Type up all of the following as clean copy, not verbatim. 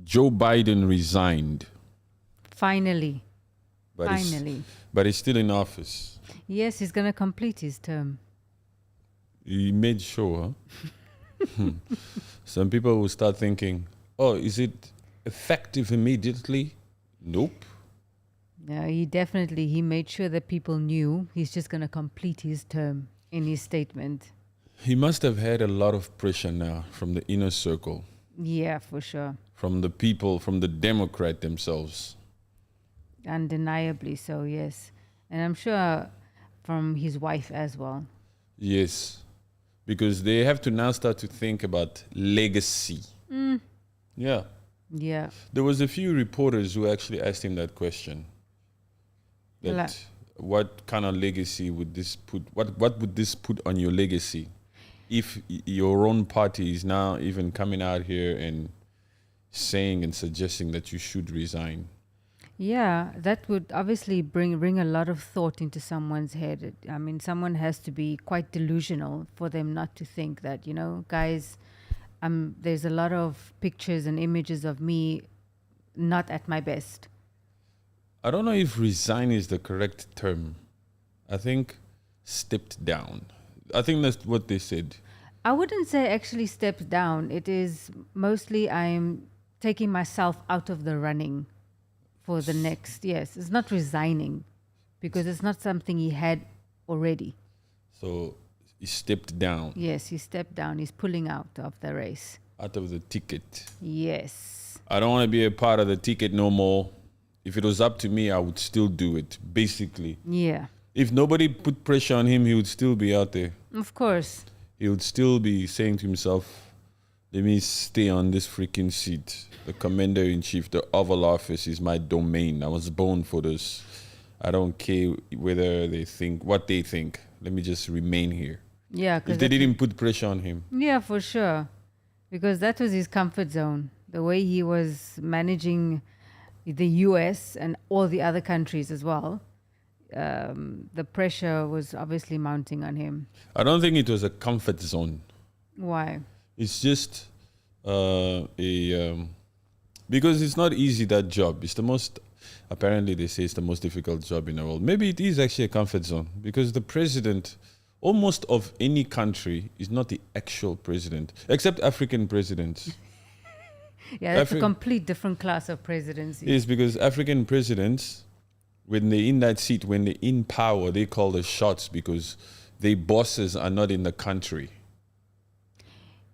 Joe Biden resigned. Finally. But Finally. But he's still in office. Yes, he's going to complete his term. He made sure. Some people will start thinking, oh, is it effective immediately? Nope. Yeah, he made sure that people knew he's just going to complete his term in his statement. He must have had a lot of pressure now from the inner circle. Yeah, for sure. From the people, from the Democrat themselves. Undeniably so, yes. And I'm sure from his wife as well. Yes. Because they have to now start to think about legacy. Yeah. Yeah. There was a few reporters who actually asked him that question. That what kind of legacy would this put, what would this put on your legacy if your own party is now even coming out here and saying and suggesting that you should resign? Yeah, that would obviously bring a lot of thought into someone's head. I mean, someone has to be quite delusional for them not to think that, guys, there's a lot of pictures and images of me not at my best. I don't know if resign is the correct term. I think stepped down. I think that's what they said. I wouldn't say actually stepped down. It is mostly I'm taking myself out of the running for the next. Yes, it's not resigning because it's not something he had already. So he stepped down. Yes, he stepped down. He's pulling out of the race. Out of the ticket. Yes. I don't want to be a part of the ticket no more. If it was up to me, I would still do it, basically. Yeah. If nobody put pressure on him, he would still be out there. Of course. He would still be saying to himself, let me stay on this freaking seat. The commander-in-chief, the Oval Office is my domain. I was born for this. I don't care whether they think, what they think. Let me just remain here. Yeah. If they didn't put pressure on him. Yeah, for sure. Because that was his comfort zone. The way he was managing the US and all the other countries as well. The pressure was obviously mounting on him. I don't think it was a comfort zone. Why? It's just because it's not easy, that job. It's the most, apparently they say it's the most difficult job in the world. Maybe it is actually a comfort zone because the president, almost of any country, is not the actual president, except African presidents. Yeah, that's a complete different class of presidency. Yes, because African presidents, when they're in that seat, when they're in power, they call the shots because their bosses are not in the country.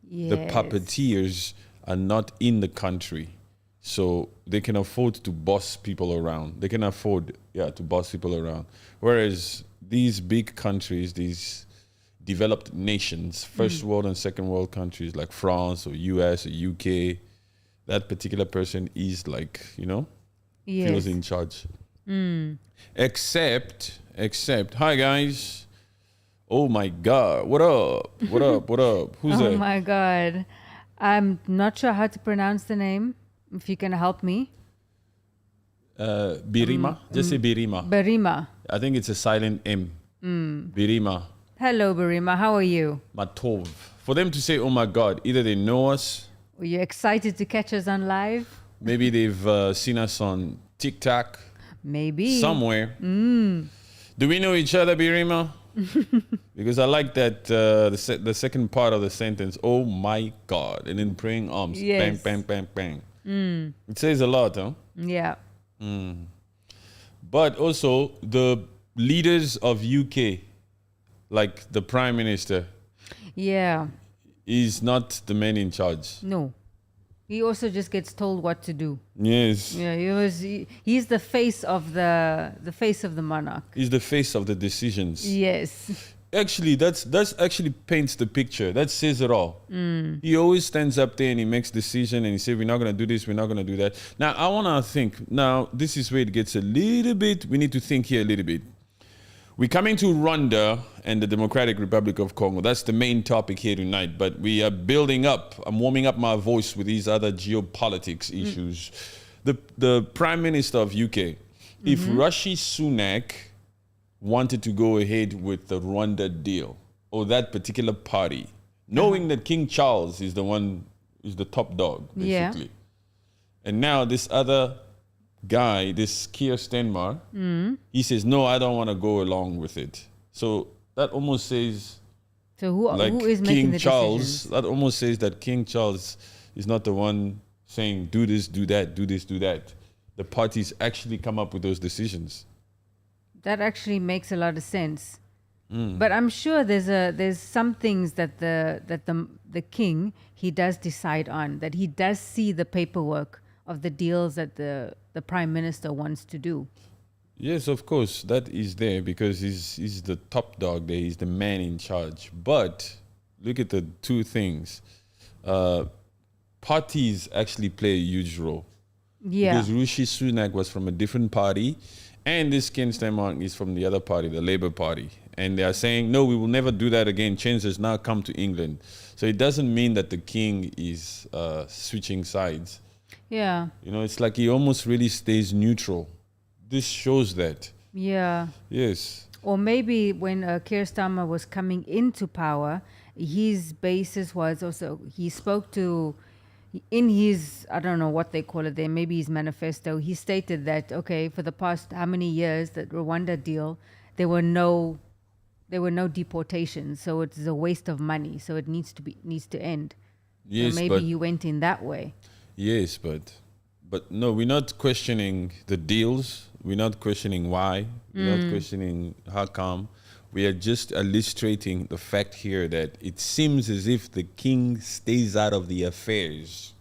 Yes. The puppeteers are not in the country. So they can afford to boss people around. They can afford, to boss people around. Whereas these big countries, these developed nations, first world and second world countries like France or US or UK, that particular person is like, feels in charge. Except, hi guys. Oh my God, what up? Who's that? Oh my God. I'm not sure how to pronounce the name. If you can help me. Birima, just say Birima. Birima. I think it's a silent M. Birima. Hello, Birima. How are you? Matov. For them to say, oh my God, either they know us. Were you excited to catch us on live? Maybe they've seen us on TikTok. Maybe. Somewhere. Do we know each other, Birima? Because I like that the second part of the sentence, oh my God, and then praying arms. Yes. Bang, bang, bang, bang. It says a lot, huh? Yeah. But also the leaders of UK, like the Prime Minister, Yeah. is not the man in charge. No. He also just gets told what to do. Yes. Yeah, he's the face of the monarch. He's the face of the decisions. Yes. Actually, that's actually paints the picture. That says it all. He always stands up there and he makes decision and he says, we're not going to do this, we're not going to do that. Now, I want to think. Now, this is where it gets a little bit, we need to think here a little bit. We're coming to Rwanda and the Democratic Republic of Congo. That's the main topic here tonight. But we are building up. I'm warming up my voice with these other geopolitics issues. The Prime Minister of UK, if Rishi Sunak wanted to go ahead with the Rwanda deal or that particular party, knowing that King Charles is the top dog, basically. And now this other guy, this Keir Starmer, he says, no, I don't want to go along with it. So that almost says, So who is making King the Charles, decisions? that almost says that King Charles is not the one saying, do this, do that, do this, do that. The parties actually come up with those decisions. That actually makes a lot of sense. But I'm sure there's some things that the king, he does decide on, that he does see the paperwork of the deals that the prime minister wants to do. Yes, of course, that is there because he's the top dog there. He's the man in charge. But look at the two things. Parties actually play a huge role. Yeah. Because Rishi Sunak was from a different party, and this Keir Starmer is from the other party, the Labour Party. And they are saying, no, we will never do that again. Change has now come to England. So it doesn't mean that the king is switching sides. Yeah. You know, it's like he almost really stays neutral. This shows that. Yeah. Yes. Or maybe when Keir Starmer was coming into power, his basis was also, he spoke to, in his, I don't know what they call it there, maybe his manifesto, he stated that, okay, for the past how many years, that Rwanda deal, there were no deportations, so it's a waste of money, so it needs to end. Yes, so maybe he went in that way. Yes, but no, we're not questioning the deals. We're not questioning why. We're not questioning how come. We are just illustrating the fact here that it seems as if the king stays out of the affairs.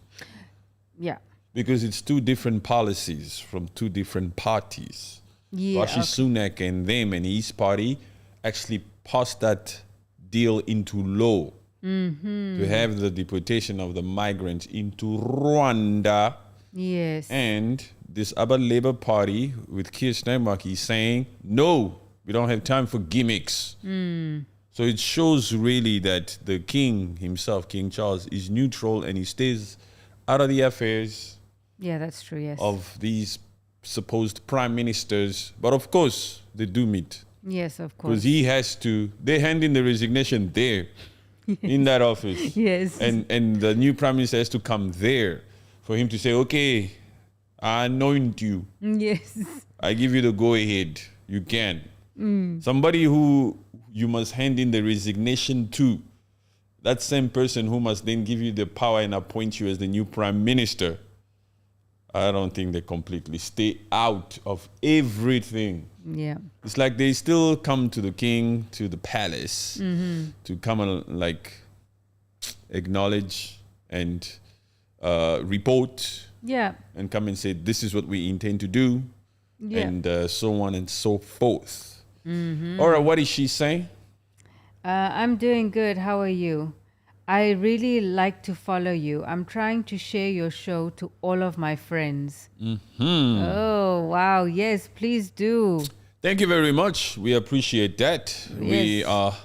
Yeah. Because it's two different policies from two different parties. Yeah. Rishi Sunak and them and his party actually passed that deal into law to have the deportation of the migrants into Rwanda. Yes. And this other Labour Party with Keir Starmer, he's saying, no, we don't have time for gimmicks. So it shows really that the king himself, King Charles, is neutral and he stays out of the affairs Yeah, that's true, yes. of these supposed prime ministers. But of course, they do meet. Yes, of Because course. he has to, they hand in the resignation there in that office. Yes. And the new prime minister has to come there for him to say, okay, I anoint you. Yes. I give you the go ahead. You can. Somebody who you must hand in the resignation to, that same person who must then give you the power and appoint you as the new prime minister. I don't think they completely stay out of everything. Yeah. It's like they still come to the king, to the palace, to come and like acknowledge and report Yeah. and come and say, this is what we intend to do, Yeah. and so on and so forth. All right, what is she saying? I'm doing good. How are you? I really like to follow you. I'm trying to share your show to all of my friends. Oh, wow. Yes, please do. Thank you very much. We appreciate that. Yes.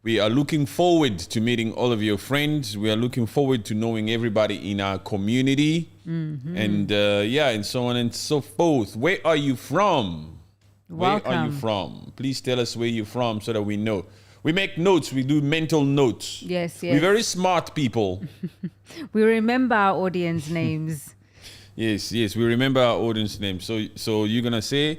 We are looking forward to meeting all of your friends. We are looking forward to knowing everybody in our community. And and so on and so forth. Where are you from? Where are you Welcome. from? Please tell us where you're from so that we know. We make notes. We do mental notes. Yes, We're yes. very smart people. We remember our audience names. Yes. We remember our audience name. So you're going to say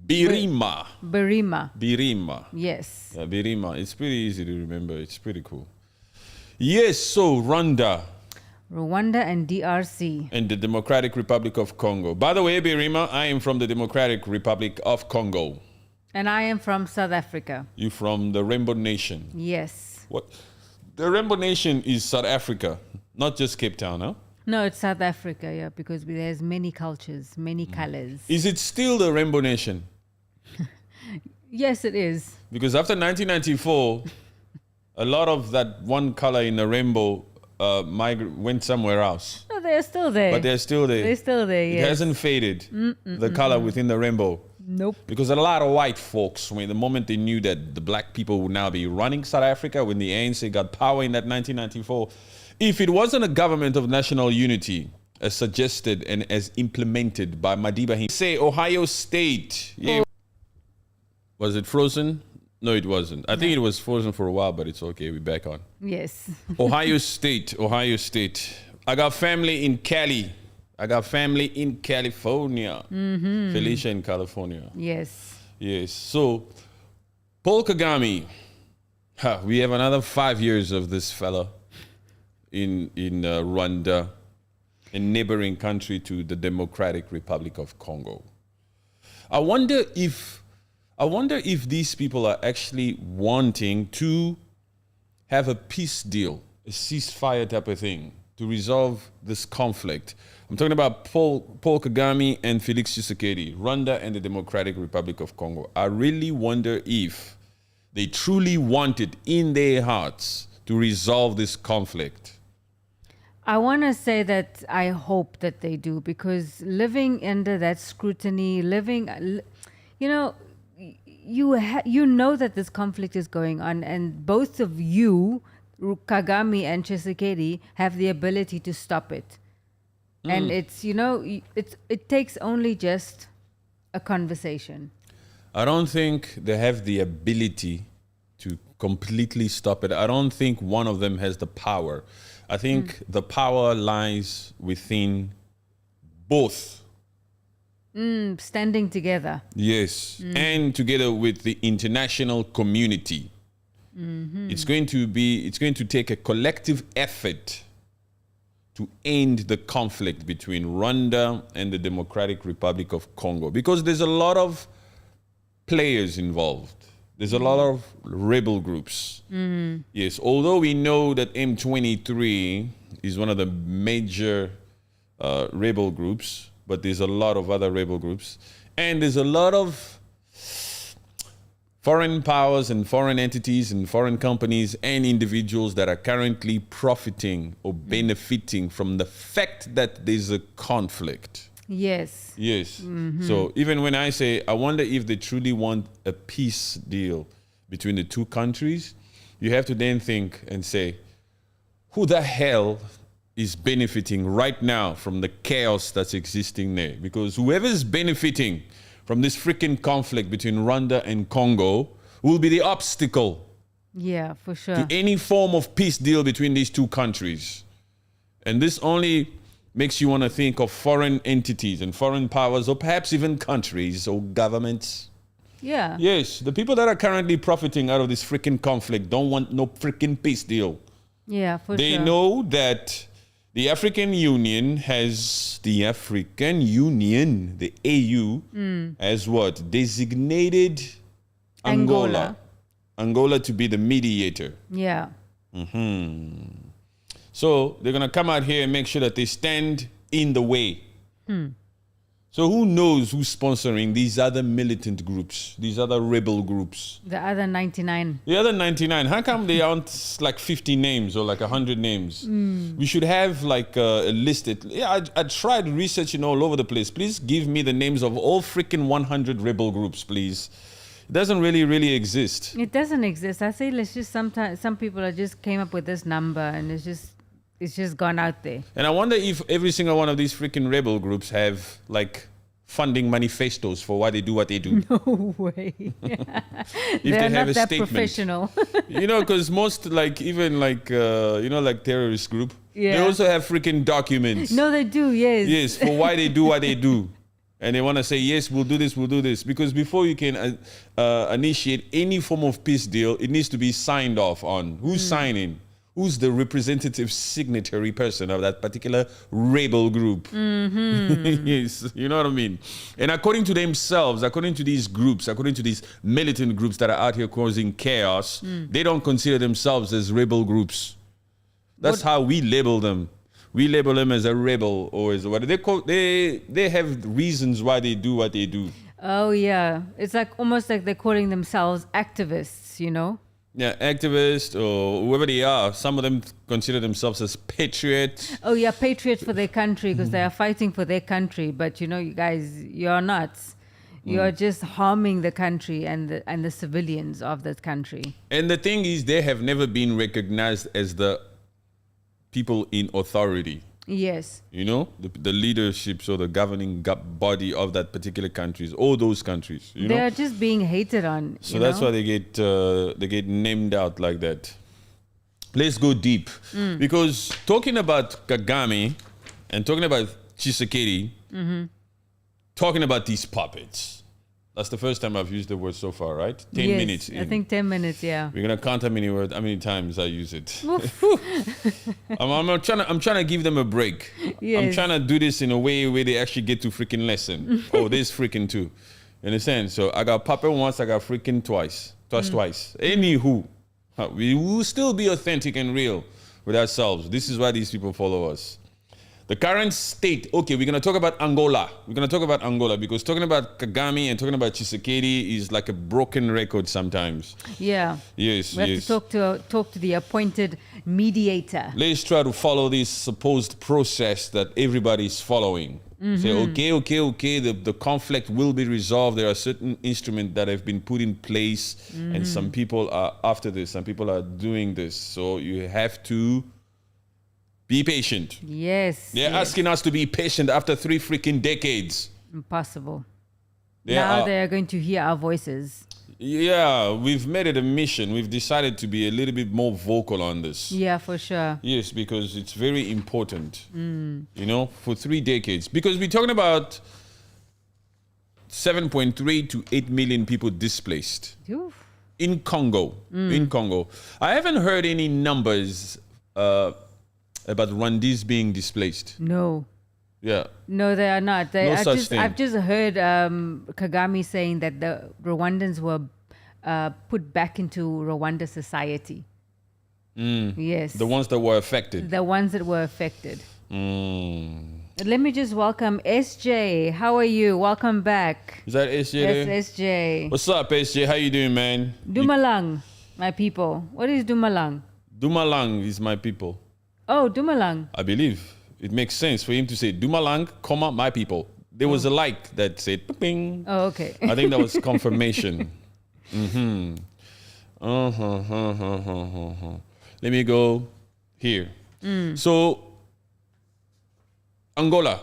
Birima. Barima. Yes. Yeah, Birima. It's pretty easy to remember. It's pretty cool. Yes, so Rwanda Rwanda and DRC. and the Democratic Republic of Congo. By the way, Birima, I am from the Democratic Republic of Congo. And I am from South Africa. You from the Rainbow Nation. Yes. What? The Rainbow Nation is South Africa, not just Cape Town, huh? No, it's South Africa, yeah, because there's many cultures, many colors. Is it still the Rainbow Nation? Yes, it is. Because after 1994, a lot of that one color in the rainbow went somewhere else. No, they're still there. But they're still there. They're still there, It yes. hasn't faded, the color within the rainbow. Nope. Because a lot of white folks, when the moment they knew that the black people would now be running South Africa, when the ANC got power in that 1994, if it wasn't a government of national unity, as suggested and as implemented by Madiba, say Ohio State. Yeah. Was it frozen? No, it wasn't. I think it was frozen for a while, but it's okay. We're back on. Yes. Ohio State. I got family in Cali. I got family in California. Felicia in California. Yes. Yes. So, Paul Kagame, we have another 5 years of this fella in Rwanda, a neighboring country to the Democratic Republic of Congo. I wonder if these people are actually wanting to have a peace deal, a ceasefire type of thing to resolve this conflict. I'm talking about Paul Kagame and Felix Tshisekedi, Rwanda and the Democratic Republic of Congo. I really wonder if they truly wanted in their hearts to resolve this conflict. I want to say that I hope that they do, because living under that scrutiny, you know, you know that this conflict is going on, and both of you, Kagame and Tshisekedi, have the ability to stop it. And it's, you know, it takes only just a conversation. I don't think they have the ability to completely stop it. I don't think one of them has the power. I think the power lies within both. Standing together. Yes, and together with the international community. It's going to take a collective effort to end the conflict between Rwanda and the Democratic Republic of Congo, because there's a lot of players involved. There's a lot of rebel groups. Yes, although we know that M23 is one of the major rebel groups, but there's a lot of other rebel groups. And there's a lot of foreign powers and foreign entities and foreign companies and individuals that are currently profiting or benefiting from the fact that there's a conflict. Yes. Yes. So even when I say, I wonder if they truly want a peace deal between the two countries, you have to then think and say, who the hell is benefiting right now from the chaos that's existing there? Because whoever's benefiting from this freaking conflict between Rwanda and Congo will be the obstacle Yeah, for sure. to any form of peace deal between these two countries. And this only makes you want to think of foreign entities and foreign powers, or perhaps even countries or governments. Yeah. Yes, the people that are currently profiting out of this freaking conflict don't want no freaking peace deal. Yeah, for They sure. know that the African Union, the AU, has what? Designated Angola to be the mediator. Yeah. So they're going to come out here and make sure that they stand in the way. So who knows who's sponsoring these other militant groups, these other rebel groups? The other 99. The other 99, how come they aren't like 50 names or like 100 names? We should have like a list. I tried researching all over the place. Please give me the names of all freaking 100 rebel groups, please. It doesn't really exist. It doesn't exist. I say let's just some people are just came up with this number and it's just gone out there. And I wonder if every single one of these freaking rebel groups have like funding manifestos for why they do what they do. No way. If They're they not have a that statement. professional. You know, because most like even like like terrorist group, they Yeah. also have freaking documents. No, they do. Yes. Yes, for why they do what they do. And they want to say, yes, we'll do this. Because before you can initiate any form of peace deal, it needs to be signed off on. Who's signing? Who's the representative signatory person of that particular rebel group? Yes, you know what I mean? And according to themselves, according to these groups, according to these militant groups that are out here causing chaos, they don't consider themselves as rebel groups. That's how we label them. We label them as a rebel or as what they call. They have reasons why they do what they do. Oh yeah, it's like almost like they're calling themselves activists. You know. Yeah, activists or whoever they are. Some of them consider themselves as patriots. Oh yeah, patriots for their country because they are fighting for their country. But you know, you guys, you're nuts. You're just harming the country and the civilians of that country. And the thing is, they have never been recognized as the people in authority. Yes. You know, the leaderships or the governing body of that particular countries, all those countries. You They know, are just being hated on. so that's why they get named out like that. let's go deep. Because talking about Kagame and talking about Tshisekedi, talking about these puppets, that's the first time I've used the word so far, right? 10 Yes, minutes in. I think 10 minutes, yeah. We're gonna count how many times I use it. I'm trying to give them a break. Yes. I'm trying to do this in a way where they actually get to freaking lesson. Oh, there's freaking two. You understand? So I got puppet once, I got freaking twice. Twice. Anywho, we will still be authentic and real with ourselves. This is why these people follow us. The current state, okay, we're going to talk about Angola. We're going to talk about Angola because talking about Kagame and talking about Tshisekedi is like a broken record sometimes. Yeah. Yes, We have to talk to the appointed mediator. Let's try to follow this supposed process that everybody's following. Say, okay, the conflict will be resolved. There are certain instruments that have been put in place and some people are after this, some people are doing this. So you have to be patient. Yes. They're asking us to be patient after 3 freaking decades. Impossible. They are going to hear our voices. Yeah, we've made it a mission. We've decided to be a little bit more vocal on this. Yeah, for sure. Yes, because it's very important, for 3 decades. Because we're talking about 7.3 to 8 million people displaced Oof. in Congo. In Congo. I haven't heard any numbers about Rwandese being displaced. No. Yeah. No, they are not. I've just heard Kagame saying that the Rwandans were put back into Rwanda society. Yes. The ones that were affected. The ones that were affected. Let me just welcome SJ. How are you? Welcome back. Is that SJ there? Yes, SJ. What's up, SJ? How you doing, man? Dumalang, my people. What is Dumalang? Dumalang is my people. Oh, Dumalang. I believe. It makes sense for him to say Dumalang, comma, my people. There was a like that said, ping. Oh, okay. I think that was confirmation. Let me go here. So, Angola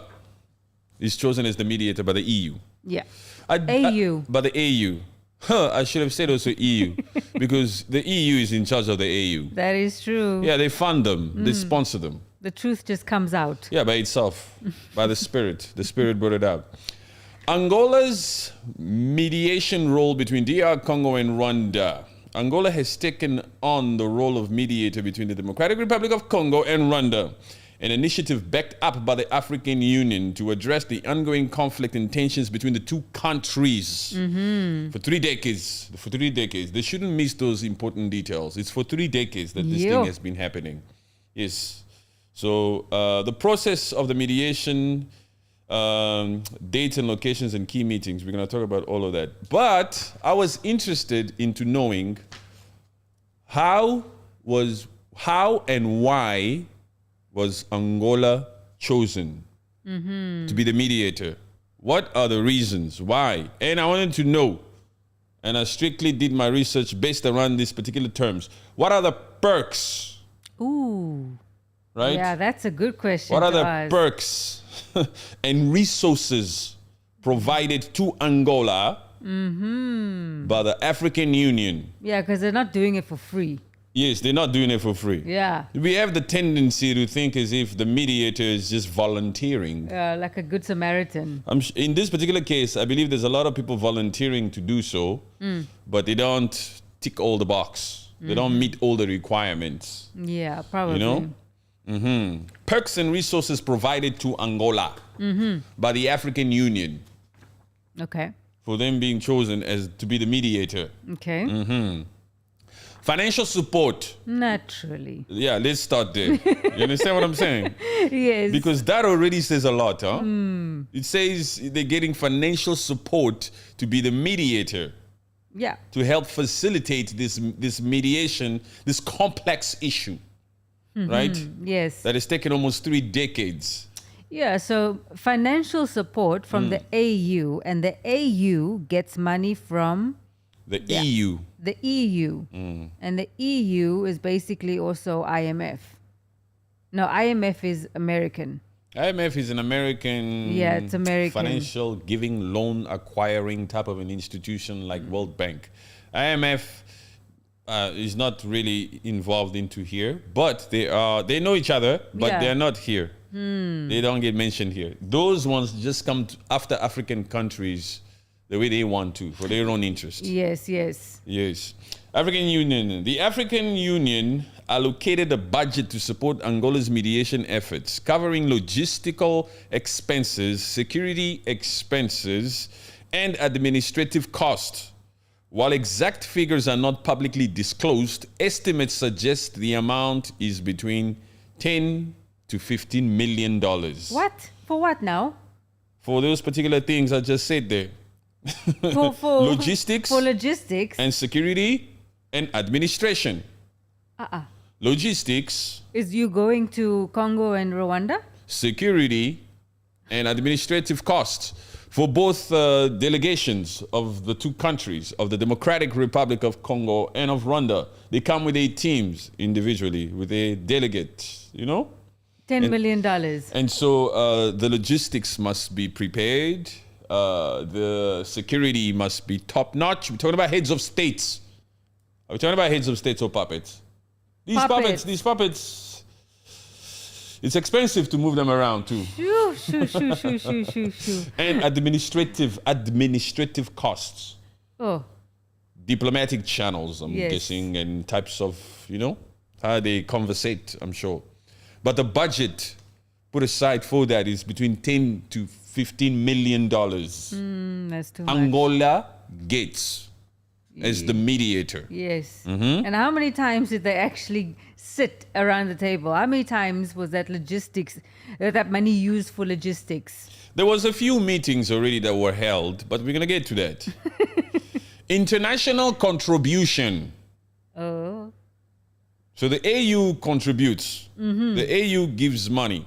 is chosen as the mediator by the EU. Yeah. AU. By the AU. I should have said also EU because the EU is in charge of the AU. That is true. Yeah, they fund them. They sponsor them. The truth just comes out. Yeah, by itself, by the Spirit. The Spirit brought it out. Angola's mediation role between DR Congo and Rwanda. Angola has taken on the role of mediator between the Democratic Republic of Congo and Rwanda, an initiative backed up by the African Union to address the ongoing conflict and tensions between the two countries. For 3 decades. For 3 decades. They shouldn't miss those important details. It's for 3 decades that this thing has been happening. Yes. So the process of the mediation, dates and locations and key meetings, we're going to talk about all of that. But I was interested into knowing how and why was Angola chosen to be the mediator? What are the reasons? Why? And I wanted to know, and I strictly did my research based around these particular terms. What are the perks? Ooh. Right? Yeah, that's a good question. What are the perks and resources provided to Angola by the African Union? Yeah, because they're not doing it for free. Yes, they're not doing it for free. Yeah. We have the tendency to think as if the mediator is just volunteering. Like a good Samaritan. In this particular case, I believe there's a lot of people volunteering to do so, but they don't tick all the box. They don't meet all the requirements. Yeah, probably. You know? Perks and resources provided to Angola by the African Union. Okay. For them being chosen as to be the mediator. Okay. Financial support. Naturally. Yeah, let's start there. You understand what I'm saying? Yes. Because that already says a lot, huh? It says they're getting financial support to be the mediator. Yeah. To help facilitate this mediation, this complex issue. Right? Yes. That has taken almost 3 decades. Yeah, so financial support from the AU, and the AU gets money from the EU. The EU. And the EU is basically also IMF. No, IMF is American. IMF is an American, it's American financial giving, loan acquiring type of an institution like World Bank. IMF, is not really involved into here, but they know each other, but they're not here. They don't get mentioned here. Those ones just come after African countries the way they want to for their own interest. Yes. African Union. The African Union allocated a budget to support Angola's mediation efforts, covering logistical expenses, security expenses, and administrative costs. While exact figures are not publicly disclosed, estimates suggest the amount is between 10 to $15 million. What? For what now? For those particular things I just said there. For logistics. For logistics. And security and administration. Logistics. Is you going to Congo and Rwanda? Security and administrative costs for both delegations of the two countries, of the Democratic Republic of Congo and of Rwanda. They come with 8 teams individually, with a delegate, $10 million. And so the logistics must be prepared. The security must be top notch. We're talking about heads of states. Are we talking about heads of states or puppets? These puppets, it's expensive to move them around too. Shoo. And administrative costs. Oh. Diplomatic channels, I'm guessing, and types of, how they conversate, I'm sure. But the budget put aside for that is between 10 to $15 million. That's too much. Angola gets as the mediator. Yes. And how many times did they actually sit around the table? How many times was that that money used for logistics? There was a few meetings already that were held, but we're going to get to that. International contribution. Oh. So the AU contributes. The AU gives money.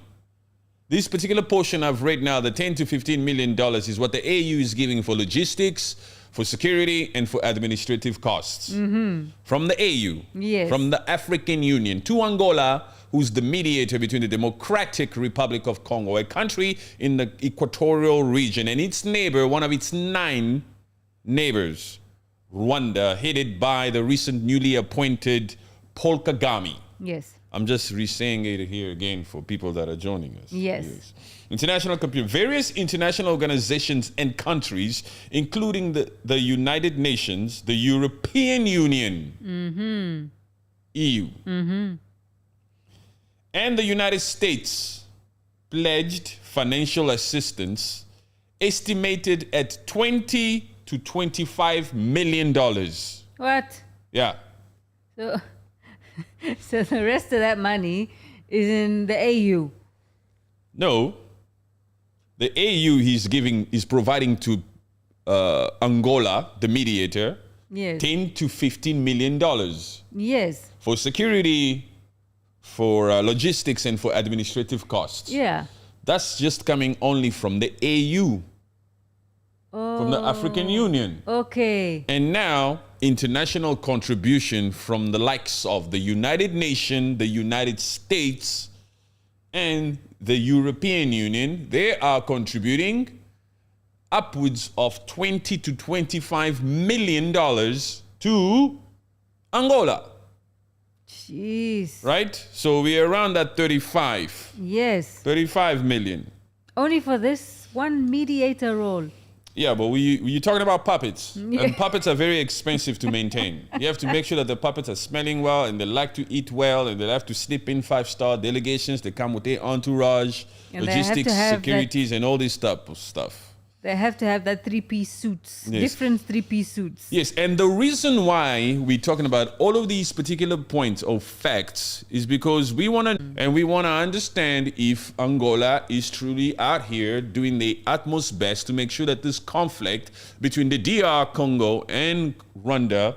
This particular portion I've read now, the 10 to $15 million, is what the AU is giving for logistics, for security, and for administrative costs. From the AU, from the African Union, to Angola, who's the mediator between the Democratic Republic of Congo, a country in the equatorial region, and its neighbor, one of its 9 neighbors, Rwanda, headed by the recent newly appointed Paul Kagame. Yes. I'm just re-saying it here again for people that are joining us. Yes. International computer. Various international organizations and countries, including the United Nations, the European Union, EU, and the United States pledged financial assistance estimated at $20 to $25 million. What? Yeah. So the rest of that money is in the AU. No. The AU is providing to Angola, the mediator, 10 to $15 million. Yes. For security, for logistics, and for administrative costs. Yeah. That's just coming only from the AU. From the African Union. Okay. And now, international contribution from the likes of the United Nations, the United States, and the European Union. They are contributing upwards of $20 to $25 million to Angola. Jeez. Right? So we're around that 35. Yes. 35 million. Only for this one mediator role. Yeah, but you're talking about puppets. And puppets are very expensive to maintain. You have to make sure that the puppets are smelling well, and they like to eat well, and they have to sleep in 5-star delegations. They come with their entourage, and logistics, securities, and all this type of stuff. They have to have that 3-piece suits, different 3-piece suits. Yes, and the reason why we're talking about all of these particular points or facts is because we want to understand if Angola is truly out here doing the utmost best to make sure that this conflict between the DR Congo and Rwanda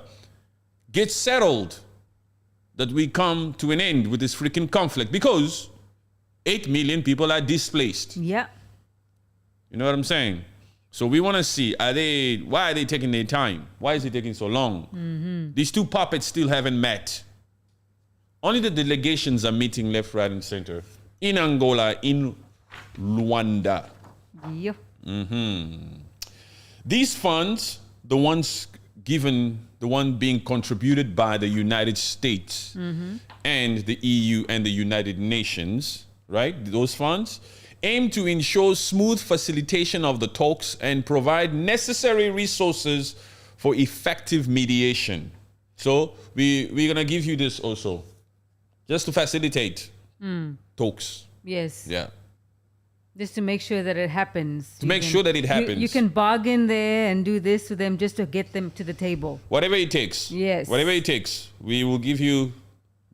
gets settled, that we come to an end with this freaking conflict, because 8 million people are displaced. Yeah. You know what I'm saying? So we want to see, why are they taking their time? Why is it taking so long? These two puppets still haven't met. Only the delegations are meeting left, right, and center. In Angola, in Rwanda. Yeah. These funds, the ones given the one being contributed by the United States and the EU and the United Nations, right? Those funds aim to ensure smooth facilitation of the talks and provide necessary resources for effective mediation. So we're going to give you this also, just to facilitate talks. Yes. Yeah. Just to make sure that it happens. To make sure that it happens. You can bargain there and do this to them just to get them to the table. Whatever it takes. Yes. Whatever it takes. We will give you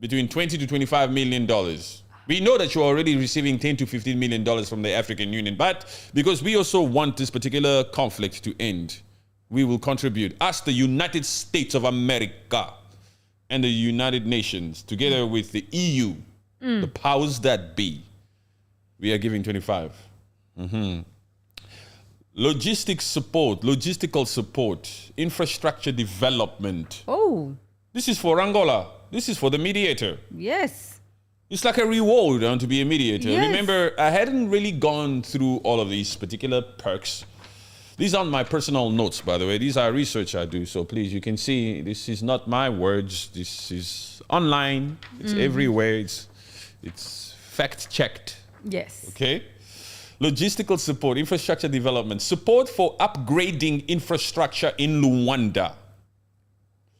between 20 to 25 million dollars. We know that you're already receiving 10 to 15 million dollars from the African Union, but because we also want this particular conflict to end, we will contribute as the United States of America and the United Nations, together with the EU, the powers that be. We are giving 25. Logistical support, infrastructure development. Oh, This is for Angola. This is for the mediator. yes. It's like a reward to be a mediator. Yes. Remember, I hadn't really gone through all of these particular perks. These aren't my personal notes, by the way. These are research I do. So please, you can see this is not my words. This is online. It's everywhere. It's fact-checked. Yes. Okay? Logistical support, infrastructure development, support for upgrading infrastructure in Rwanda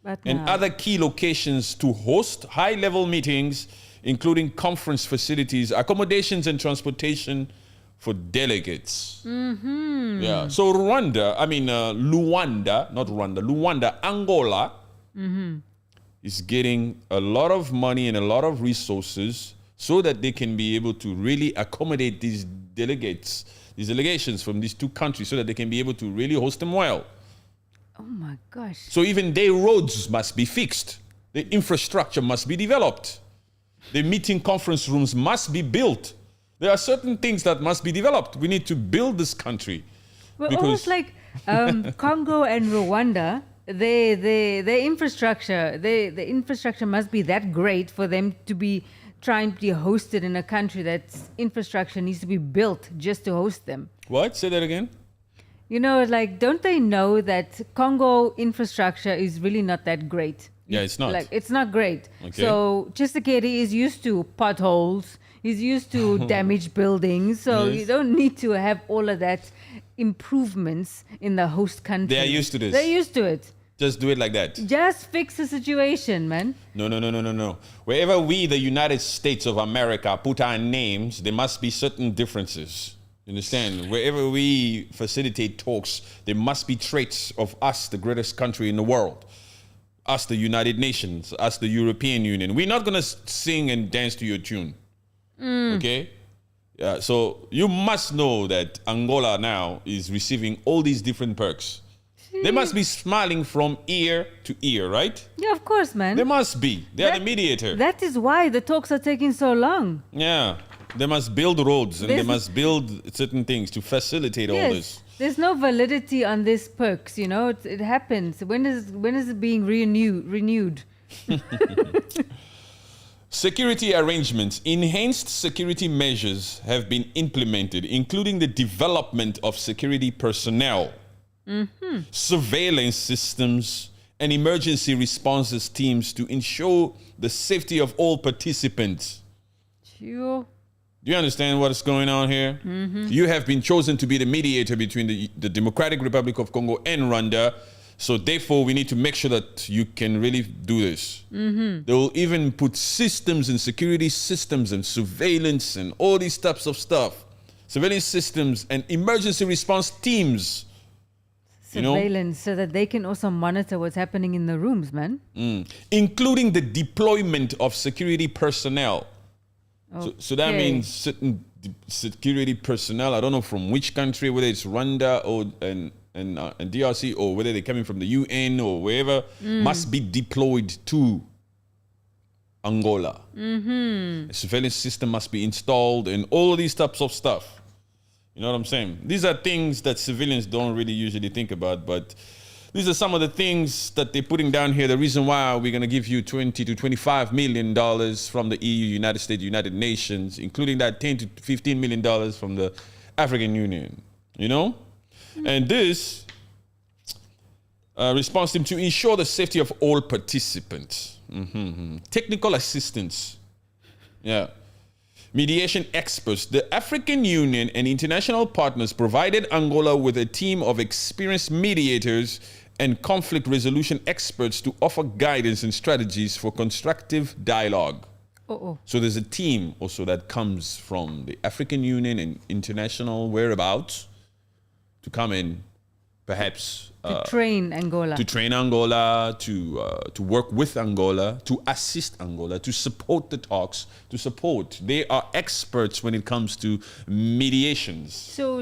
But and other key locations to host high-level meetings, including conference facilities, accommodations, and transportation for delegates. Yeah. So Luanda, Angola is getting a lot of money and a lot of resources so that they can be able to really accommodate these delegations from these two countries, so that they can be able to really host them well. Oh my gosh. So even their roads must be fixed. The infrastructure must be developed. The meeting conference rooms must be built. There are certain things that must be developed. We need to build this country. Well, because- almost like Congo and Rwanda, the infrastructure must be that great for them to be trying to be hosted in a country that's infrastructure needs to be built just to host them. What? Say that again? You know, like, don't they know that Congo infrastructure is really not that great? Yeah, it's not. Like, it's not great. Okay. So Tshisekedi is used to potholes. He's used to damaged buildings. So Yes. you don't need to have all of that improvements in the host country. They are used to this. They're used to it. Just do it like that. Just fix the situation, man. No. Wherever we, the United States of America, put our names, there must be certain differences. You understand? Wherever we facilitate talks, there must be traits of us, the greatest country in the world. Us, the United Nations, us, the European Union. We're not going to sing and dance to your tune. Okay? Yeah, so you must know that Angola now is receiving all these different perks. They must be smiling from ear to ear, right? Yeah, of course, man. They must be. They are the mediator. That is why the talks are taking so long. Yeah. They must build roads and they There's- must build certain things to facilitate all this. There's no validity on this perks, you know. It happens. When is it being renewed? Security arrangements. Enhanced security measures have been implemented, including the development of security personnel, surveillance systems, and emergency responses teams to ensure the safety of all participants. Sure. Do you understand what is going on here? You have been chosen to be the mediator between the Democratic Republic of Congo and Rwanda. So therefore, we need to make sure that you can really do this. They will even put systems and security systems and surveillance and all these types of stuff. Surveillance systems and emergency response teams. Surveillance, so that they can also monitor what's happening in the rooms, man. Including the deployment of security personnel. So that Okay. means certain security personnel, I don't know from which country, whether it's Rwanda or and DRC, or whether they're coming from the UN or wherever, must be deployed to Angola. A surveillance system must be installed and all of these types of stuff. You know what I'm saying? These are things that civilians don't really usually think about, but these are some of the things that they're putting down here. The reason why we're going to give you $20 to $25 million from the EU, United States, United Nations, including that $10 to $15 million from the African Union, you know? And this Response team to ensure the safety of all participants. Technical assistance. Yeah. Mediation experts. The African Union and international partners provided Angola with a team of experienced mediators and conflict resolution experts to offer guidance and strategies for constructive dialogue. So there's a team also that comes from the African Union and international whereabouts to come in, perhaps to train Angola, to work with Angola, to assist Angola, to support the talks, to support. They are experts when it comes to mediations. So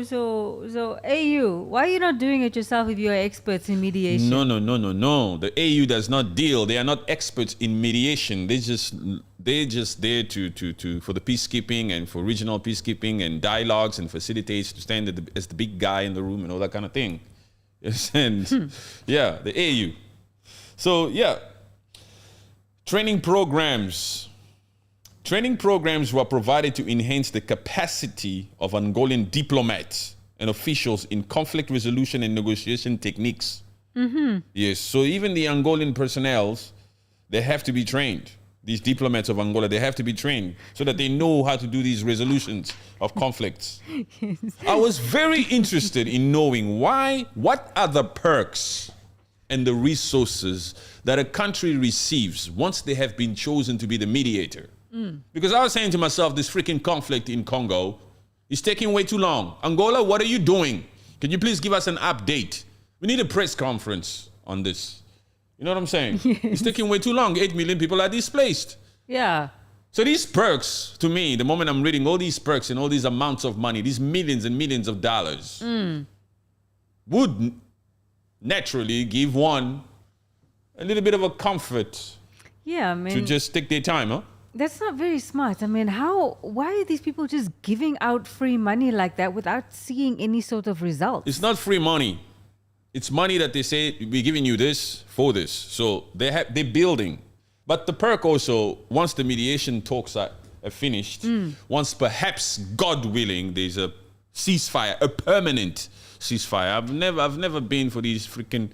AU, why are you not doing it yourself if you are experts in mediation? No. The AU does not deal. They are not experts in mediation. They're just there to for the peacekeeping and for regional peacekeeping and dialogues and facilitates to stand as the big guy in the room and all that kind of thing. And yeah, the AU. So yeah, training programs were provided to enhance the capacity of Angolan diplomats and officials in conflict resolution and negotiation techniques. Yes, so even the Angolan personnel, they have to be trained. These diplomats of Angola, they have to be trained so that they know how to do these resolutions of conflicts. Yes. I was very interested in knowing what are the perks and the resources that a country receives once they have been chosen to be the mediator. Because I was saying to myself, this freaking conflict in Congo is taking way too long. Angola, what are you doing? Can you please give us an update? We need a press conference on this. You know what I'm saying? Yes. It's taking way too long. 8 million people are displaced. Yeah. So these perks, to me, the moment I'm reading all these perks and all these amounts of money, these millions and millions of dollars, would naturally give one a little bit of a comfort. Yeah, I mean, to just take their time, huh? That's not very smart. I mean, why are these people just giving out free money like that without seeing any sort of result? It's not free money. It's money that they say, we're giving you this for this. So they're building. But the perk also, once the mediation talks are finished, once perhaps, God willing, there's a ceasefire, a permanent ceasefire. I've never been for these freaking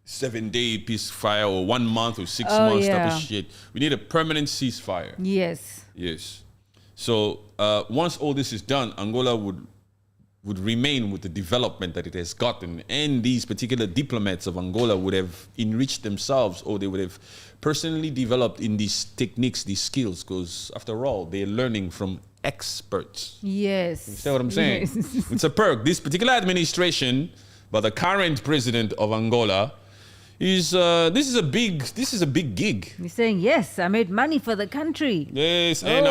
7-day ceasefire or 1 month or 6 months type of shit. We need a permanent ceasefire. Yes. Yes. So once all this is done, Angola would remain with the development that it has gotten, and these particular diplomats of Angola would have enriched themselves, or they would have personally developed in these techniques, these skills, because after all, they're learning from experts. Yes. You see what I'm saying? Yes. It's a perk. This particular administration by the current president of Angola is this is a big gig. You're saying, yes, I made money for the country. Yes, and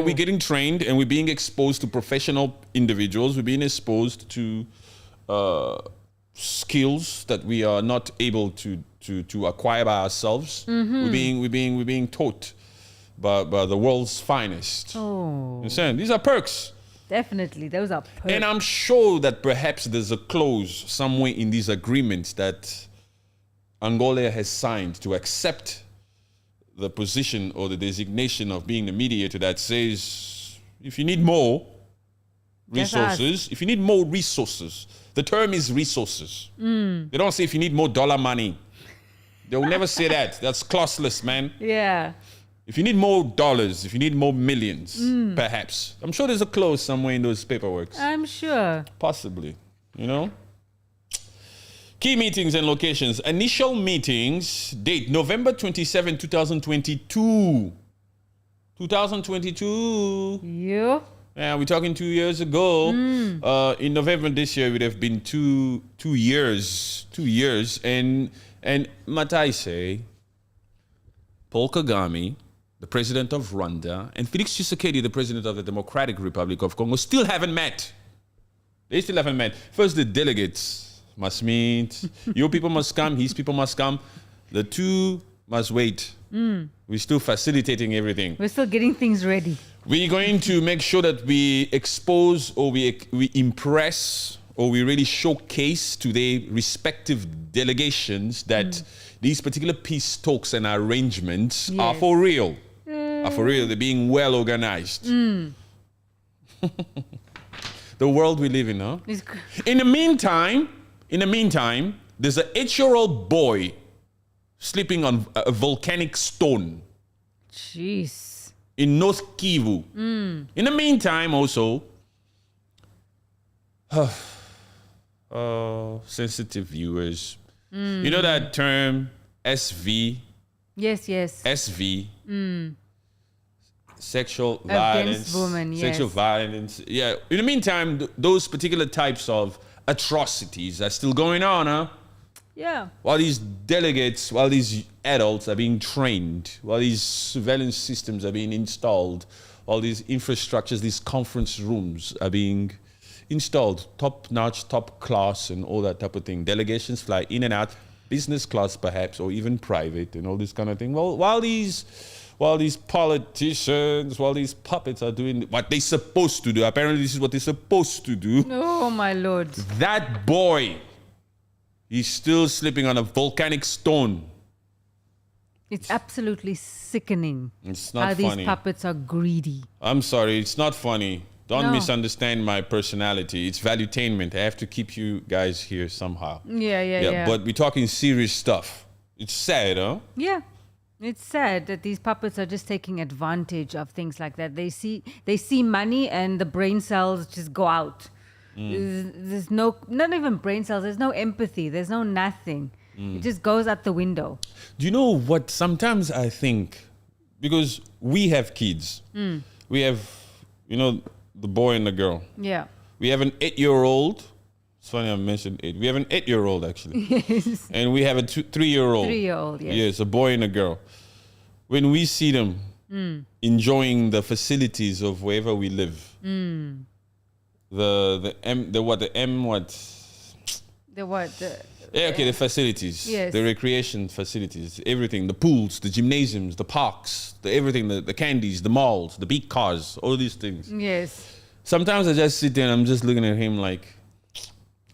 we're getting trained, and we're being exposed to professional individuals. We're being exposed to skills that we are not able to acquire by ourselves. We're being taught by the world's finest. Oh, you're saying these are perks. Definitely, those are perks. And I'm sure that perhaps there's a clause somewhere in these agreements that Angola has signed to accept the position or the designation of being the mediator that says, if you need more resources, the term is resources. They don't say if you need more dollar money. They will never say that. That's classless, man. Yeah. If you need more dollars, if you need more millions, perhaps. I'm sure there's a clause somewhere in those paperwork. I'm sure. Possibly, you know? Key meetings and locations. Initial meetings, date November 27, 2022. 2022. Yeah. Yeah, we're talking 2 years ago. In November this year, it would have been two years. 2 years. And Mataise, Paul Kagame, the president of Rwanda, and Felix Tshisekedi, the president of the Democratic Republic of Congo, still haven't met. They still haven't met. First, the delegates must meet. Your people must come. His people must come. The two must wait. We're still facilitating everything. We're still getting things ready. We're going to make sure that we expose or we impress or we really showcase to their respective delegations that these particular peace talks and arrangements are for real. Are for real. They're being well organized. The world we live in, huh? In the meantime, there's an 8-year-old boy sleeping on a volcanic stone. Jeez. In North Kivu. In the meantime, also, sensitive viewers, you know that term SV? Yes. SV. Sexual Against violence. women, Sexual yes. violence. Yeah. In the meantime, those particular types of atrocities are still going on, huh? Yeah. While these delegates, while these adults are being trained, while these surveillance systems are being installed, all these infrastructures, these conference rooms are being installed, top-notch, top-class, and all that type of thing. Delegations fly in and out, business class perhaps, or even private, and all this kind of thing. Well, while these politicians, while these puppets are doing what they're supposed to do, apparently this is what they're supposed to do. Oh, my Lord. That boy, he's still sleeping on a volcanic stone. It's absolutely sickening. It's not how funny. these puppets are greedy. I'm sorry, it's not funny. Don't No. misunderstand my personality. It's valuetainment. I have to keep you guys here somehow. Yeah. But we're talking serious stuff. It's sad, huh? Yeah. It's sad that these puppets are just taking advantage of things like that. They see money and the brain cells just go out. There's no, not even brain cells. There's no empathy. There's no nothing. It just goes out the window. Do you know what sometimes I think? Because we have kids. We have, the boy and the girl. Yeah. We have an 8-year-old. It's funny I mentioned 8. We have an 8-year-old actually. Yes. And we have a 3-year-old. 3-year-old, yes. Yes, a boy and a girl. When we see them enjoying the facilities of wherever we live, the facilities, Yes. the recreation facilities, everything, the pools, the gymnasiums, the parks, everything, the candies, the malls, the big cars, all these things. Yes. Sometimes I just sit there and I'm just looking at him like,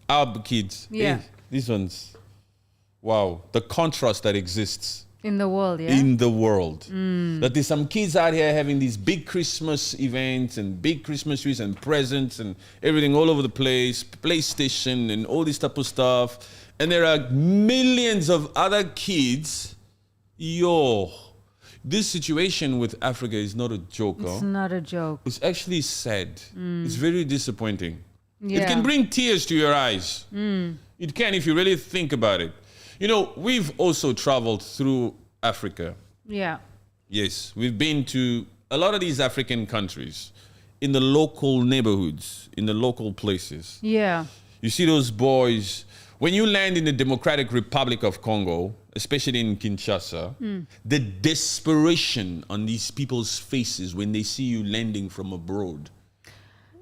our kids, Yeah. hey, these ones, wow, the contrast that exists. In the world, yeah. In the world. That there's some kids out here having these big Christmas events and big Christmas trees and presents and everything all over the place, PlayStation and all this type of stuff. And there are millions of other kids. This situation with Africa is not a joke. It's not a joke. It's actually sad. It's very disappointing. Yeah. It can bring tears to your eyes. It can if you really think about it. We've also traveled through Africa. Yeah. Yes, we've been to a lot of these African countries, in the local neighborhoods, in the local places. Yeah. You see those boys, when you land in the Democratic Republic of Congo, especially in Kinshasa, the desperation on these people's faces when they see you landing from abroad.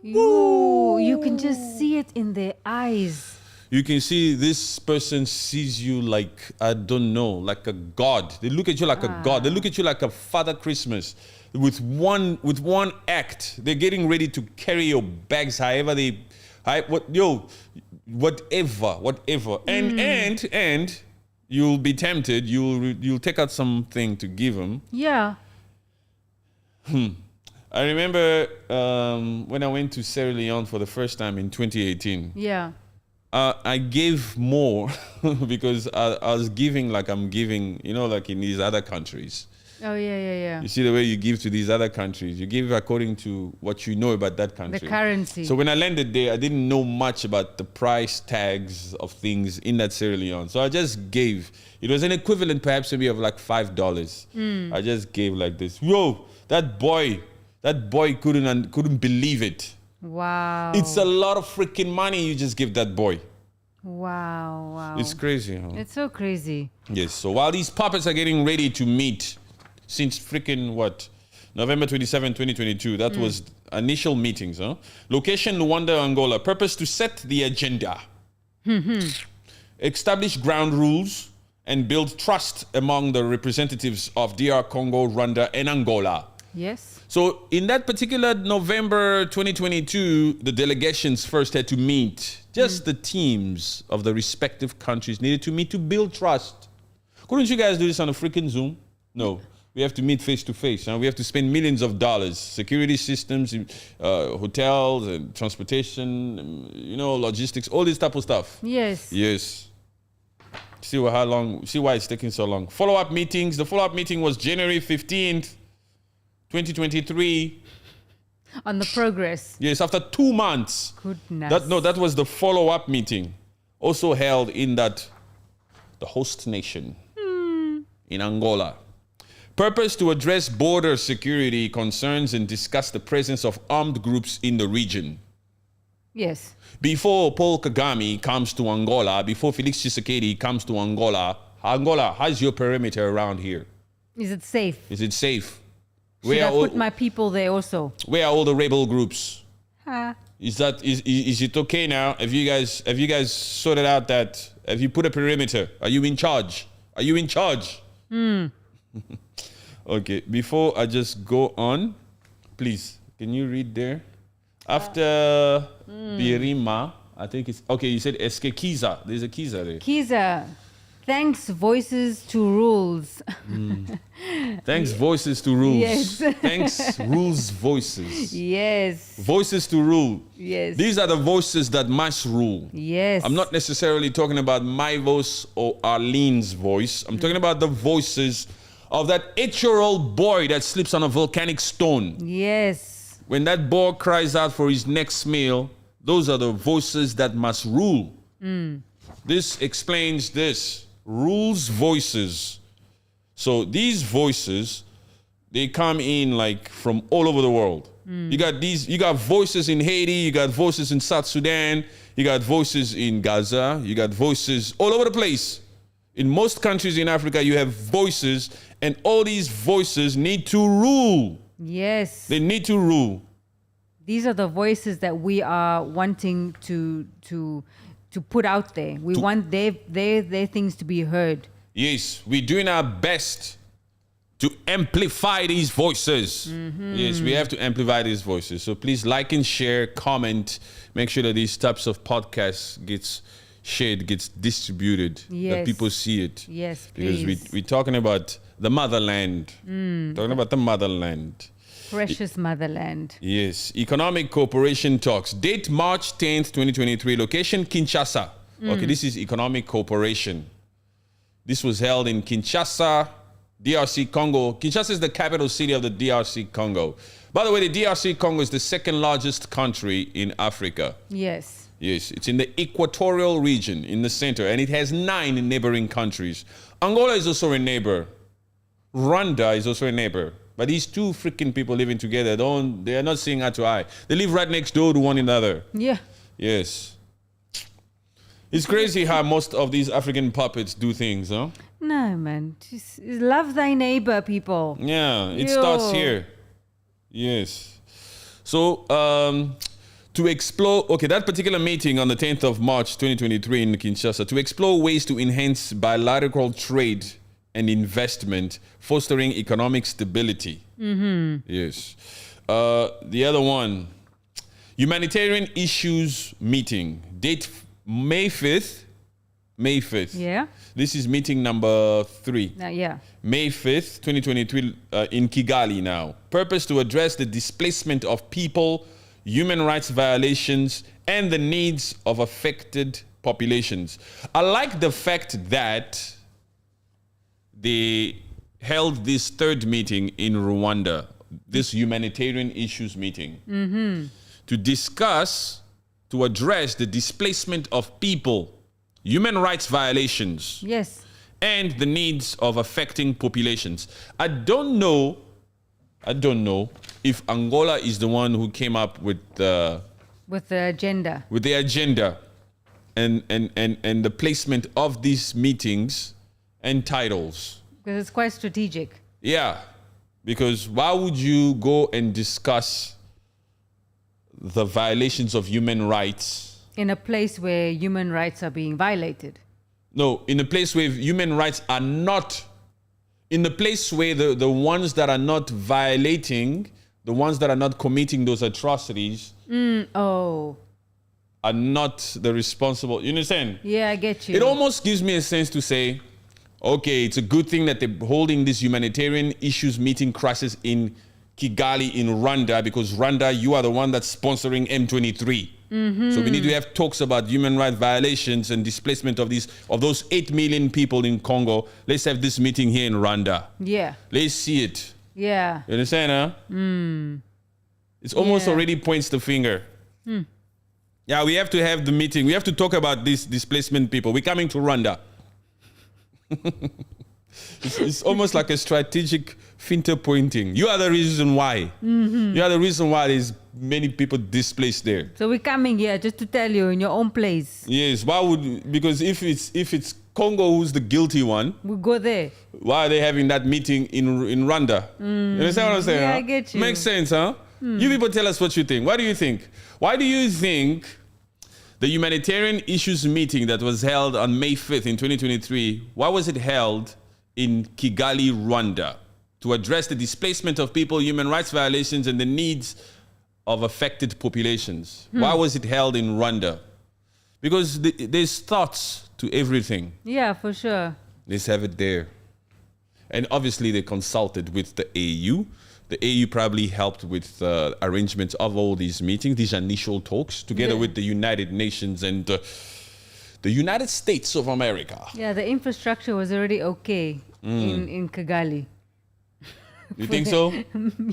You can just see it in their eyes. You can see this person sees you like, I don't know, like a god. They look at you like a god. They look at you like a Father Christmas. With one act, they're getting ready to carry your bags whatever. And you'll be tempted. You'll take out something to give them. Yeah. I remember when I went to Sierra Leone for the first time in 2018. Yeah. I gave more because I was giving like I'm giving, like in these other countries. Oh, yeah. You see the way you give to these other countries. You give according to what you know about that country. The currency. So when I landed there, I didn't know much about the price tags of things in that Sierra Leone. So I just gave. It was an equivalent perhaps maybe of like $5. I just gave like this. Whoa, that boy couldn't believe it. Wow. It's a lot of freaking money you just give that boy. Wow. It's crazy, huh? It's so crazy. Yes, so while these puppets are getting ready to meet since freaking November 27, 2022, that was initial meetings, huh? Location, Rwanda, Angola. Purpose to set the agenda. Establish ground rules and build trust among the representatives of DR Congo, Rwanda, and Angola. Yes. So in that particular November 2022, the delegations first had to meet. Just the teams of the respective countries needed to meet to build trust. Couldn't you guys do this on a freaking Zoom? No. We have to meet face to face. We have to spend millions of dollars, security systems, hotels and transportation, logistics, all this type of stuff. Yes. Yes. See why it's taking so long. Follow-up meetings. The follow-up meeting was January 15th, 2023. On the progress. Yes, after 2 months. Goodness. That was the follow-up meeting. Also held in the host nation in Angola. Purpose to address border security concerns and discuss the presence of armed groups in the region. Yes. Before Paul Kagame comes to Angola, before Felix Tshisekedi comes to Angola, how's your perimeter around here? Is it safe? Is it safe? Should I put my people there also? Where are all the rebel groups? Huh? Is it okay now? Have you guys sorted out that? Have you put a perimeter? Are you in charge? Are you in charge? Okay, before I just go on, please, can you read there? After Birima, I think it's okay. You said Eske Kiza. There's a Kiza there. Kiza, thanks voices to rules. Thanks voices to rules. Yes. Thanks rules voices. Yes. Voices to rule. Yes. These are the voices that must rule. Yes. I'm not necessarily talking about my voice or Arlene's voice. I'm talking about the voices of that 8-year-old boy that sleeps on a volcanic stone. Yes. When that boy cries out for his next meal, those are the voices that must rule. This explains this. Rules voices. So these voices, they come in like from all over the world. You got voices in Haiti, you got voices in South Sudan, you got voices in Gaza, you got voices all over the place. In most countries in Africa, you have voices, and all these voices need to rule. Yes. They need to rule. These are the voices that we are wanting to put out there. We want their things to be heard. Yes, we're doing our best to amplify these voices. Yes, we have to amplify these voices. So please like and share, comment, make sure that these types of podcasts gets shared, gets distributed, that people see it. Yes, please. Because we're talking about the motherland. Talking about the motherland. Precious motherland. Yes. Economic cooperation talks. Date March 10th, 2023. Location Kinshasa. Okay, this is economic cooperation. This was held in Kinshasa, DRC Congo. Kinshasa is the capital city of the DRC Congo. By the way, the DRC Congo is the second largest country in Africa. Yes. Yes, it's in the equatorial region in the center, and it has 9 neighboring countries. Angola is also a neighbor. Rwanda is also a neighbor. But these two freaking people living together, they are not seeing eye to eye. They live right next door to one another. Yeah. Yes. It's crazy how most of these African puppets do things, huh? No, man. Just love thy neighbor, people. Yeah, it starts here. Yes. So, to explore, that particular meeting on the 10th of March, 2023 in Kinshasa, to explore ways to enhance bilateral trade and investment, fostering economic stability. Yes. The other one, Humanitarian Issues Meeting, date May 5th. Yeah. This is meeting number 3. Yeah. May 5th, 2023 in Kigali now. Purpose to address the displacement of people, human rights violations, and the needs of affected populations. I like the fact that they held this 3rd meeting in Rwanda, this humanitarian issues meeting, to discuss, to address the displacement of people, human rights violations, Yes. and the needs of affecting populations. I don't know if Angola is the one who came up with the agenda. With the agenda and the placement of these meetings and titles. Because it's quite strategic. Yeah, because why would you go and discuss the violations of human rights In a place where human rights are being violated. No, in a place where human rights are not, in the place where the ones that are not violating, the ones that are not committing those atrocities are not the responsible. You understand? Yeah, I get you. It almost gives me a sense to say, okay, it's a good thing that they're holding this humanitarian issues meeting crisis in Kigali in Rwanda, because Rwanda, you are the one that's sponsoring M23. So we need to have talks about human rights violations and displacement of those 8 million people in Congo. Let's have this meeting here in Rwanda. Yeah. Let's see it. Yeah. You understand, huh? It's almost already points the finger. Yeah, we have to have the meeting. We have to talk about these displacement people. We're coming to Rwanda. It's almost like a strategic finger pointing. You are the reason why. You are the reason why there's many people displaced there. So we're coming here just to tell you in your own place. Yes. Because if it's Congo who's the guilty one, we go there. Why are they having that meeting in Rwanda? You understand what I'm saying? Yeah, huh? I get you. Makes sense, huh? You people tell us what you think. What do you think? Why do you think the Humanitarian Issues meeting that was held on May 5th in 2023, why was it held in Kigali, Rwanda, to address the displacement of people, human rights violations, and the needs of affected populations? Why was it held in Rwanda? Because there's thoughts to everything. Yeah, for sure. Let's have it there. And obviously they consulted with the AU. The AU probably helped with arrangements of all these meetings, these initial talks, together with the United Nations and the United States of America. Yeah, the infrastructure was already okay in Kigali. You think so?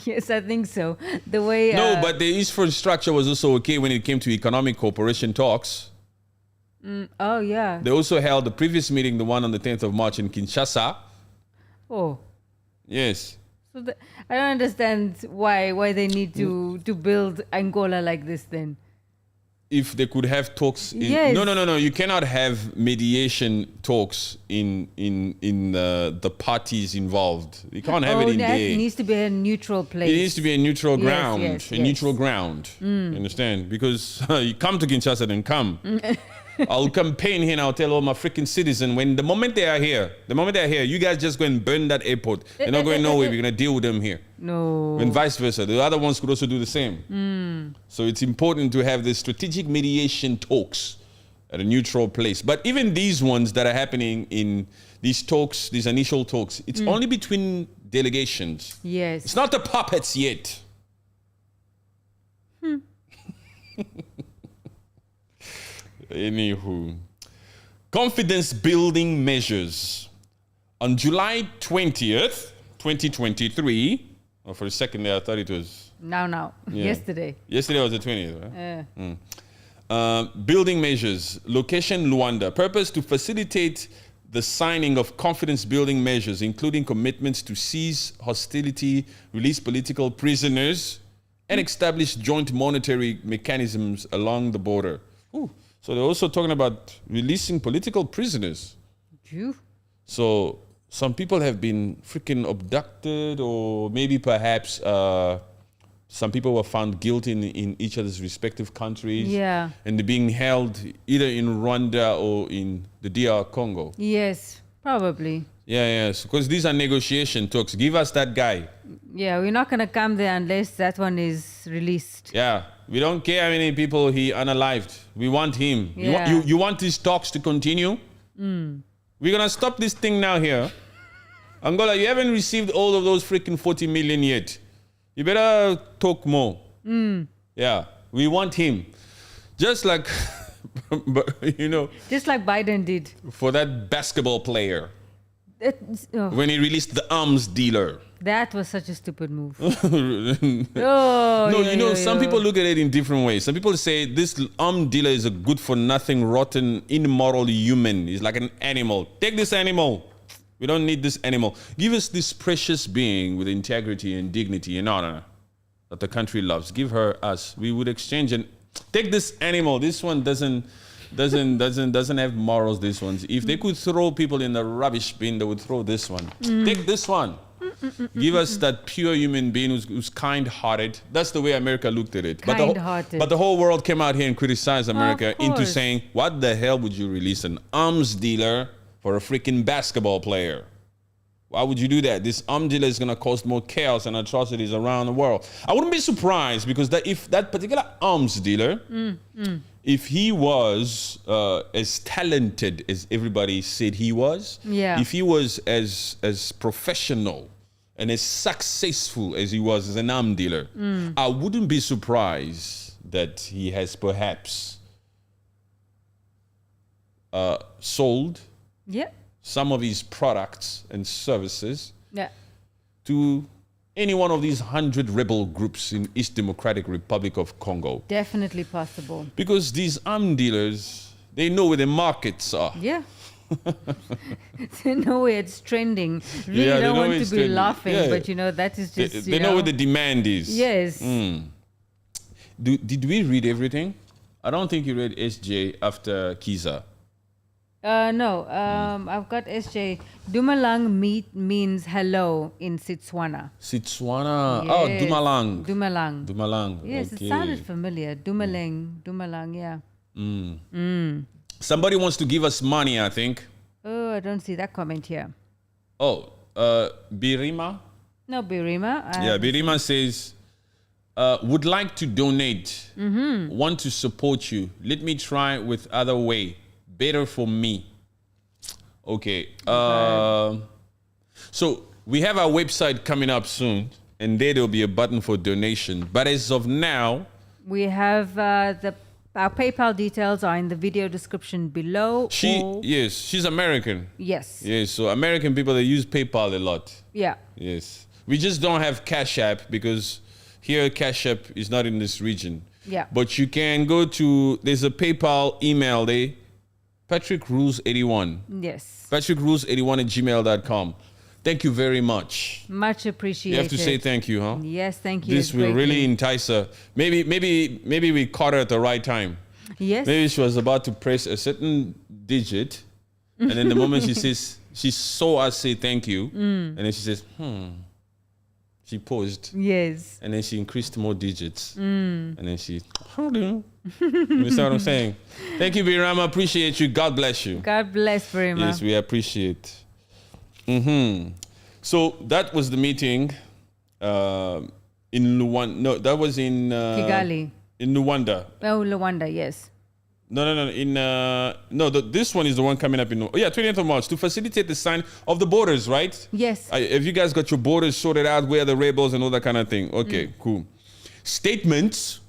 Yes, I think so. The way No, but the infrastructure was also okay when it came to economic cooperation talks. Oh, yeah. They also held the previous meeting, the one on the 10th of March in Kinshasa. Oh. Yes. So I don't understand why they need to build Angola like this then. If they could have talks in, Yes. No, you cannot have mediation talks in the parties involved. You can't have it in there. It needs to be a neutral place. It needs to be a neutral ground. Yes, Neutral ground. You understand? Because you come to Kinshasa, then come. I'll campaign here and I'll tell all my freaking citizens the moment they are here, you guys just go and burn that airport. They're not going nowhere. We're going to deal with them here. No. And vice versa. The other ones could also do the same. So it's important to have the strategic mediation talks at a neutral place. But even these ones that are happening in these talks, these initial talks, it's only between delegations. Yes. It's not the puppets yet. Anywho, confidence building measures. On July 20th, 2023, for a second there I thought it was... Now. Yeah. Yesterday. Yesterday was the 20th, right? Yeah. Building measures. Location Rwanda. Purpose to facilitate the signing of confidence building measures, including commitments to cease hostility, release political prisoners, and establish joint monetary mechanisms along the border. Ooh. So they're also talking about releasing political prisoners. Phew. So some people have been freaking abducted, or maybe perhaps some people were found guilty in each other's respective countries. Yeah. And they're being held either in Rwanda or in the DR Congo. Yes, probably. Yeah. Because these are negotiation talks. Give us that guy. Yeah, we're not going to come there unless that one is released. Yeah. We don't care how many people he unalived. We want him. Yeah. You want these talks to continue? We're going to stop this thing now here. Angola, you haven't received all of those freaking 40 million yet. You better talk more. Yeah. We want him. Just like, Just like Biden did. for that basketball player. When he released the arms dealer. That was such a stupid move. Some people look at it in different ways. Some people say this arm dealer is a good for nothing, rotten, immoral human. He's like an animal. Take this animal. We don't need this animal. Give us this precious being with integrity and dignity and honor that the country loves. Give her us. We would exchange and take this animal. This one doesn't have morals. This one's. If they could throw people in the rubbish bin, they would throw this one. Take this one. Give us that pure human being who's kind-hearted. That's the way America looked at it. Kind-hearted. But the whole world came out here and criticized America into course. saying, what the hell would you release an arms dealer for a freaking basketball player? Why would you do that? This arms dealer is going to cause more chaos and atrocities around the world. I wouldn't be surprised because if that particular arms dealer, if he was as talented as everybody said he was, if he was as professional and as successful as he was as an arms dealer, I wouldn't be surprised that he has perhaps sold Yeah. some of his products and services Yeah. to any one of these 100 rebel groups in East Democratic Republic of Congo. Definitely possible. Because these arm dealers, they know where the markets are. Yeah. They know where it's trending. Really Yeah, they don't know want it's to be trending. laughing, Yeah. but that is just, They know where the demand is. Yes. Did we read everything? I don't think you read SJ after Kiza. No, I've got SJ. Dumalang means hello in Setswana. Setswana. Oh, Yes. Dumalang. Dumalang. Dumalang. Yes, okay. it sounded familiar. Dumalang, yeah. Somebody wants to give us money, I think. Oh, I don't see that comment here. Oh, Birima? No, Birima. Yeah, Birima says, would like to donate, want to support you. Let me try with other way. Better for me. Okay. So we have our website coming up soon, and there'll be a button for donation. But as of now, We have our PayPal details are in the video description below. yes, she's American. Yes. Yes, so American people, they use PayPal a lot. Yeah. Yes. We just don't have Cash App because here Cash App is not in this region. Yeah. But you can go to, there's a PayPal email there, Patrick Rules 81. Yes. Patrick Rules 81 at gmail.com. Thank you very much. Much appreciated. You have to say thank you, huh? Yes, thank you. This will really entice her. Maybe we caught her at the right time. Yes. Maybe she was about to press a certain digit, and then the moment she saw us say thank you, and then she says, She paused, Yes. and then she increased more digits, and then she, how do you understand what I'm saying? Thank you, Birama. Appreciate you. God bless you. God bless Birima. Yes, we appreciate. So that was the meeting in Rwanda. No, that was in Kigali. in Rwanda. Oh, Rwanda, yes. No. This one is the one coming up in 20th of March to facilitate the sign of the borders, right? Yes. Have you guys got your borders sorted out? Where are the rebels and all that kind of thing? Okay, cool. Statements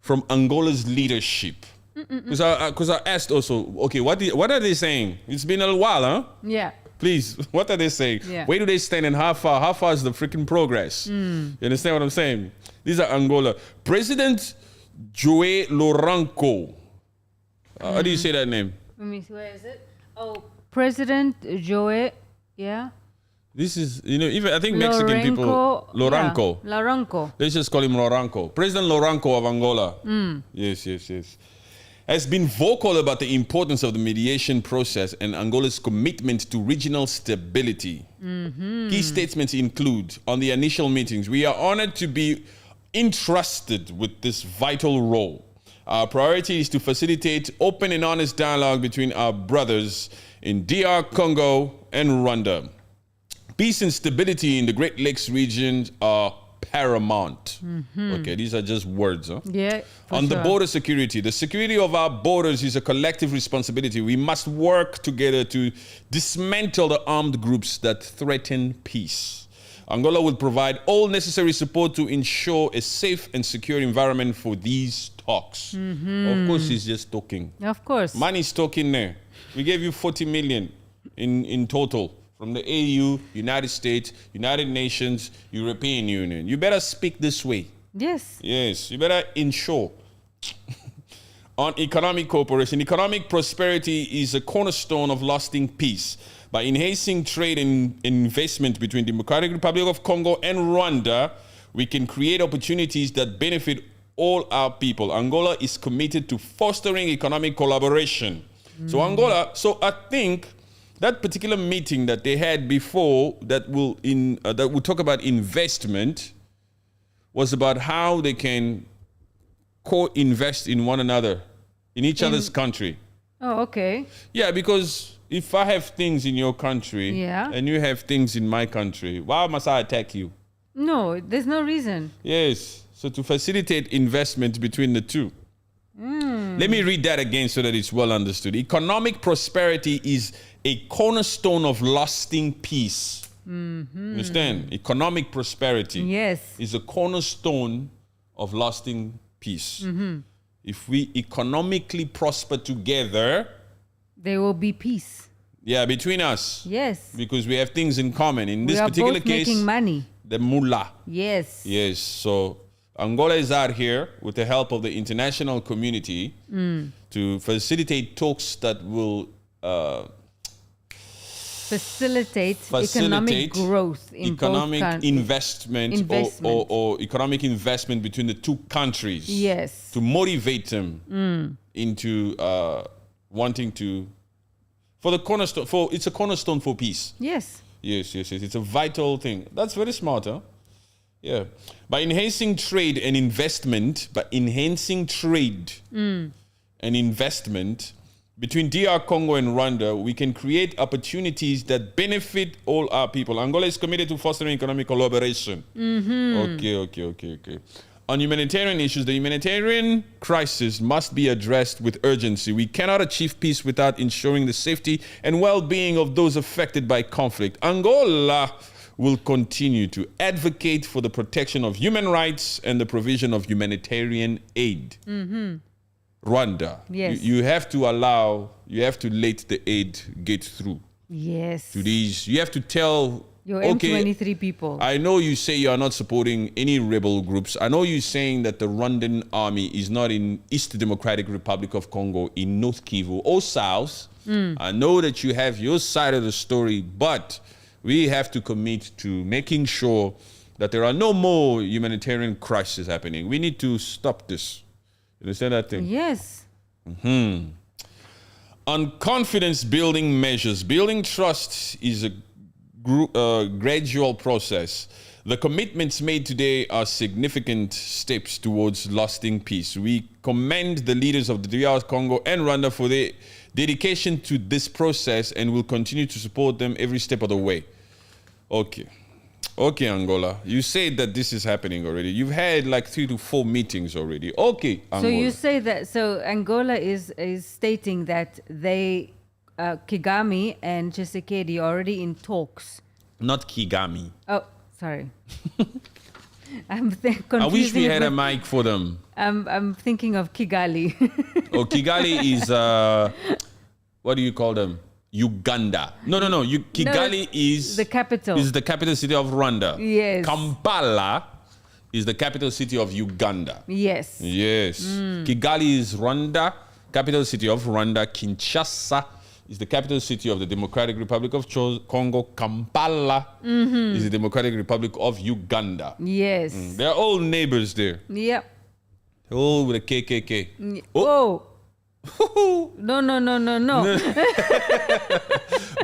from Angola's leadership. Because I asked also, okay, what are they saying? It's been a while, huh? Yeah. Please, what are they saying? Yeah. Where do they stand and how far? How far is the freaking progress? You understand what I'm saying? These are Angola. President Joe Lourenco. How do you say that name? Let me see, where is it? Oh, President Joe, yeah. This is, even I think Mexican people, Lourenco. Yeah. Lourenco. Let's just call him Lourenco. President Lourenco of Angola. Yes. Has been vocal about the importance of the mediation process and Angola's commitment to regional stability. Key statements include, on the initial meetings, we are honored to be entrusted with this vital role. Our priority is to facilitate open and honest dialogue between our brothers in DR Congo and Rwanda. Peace and stability in the Great Lakes region are paramount. Okay, these are just words. Huh? Yeah. On the border security, the security of our borders is a collective responsibility. We must work together to dismantle the armed groups that threaten peace. Angola will provide all necessary support to ensure a safe and secure environment for these talks. Of course, he's just talking. Of course. Money's talking there. We gave you 40 million in total from the AU, United States, United Nations, European Union. You better speak this way. Yes. Yes, you better ensure. On economic cooperation, economic prosperity is a cornerstone of lasting peace. By enhancing trade and investment between Democratic Republic of Congo and Rwanda, we can create opportunities that benefit all our people. Angola is committed to fostering economic collaboration. So I think that particular meeting that they had before that will talk about investment was about how they can co-invest in one another, in each other's country. Oh, okay. Yeah, because if I have things in your country and you have things in my country, why must I attack you? No, there's no reason. Yes, so to facilitate investment between the two. Let me read that again so that it's well understood. Economic prosperity is a cornerstone of lasting peace. Understand? Economic prosperity Yes. is a cornerstone of lasting peace. If we economically prosper together, there will be peace. Yeah, between us. Yes. Because we have things in common. In this we are particular both case, making money. The mullah. Yes. Yes. So Angola is out here with the help of the international community to facilitate talks that will facilitate economic growth in economic investment. Or economic investment between the two countries. Yes. To motivate them into wanting to, for the cornerstone, it's a cornerstone for peace. Yes. Yes. It's a vital thing. That's very smart, huh? Yeah. By enhancing trade and investment, between DR Congo and Rwanda, we can create opportunities that benefit all our people. Angola is committed to fostering economic collaboration. Okay. On humanitarian issues, the humanitarian crisis must be addressed with urgency. We cannot achieve peace without ensuring the safety and well-being of those affected by conflict. Angola will continue to advocate for the protection of human rights and the provision of humanitarian aid. Rwanda, yes. you have to let the aid get through. Yes. To these, you have to tell your M23 people. I know you say you are not supporting any rebel groups. I know you're saying that the Rwandan army is not in East Democratic Republic of Congo, in North Kivu or South. I know that you have your side of the story, but we have to commit to making sure that there are no more humanitarian crises happening. We need to stop this. You understand that thing? Yes. On confidence building measures, building trust is a gradual process. The commitments made today are significant steps towards lasting peace. We commend the leaders of the DR Congo and Rwanda for their dedication to this process and will continue to support them every step of the way. Okay, Angola. You said that this is happening already. You've had like 3 to 4 meetings already. Okay, Angola. So you say that, so Angola is stating that they, Kagame and Tshisekedi are already in talks. Not Kagame. Oh, sorry. I'm confusing. I wish we had a mic for them. I'm thinking of Kigali. Oh, Kigali is, what do you call them? Uganda. No. Kigali is the capital. Is the capital city of Rwanda. Yes. Kampala is the capital city of Uganda. Yes. Kigali is Rwanda, capital city of Rwanda. Kinshasa is the capital city of the Democratic Republic of Congo. Kampala is the Democratic Republic of Uganda. Yes. They're all neighbors there. Yep. All with a KKK. Oh. No.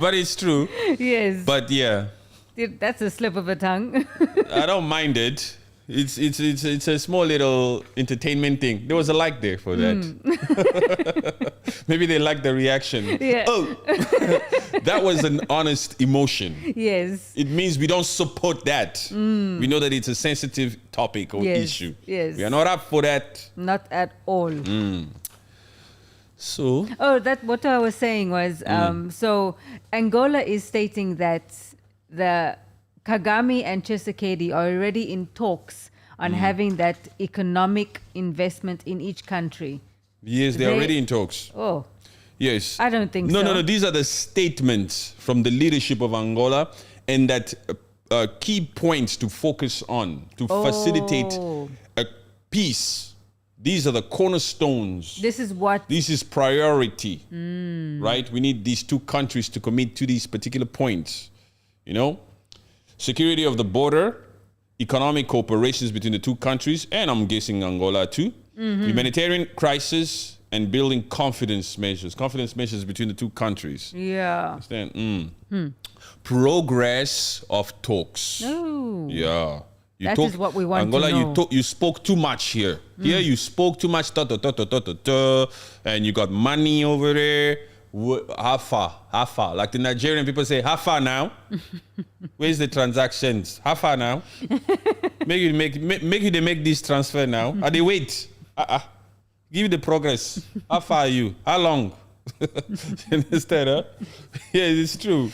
But it's true. Yes. But yeah. That's a slip of a tongue. I don't mind it. It's a small little entertainment thing. There was a like there for that. Maybe they like the reaction. Yeah. Oh, that was an honest emotion. Yes. It means we don't support that. We know that it's a sensitive topic or issue. Yes. We are not up for that. Not at all. So. Oh, that what I was saying was, so Angola is stating that the Kagame and Tshisekedi are already in talks on having that economic investment in each country. Yes, they're already in talks. Oh. Yes. I don't think so. No. These are the statements from the leadership of Angola, and that key points to focus on to facilitate a peace. These are the cornerstones. This is priority, right? We need these two countries to commit to these particular points. You know, security of the border, economic cooperations between the two countries, and I'm guessing Angola too. Humanitarian crisis and building confidence measures between the two countries. Yeah. Understand? Progress of talks. No. Yeah. That is what we want Angola, to know. You spoke too much here. Here you spoke too much, and you got money over there. How far? Like the Nigerian people say, how far now? Where's the transactions? How far now? Make you make this transfer now. They wait. Give you the progress. How far are you? How long? Understand, huh? Yeah, it's true.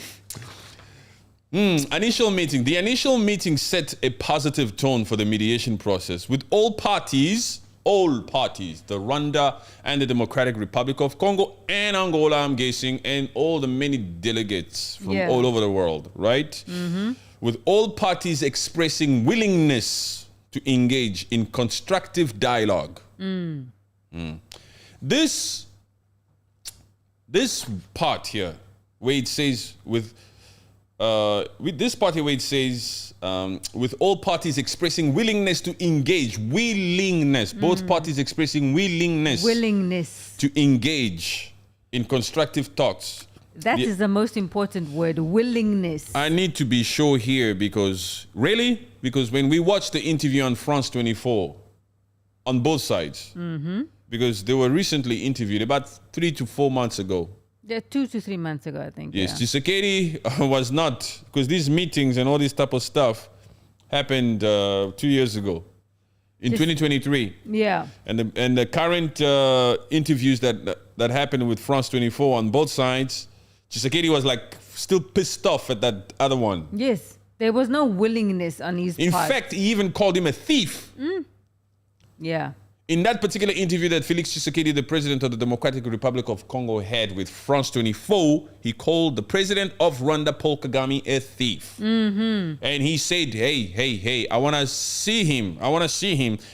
Initial meeting. The initial meeting set a positive tone for the mediation process, with all parties all parties, the Rwanda and the Democratic Republic of Congo and Angola, I'm guessing, and all the many delegates from all over the world, right? Mm-hmm. With all parties expressing willingness to engage in constructive dialogue. This part here, where it says with this part here where it says with all parties expressing willingness to engage, both parties expressing willingness to engage in constructive talks. That is the most important word, willingness. I need to be sure here because when we watched the interview on France 24 on both sides, because they were recently interviewed about 3 to 4 months ago. Yeah, 2 to 3 months ago, I think. Yes, Tshisekedi was not, because these meetings and all this type of stuff happened 2 years ago, in 2023. Yeah. And the current interviews that happened with France 24 on both sides, Tshisekedi was like still pissed off at that other one. Yes, there was no willingness on his part. In fact, he even called him a thief. Yeah. In that particular interview that Felix Tshisekedi, the president of the Democratic Republic of Congo, had with France 24, he called the president of Rwanda, Paul Kagame, a thief. And he said, hey, I want to see him,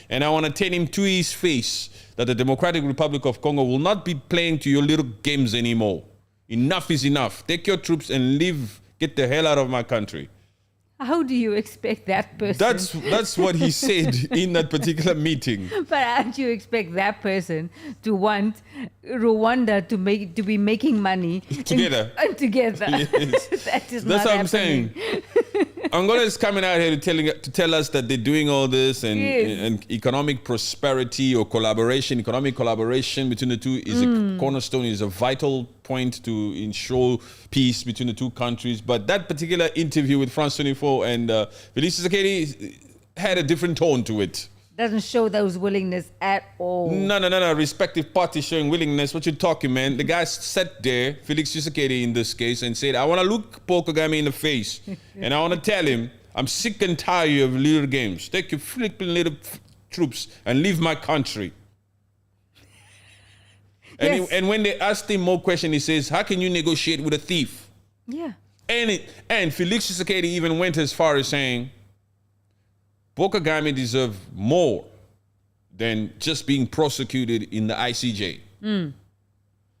and I want to tell him to his face that the Democratic Republic of Congo will not be playing to your little games anymore. Enough is enough. Take your troops and leave. Get the hell out of my country. How do you expect that person? That's what he said in that particular meeting. But how do you expect that person to want Rwanda to be making money together? Together. Yes. That's what I'm saying. Angola is coming out here to tell us that they're doing all this and economic prosperity or economic collaboration between the two is a cornerstone, is a vital point to ensure peace between the two countries. But that particular interview with France 24 and Felix Tshisekedi had a different tone to it. Doesn't show those willingness at all. No. Respective parties showing willingness. What you talking, man? The guy sat there, Felix Tshisekedi in this case, and said, I want to look Paul Kagame in the face. And I want to tell him, I'm sick and tired of little games. Take your flipping little troops and leave my country. Yes. And when they asked him more questions, he says, how can you negotiate with a thief? Yeah. And Felix Tshisekedi even went as far as saying, Paul Kagame deserves more than just being prosecuted in the ICJ.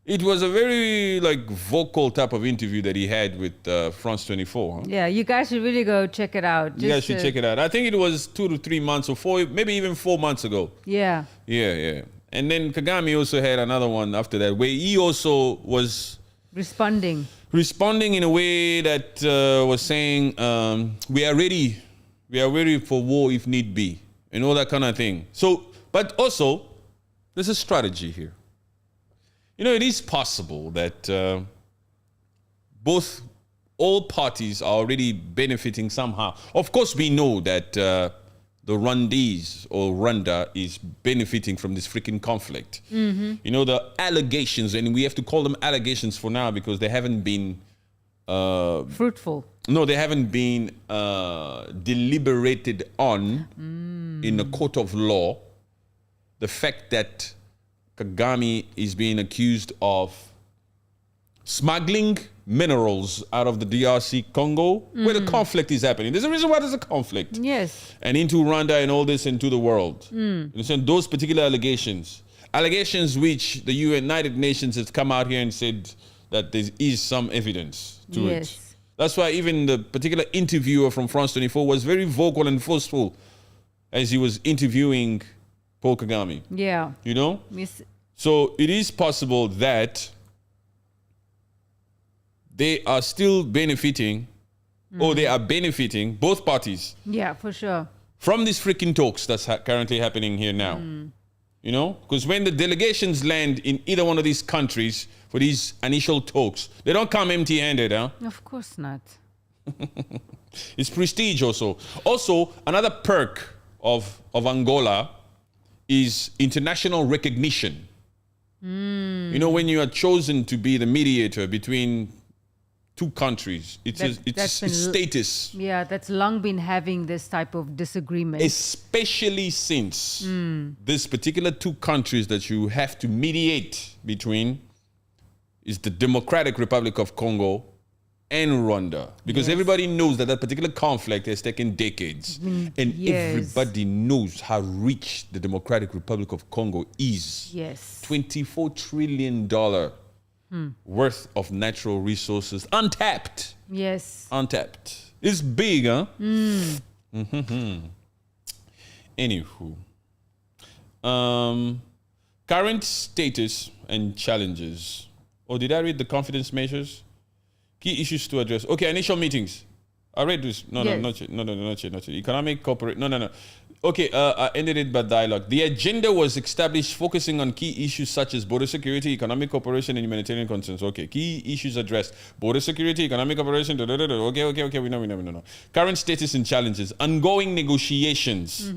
It was a very vocal type of interview that he had with France 24. Huh? Yeah, you guys should really go check it out. You guys should check it out. I think it was 2 to 3 months or 4, maybe even 4 months ago. Yeah. Yeah. And then Kagame also had another one after that where he also was responding in a way that was saying, we are ready for war if need be, and all that kind of thing. So, but also, there's a strategy here. You know, it is possible that all parties are already benefiting somehow. Of course, we know that the Rwandese or Rwanda is benefiting from this freaking conflict. You know, the allegations, and we have to call them allegations for now because they haven't been fruitful. No, they haven't been deliberated on in a court of law. The fact that Kagame is being accused of smuggling minerals out of the DRC Congo, where the conflict is happening. There's a reason why there's a conflict. Yes. And into Rwanda and all this into the world. You understand? Those particular allegations which the United Nations has come out here and said that there is some evidence to it. That's why even the particular interviewer from France 24 was very vocal and forceful as he was interviewing Paul Kagame. Yeah. You know? Yes. So it is possible that they are still benefiting, or they are benefiting, both parties. Yeah, for sure. From these freaking talks that's currently happening here now. You know? Because when the delegations land in either one of these countries for these initial talks, they don't come empty-handed, huh? Of course not. It's prestige also. Also, another perk of Angola is international recognition. You know, when you are chosen to be the mediator between two countries. It's That's its status. Yeah, that's long been having this type of disagreement. Especially since this particular two countries that you have to mediate between is the Democratic Republic of Congo and Rwanda. Because everybody knows that particular conflict has taken decades. And everybody knows how rich the Democratic Republic of Congo is. Yes. $24 trillion worth of natural resources. Untapped. Yes. Untapped. It's big, huh? Anywho. Current status and challenges. Or did I read the confidence measures? Key issues to address. Okay, initial meetings. I read this. No, not yet. No, not yet. Economic cooperation. No. Okay, I ended it by dialogue. The agenda was established focusing on key issues such as border security, economic cooperation, and humanitarian concerns. Okay, key issues addressed. Border security, economic cooperation. Okay. We know. Current status and challenges. Ongoing negotiations.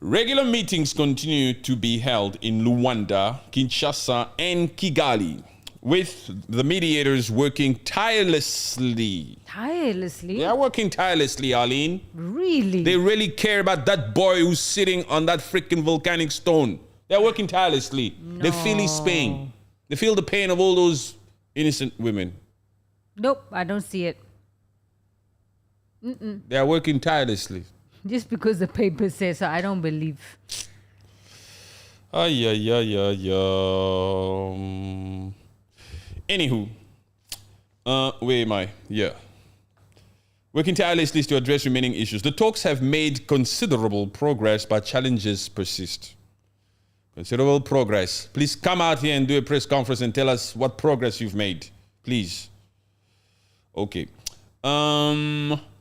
Regular meetings continue to be held in Rwanda, Kinshasa, and Kigali, with the mediators working tirelessly. Tirelessly? They are working tirelessly, Arlene. Really? They really care about that boy who's sitting on that freaking volcanic stone. They're working tirelessly. No. They feel his pain. They feel the pain of all those innocent women. Nope, I don't see it. They are working tirelessly. Just because the paper says so, I don't believe. Anywho, where am I? Yeah. Working tirelessly to address remaining issues. The talks have made considerable progress, but challenges persist. Considerable progress. Please come out here and do a press conference and tell us what progress you've made. Please. Okay.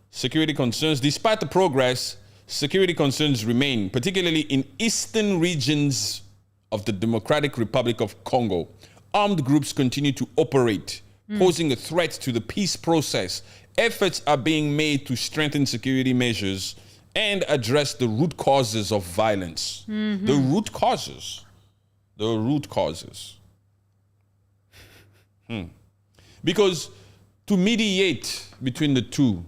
Security concerns. Despite the progress, security concerns remain, particularly in eastern regions of the Democratic Republic of Congo. Armed groups continue to operate, posing a threat to the peace process. Efforts are being made to strengthen security measures and address the root causes of violence. The root causes. Because to mediate between the two,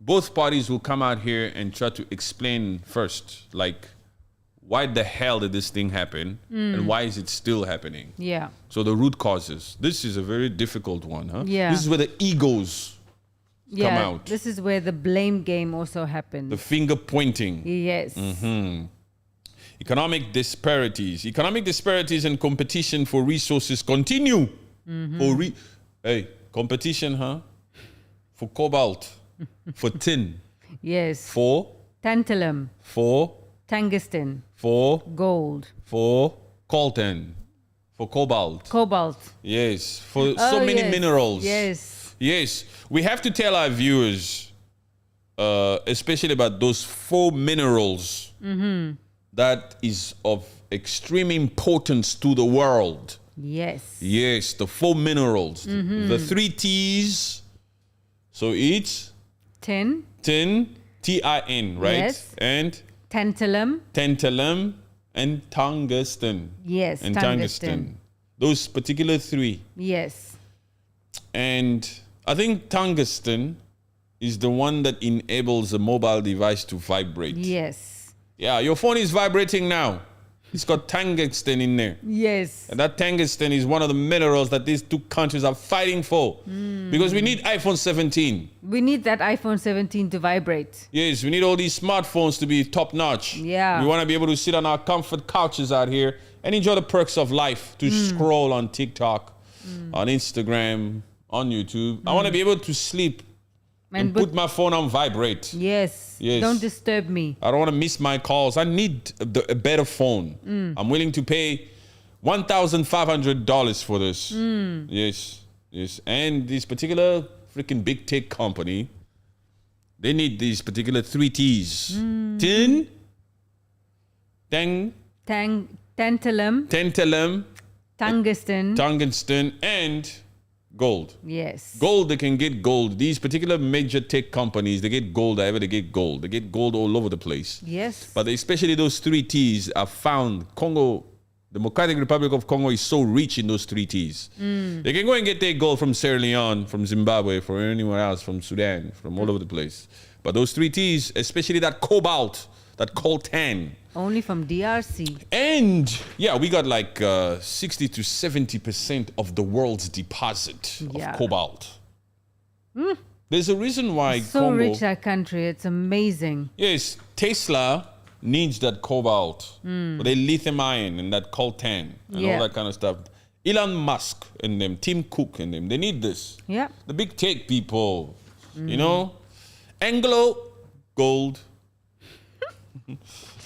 both parties will come out here and try to explain first, like, why the hell did this thing happen and why is it still happening? Yeah. So the root causes. This is a very difficult one, huh? Yeah. This is where the egos come out. This is where the blame game also happens. The finger pointing. Yes. Economic disparities. Economic disparities and competition for resources continue. Competition, huh? For cobalt, for tin, Yes. for Tantalum, tungsten, for gold, coltan, for cobalt. cobalt. Yes, for so many yes. minerals. Yes. We have to tell our viewers, especially about those 4 minerals that is of extreme importance to the world. Yes, the 4 minerals. The 3 T's. So it's Tin, Tin, right? Yes. And tantalum. and tungsten. Yes, And tungsten. Those particular 3. Yes. And I think tungsten is the one that enables a mobile device to vibrate. Yes. Yeah, your phone is vibrating now. It's got tungsten in there. Yes. And that tungsten is one of the minerals that these two countries are fighting for. Because we need iPhone 17. We need that iPhone 17 to vibrate. Yes, we need all these smartphones to be top notch. Yeah. We want to be able to sit on our comfort couches out here and enjoy the perks of life, to scroll on TikTok, on Instagram, on YouTube. I want to be able to sleep and put my phone on vibrate. Yes. Yes. Don't disturb me. I don't want to miss my calls. I need a better phone. I'm willing to pay $1,500 for this. Yes. And this particular freaking big tech company, they need these particular 3 T's. Tin, tantalum, tungsten, and gold. Yes. Gold, they can get gold. These particular major tech companies, they get gold however they get gold. They get gold all over the place. Yes. But especially those 3 T's are found. Congo Democratic Republic of Congo is so rich in those 3 T's. They can go and get their gold from Sierra Leone, from Zimbabwe, from anywhere else, from Sudan, from all over the place. But those 3 T's, especially that cobalt, that coltan. Only from DRC. And yeah, we got like 60 to 70% of the world's deposit of cobalt. There's a reason why so Congo, rich, that country. It's amazing. Yes, Tesla needs that cobalt, but they lithium ion and that coltan and all that kind of stuff. Elon Musk and them, Tim Cook and them, they need this. Yeah. The big tech people, you know, Anglo Gold.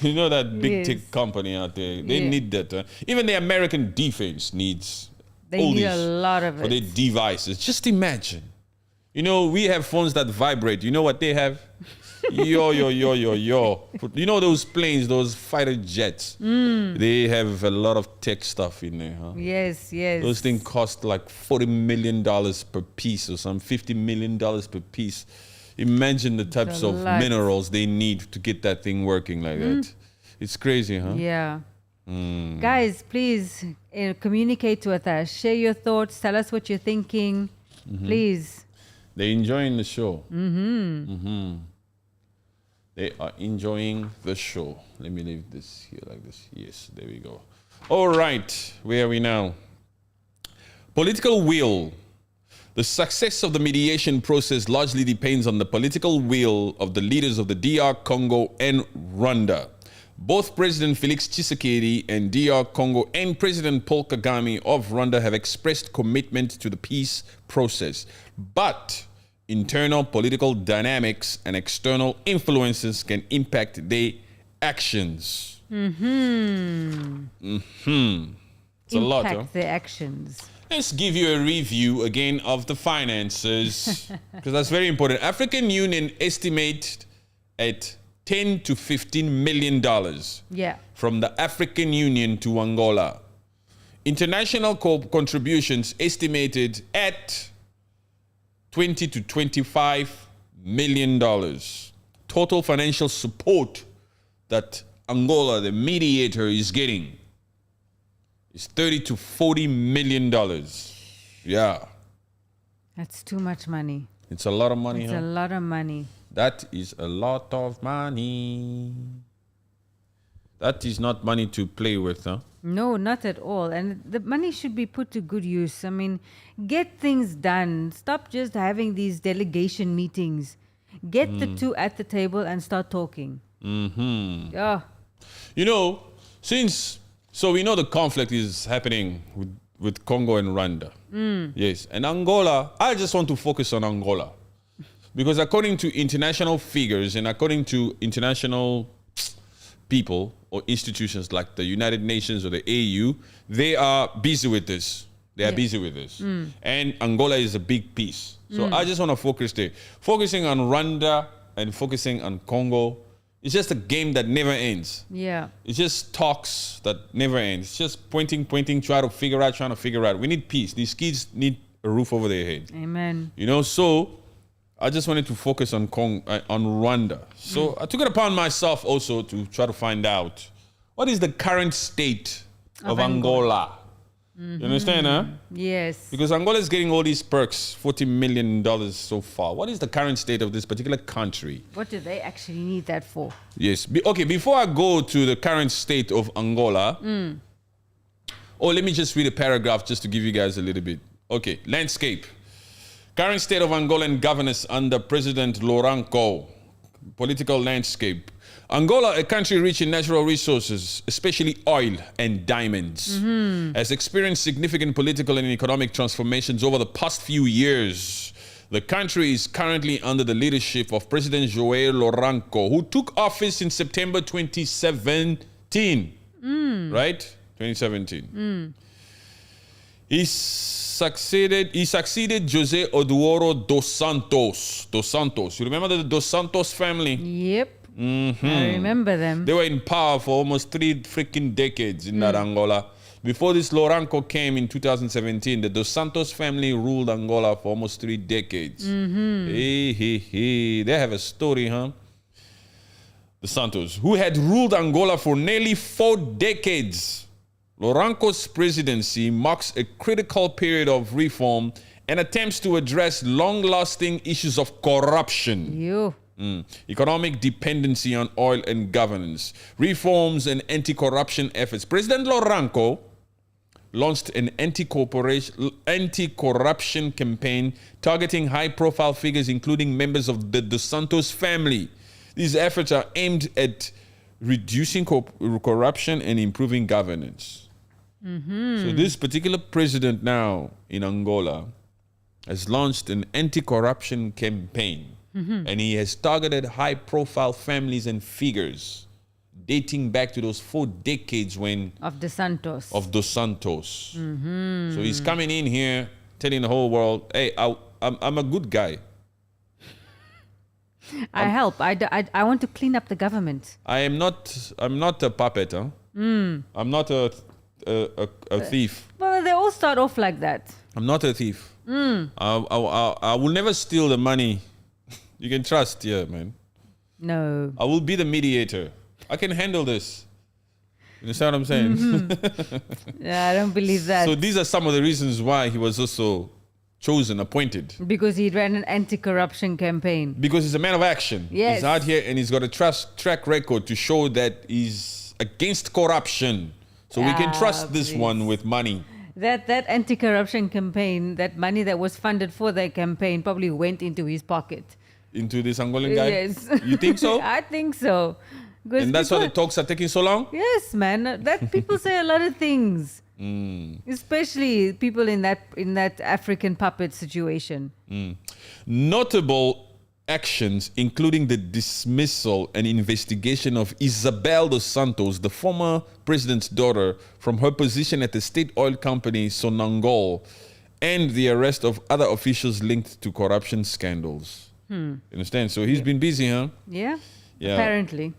You know that big tech company out there. They need that. Even the American defense needs They need a lot of for their devices. Just imagine. You know, we have phones that vibrate. You know what they have? Yo. You know those planes, those fighter jets? They have a lot of tech stuff in there, huh? Yes. Those things cost like $40 million per piece or some $50 million per piece. Imagine the types of minerals they need to get that thing working like that. It's crazy, huh? Yeah. Guys, please communicate with us. Share your thoughts. Tell us what you're thinking. Please. They're enjoying the show. They are enjoying the show. Let me leave this here like this. Yes, there we go. All right, where are we now? Political will. The success of the mediation process largely depends on the political will of the leaders of the DR Congo and Rwanda. Both President Felix Tshisekedi and DR Congo and President Paul Kagame of Rwanda have expressed commitment to the peace process. But internal political dynamics and external influences can impact their actions. It's a lot, huh? Impact their actions. Let's give you a review again of the finances, because that's very important. African Union estimate at $10 to $15 million from the African Union to Angola. International contributions estimated at $20 to $25 million. Total financial support that Angola, the mediator, is getting is $30 to $40 million. Yeah. That's too much money. It's a lot of money, It's a lot of money. That is a lot of money. That is not money to play with, huh? No, not at all. And the money should be put to good use. I mean, get things done. Stop just having these delegation meetings. Get the two at the table and start talking. Yeah. You know, so we know the conflict is happening with Congo and Rwanda. Yes. And Angola, I just want to focus on Angola. Because according to international figures and according to international people or institutions like the United Nations or the AU, they are busy with this. They are busy with this. And Angola is a big piece. So I just want to focus there. Focusing on Rwanda and focusing on Congo, it's just a game that never ends. Yeah. It's just talks that never ends. It's just pointing, trying to figure out. We need peace. These kids need a roof over their head. Amen. You know, so I just wanted to focus on Rwanda. So I took it upon myself also to try to find out what is the current state of Angola. You understand, huh? Yes. Because Angola is getting all these perks, $40 million so far. What is the current state of this particular country? What do they actually need that for? Yes. Okay, before I go to the current state of Angola, let me just read a paragraph just to give you guys a little bit. Okay, landscape. Current state of Angolan governance under President Lourenço. Political landscape. Angola, a country rich in natural resources, especially oil and diamonds, has experienced significant political and economic transformations over the past few years. The country is currently under the leadership of President João Lourenço, who took office in September 2017. Right? 2017. He succeeded José Eduardo dos Santos. You remember the Dos Santos family? Yep. I remember them. They were in power for almost 3 freaking decades in that Angola. Before this Lourenço came in 2017, the Dos Santos family ruled Angola for almost 3 decades. They have a story, huh? The Santos, who had ruled Angola for nearly 4 decades. Lourenço's presidency marks a critical period of reform and attempts to address long-lasting issues of corruption, economic dependency on oil and governance, reforms and anti-corruption efforts. President Lourenço launched an anti-corruption campaign targeting high-profile figures, including members of the Dos Santos family. These efforts are aimed at reducing corruption and improving governance. So this particular president now in Angola has launched an anti-corruption campaign, and he has targeted high-profile families and figures dating back to those 4 decades when Of Dos Santos. So he's coming in here telling the whole world, hey, I'm a good guy. I want to clean up the government. I'm not a puppet, huh? I'm not a thief. Well, they all start off like that. I'm not a thief. I will never steal the money. You can trust, yeah, man. No. I will be the mediator. I can handle this. You understand what I'm saying? Yeah, I don't believe that. So these are some of the reasons why he was also chosen, appointed. Because he ran an anti-corruption campaign. Because he's a man of action. Yes. He's out here and he's got a track record to show that he's against corruption. So we can trust this one with money. That anti-corruption campaign, that money that was funded for that campaign probably went into his pocket. Into this Angolan guy? Yes. You think so? I think so. And that's why the talks are taking so long? Yes, man. That people say a lot of things. Especially people in that African puppet situation. Notable actions, including the dismissal and investigation of Isabel dos Santos, the former president's daughter, from her position at the state oil company Sonangol, and the arrest of other officials linked to corruption scandals. Understand? So he's been busy, huh? Yeah. Apparently.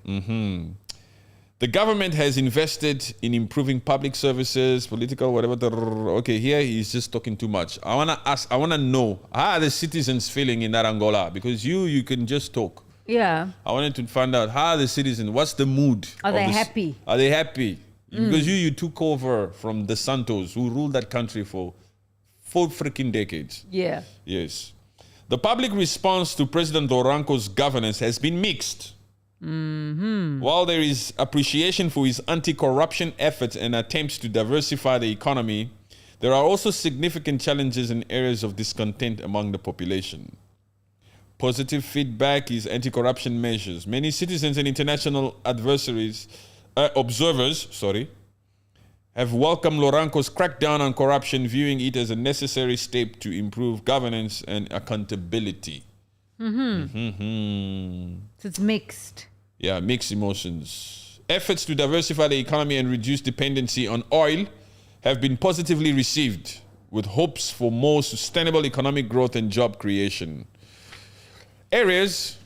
The government has invested in improving public services, political, whatever. Okay, here he's just talking too much. I want to know, how are the citizens feeling in that Angola? Because you can just talk. Yeah. I wanted to find out, how are the citizens? What's the mood? Are they happy? Are they happy? Because you took over from the Santos, who ruled that country for 4 freaking decades. Yeah. Yes. The public response to President Lourenço's governance has been mixed. While there is appreciation for his anti-corruption efforts and attempts to diversify the economy, there are also significant challenges and areas of discontent among the population. Positive feedback is anti-corruption measures. Many citizens and international observers, have welcomed Lourenço's crackdown on corruption, viewing it as a necessary step to improve governance and accountability. So it's mixed. Yeah, mixed emotions. Efforts to diversify the economy and reduce dependency on oil have been positively received, with hopes for more sustainable economic growth and job creation. Areas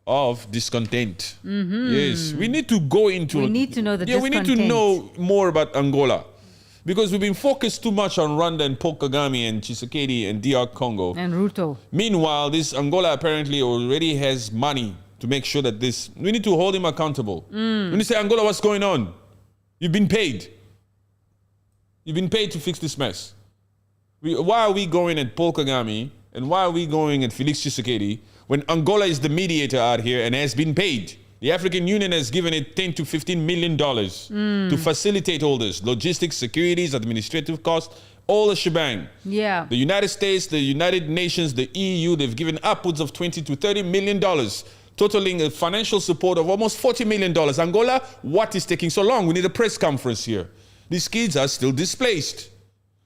of discontent. Yes, we need to go into... We need to know the discontent. We need to know more about Angola. Because we've been focused too much on Rwanda and Paul Kagame and Tshisekedi and DR Congo. And Ruto. Meanwhile, this Angola apparently already has money to make sure that this... We need to hold him accountable. When you say, Angola, what's going on? You've been paid. You've been paid to fix this mess. Why are we going at Paul Kagame and why are we going at Felix Tshisekedi when Angola is the mediator out here and has been paid? The African Union has given it $10 to $15 million to facilitate all this. Logistics, securities, administrative costs, all the shebang. Yeah. The United States, the United Nations, the EU, they've given upwards of $20 to $30 million, totaling a financial support of almost $40 million. Angola, what is taking so long? We need a press conference here. These kids are still displaced.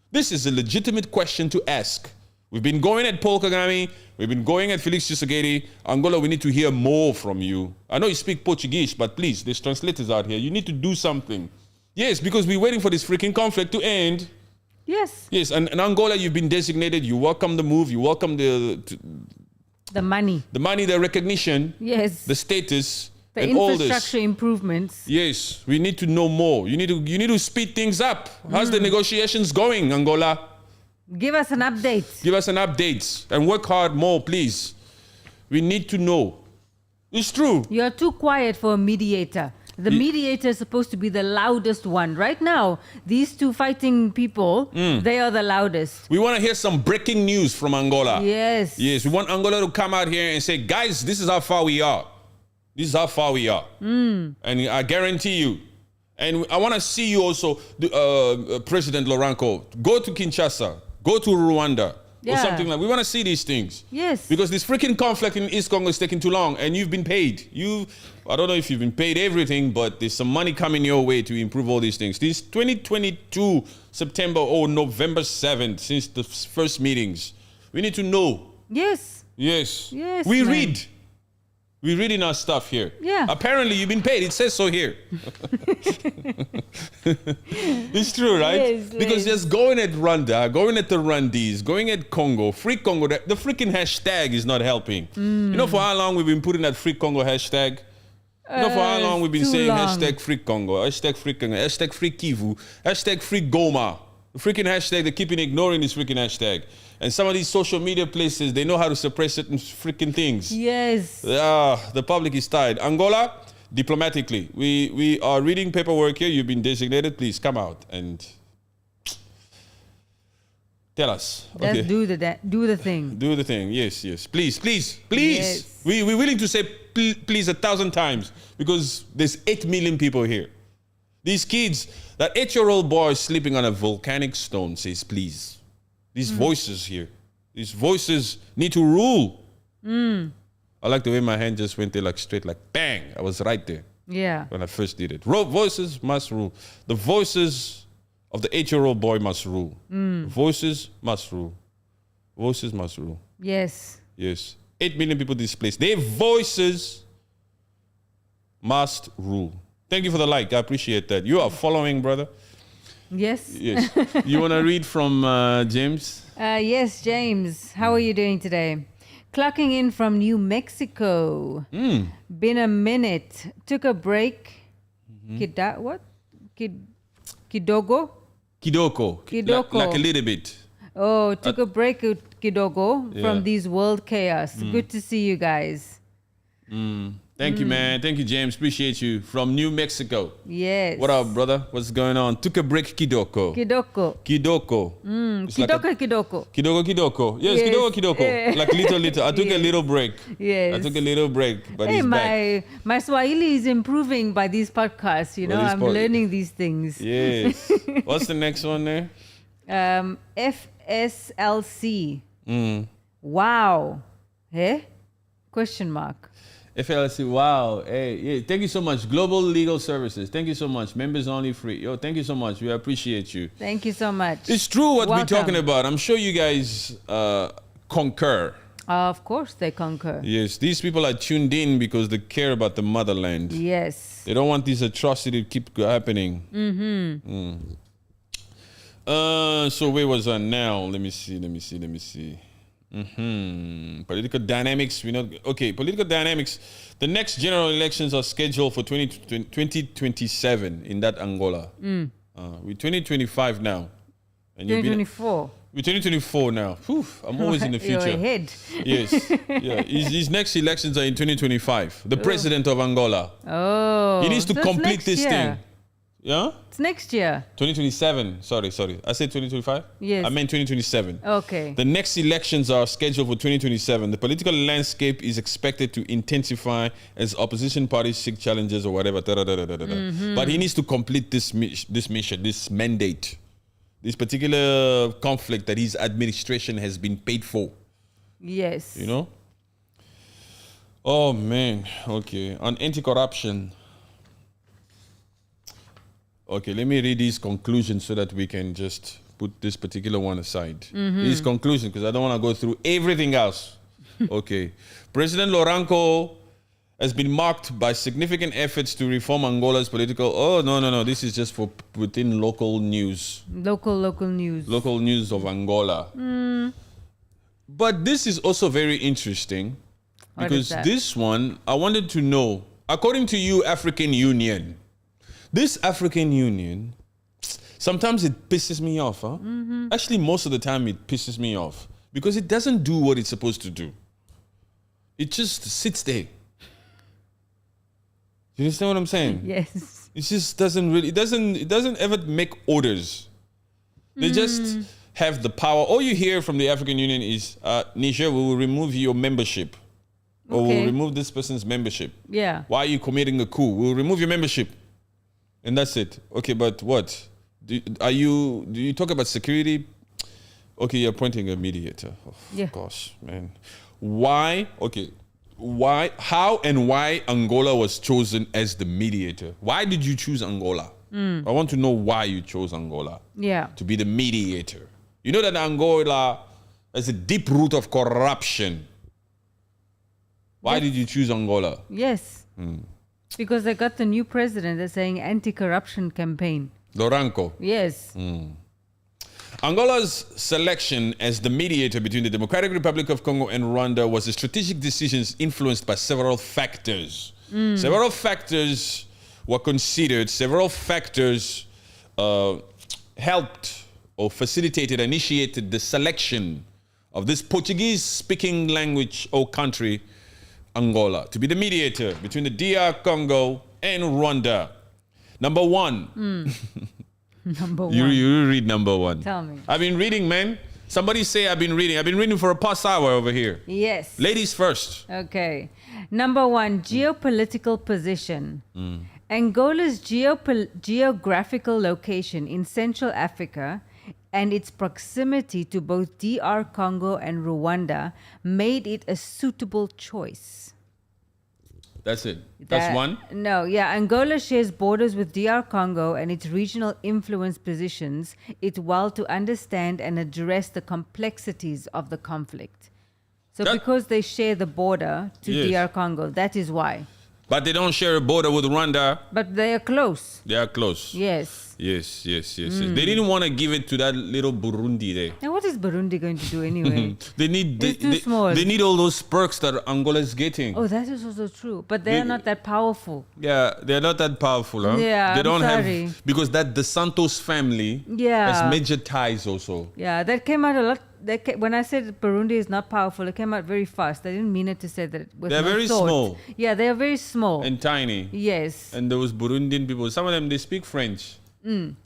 This is a legitimate question to ask. We've been going at Paul Kagame. We've been going at Felix Tshisekedi. Angola, we need to hear more from you. I know you speak Portuguese, but please, there's translators out here. You need to do something. Yes, because we're waiting for this freaking conflict to end. Yes. Yes, and in Angola, you've been designated. You welcome the move. You welcome the money. The money, the recognition. Yes. The status. The and all this. infrastructure improvements. Yes, we need to know more. You need to speed things up. How's the negotiations going, Angola? Give us an update. Give us an update and work hard more, please. We need to know. It's true. You're too quiet for a mediator. The mediator is supposed to be the loudest one. Right now, these two fighting people, they are the loudest. We want to hear some breaking news from Angola. Yes. Yes, we want Angola to come out here and say, guys, this is how far we are. This is how far we are. And I guarantee you, and I want to see you also, President Lourenco, go to Kinshasa, go to Rwanda, or something like that. We want to see these things. Yes. Because this freaking conflict in East Congo is taking too long, and you've been paid. I don't know if you've been paid everything, but there's some money coming your way to improve all these things. This 2022 September or November 7th, since the first meetings, we need to know. Yes. Yes. Yes. We read. We read in our stuff here. Yeah. Apparently, you've been paid. It says so here. It's true, right? Yes, because just going at Rwanda, going at the Rwandese, going at Congo, Free Congo, the freaking hashtag is not helping. You know for how long we've been putting that Free Congo hashtag? You know for how long we've been saying hashtag Free Congo, hashtag Free Congo, hashtag Free Kivu, hashtag Free Goma. The freaking hashtag, they keep ignoring this freaking hashtag. And some of these social media places, they know how to suppress certain freaking things. Yes. The public is tired. Angola, diplomatically, we are reading paperwork here. You've been designated. Please come out and tell us. Just do the thing. Do the thing. Yes, yes. Please, please, please. Yes. We're willing to say please 1,000 times because there's 8 million people here. These kids, that 8-year-old boy sleeping on a volcanic stone says please. These voices here, these voices need to rule. I like the way my hand just went there like straight, like bang. I was right there. Yeah. When I first did it. Voices must rule. The voices of the 8-year-old boy must rule. Voices must rule. Voices must rule. Yes. Yes. 8 million people displaced. Their voices must rule. Thank you for the like. I appreciate that. You are following, brother. Yes. Yes. You want to read from James? Yes, James. How are you doing today? Clocking in from New Mexico. Been a minute. Took a break. Kidogo? Kidoko. Kidoko. Like a little bit. Oh, took a break, Kidogo, from these world chaos. Good to see you guys. Thank you, man. Thank you, James. Appreciate you. From New Mexico. Yes. What up, brother? What's going on? Took a break, Kidoko. Kidoko. Kidoko. Kidoko. Kidoko. Yes, Yes. Kidoko. Yeah. Like little. I took a little break. Yes. I took a little break, but Hey, he's back. my Swahili is improving by these podcasts. You know, By these I'm learning these things. Yes. What's the next one there? FSLC. Wow. Hey? Question mark. FLC, wow. Hey, yeah, thank you so much. Global Legal Services. Thank you so much. Members only free. Yo, thank you so much. We appreciate you. Thank you so much. It's true what we're Welcome. talking about. I'm sure you guys concur. Of course they concur. Yes, these people are tuned in because they care about the motherland. Yes. They don't want this atrocity to keep happening. So where was I now? Let me see. Political dynamics. Political dynamics. The next general elections are scheduled for 2027 in that Angola. We're 2025 now. And 2024. We're 2024 now. Whew, I'm always in the future. You're ahead. Yes. Yeah. His next elections are in 2025. The president of Angola. Oh. He needs to so it's complete next this year. thing. Yeah? It's next year. 2027. Sorry. I said 2025? Yes. I meant 2027. Okay. The next elections are scheduled for 2027. The political landscape is expected to intensify as opposition parties seek challenges or whatever. But he needs to complete this mission, this mandate, this particular conflict that his administration has been paid for. Yes. You know? Oh, man. Okay. On anti-corruption. Okay, let me read these conclusions so that we can just put this particular one aside. These conclusions, because I don't want to go through everything else. Okay. President Lourenco has been marked by significant efforts to reform Angola's political... Oh, no. This is just for within local news. Local news. Local news of Angola. But this is also very interesting What is because that? this one, I wanted to know, according to you, African Union, this African Union, sometimes it pisses me off. Huh? Actually, most of the time it pisses me off because it doesn't do what it's supposed to do. It just sits there. You understand what I'm saying? Yes. It just doesn't really, it doesn't ever make orders. They just have the power. All you hear from the African Union is, Niger, we will remove your membership. Or we'll remove this person's membership. Yeah. Why are you committing a coup? We'll remove your membership. And that's it. Okay, but what? Do you talk about security? Okay, you're appointing a mediator. Oh, yeah. Gosh, man. Why? Okay. How and why Angola was chosen as the mediator? Why did you choose Angola? I want to know why you chose Angola. Yeah. To be the mediator. You know that Angola has a deep root of corruption. Why did you choose Angola? Yes. Because they got the new president. They're saying anti-corruption campaign. Loranco. Yes. Angola's selection as the mediator between the Democratic Republic of Congo and Rwanda was a strategic decision influenced by several factors. Several factors were considered. Several factors helped or facilitated, initiated the selection of this Portuguese-speaking language or country, Angola, to be the mediator between the DR Congo and Rwanda. Number one. Number one. You read number one. Tell me. I've been reading, man. Somebody say I've been reading. I've been reading for a past hour over here. Yes. Ladies first. Okay. Number one, geopolitical position. Angola's geographical location in Central Africa and its proximity to both DR Congo and Rwanda made it a suitable choice. That's it. That's one? No, yeah. Angola shares borders with DR Congo, and its regional influence positions it well to understand and address the complexities of the conflict. So because they share the border to DR Congo, that is why. But they don't share a border with Rwanda. But they are close. They are close. Yes. Yes. They didn't want to give it to that little Burundi there. Now, what is Burundi going to do anyway? It's too small. They need all those perks that Angola is getting. Oh, that is also true. But they are not that powerful. Yeah, they're not that powerful, huh? Yeah, they don't sorry. have, because that the Santos family has major ties also. Yeah, that came out a lot. When I said Burundi is not powerful, it came out very fast. I didn't mean it to say that. They're very small. Yeah, they are very small. And tiny. Yes. And those Burundian people, some of them, they speak French.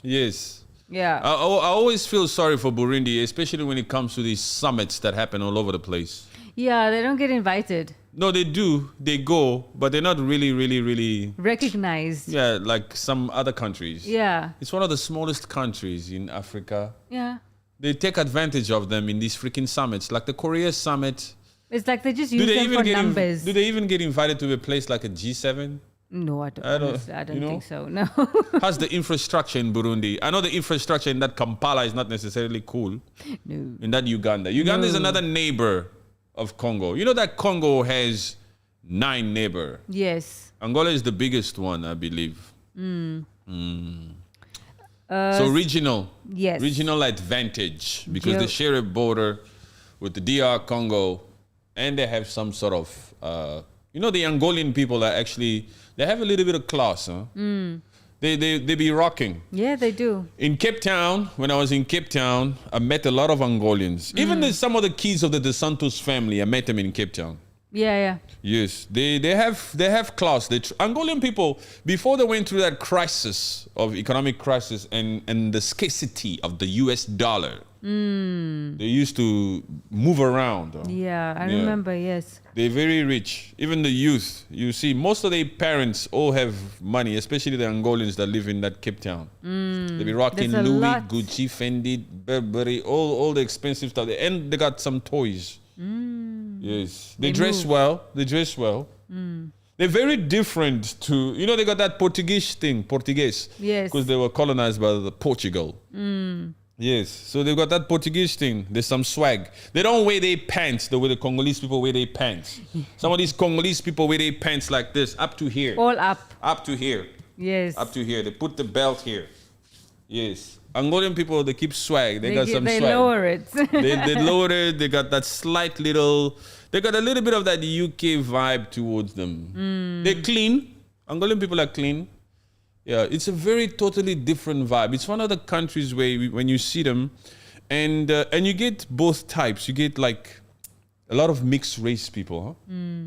Yes. Yeah. I always feel sorry for Burundi, especially when it comes to these summits that happen all over the place. Yeah, they don't get invited. No, they do. They go, but they're not really recognized. Yeah, like some other countries. Yeah. It's one of the smallest countries in Africa. Yeah. They take advantage of them in these freaking summits, like the Korea summit. It's like they just use them for numbers. Do they even get invited to a place like a G7? No, I don't think so. No. How's the infrastructure in Burundi? I know the infrastructure in that Kampala is not necessarily cool. No. In that Uganda. Uganda is another neighbor of Congo. You know that Congo has 9 neighbors. Yes. Angola is the biggest one, I believe. So regional. Yes. Regional advantage, because they share a border with the DR Congo, and they have some sort of, the Angolan people are actually, they have a little bit of class, huh? They be rocking. Yeah, they do. In Cape Town, when I was in Cape Town, I met a lot of Angolans. Even some of the kids of the Santos family, I met them in Cape Town. Yeah. Yes, they have class. Angolan people, before they went through that crisis of economic crisis and the scarcity of the US dollar, they used to move around. Yeah, I remember, yes. They're very rich. Even the youth, you see, most of their parents all have money, especially the Angolans that live in that Cape Town. They be rocking Louis, Gucci, Fendi, Burberry, all the expensive stuff. And they got some toys. Yes. They dress well. They're very different to, they got that Portuguese. Yes. Because they were colonized by the Portugal. Yes. So they've got that Portuguese thing. There's some swag. They don't wear their pants the way the Congolese people wear their pants. Some of these Congolese people wear their pants like this, up to here. All up. Up to here. Yes. Up to here. They put the belt here. Yes. Angolan people, they keep swag. They got some swag. They lower it. they lower it. They got that slight little, they got a little bit of that UK vibe towards them. They're clean. Angolan people are clean. Yeah, it's a very totally different vibe. It's one of the countries where when you see them, and you get both types. You get like a lot of mixed race people, huh?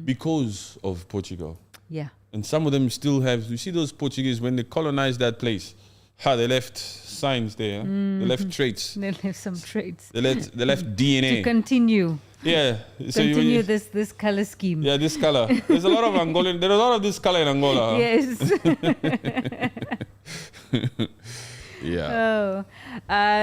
Because of Portugal. Yeah. And some of them still have, you see those Portuguese, when they colonized that place, they left signs there. They left traits. They left some traits. They left DNA. To continue. Yeah. So Continue this color scheme. Yeah, this color. There's a lot of Angolan. There's a lot of this color in Angola. Huh? Yes. Yeah.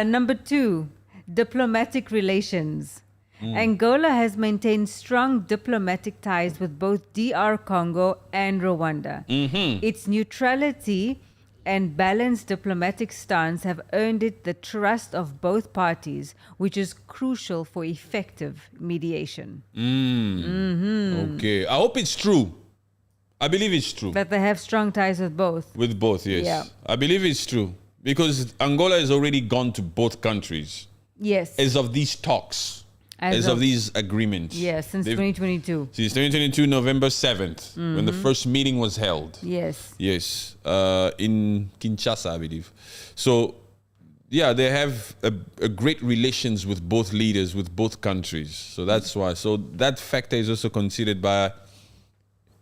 Number 2, diplomatic relations. Angola has maintained strong diplomatic ties with both DR Congo and Rwanda. Its neutrality and balanced diplomatic stance have earned it the trust of both parties, which is crucial for effective mediation. Okay. I hope it's true. I believe it's true. That they have strong ties with both. With both, yes. Yeah. I believe it's true. Because Angola has already gone to both countries. Yes. As of these talks. As of these agreements. Yes, since 2022. Since 2022, November 7th, when the first meeting was held. Yes. Yes, in Kinshasa, I believe. So, yeah, they have a great relations with both leaders, with both countries. So that's why. So that factor is also considered by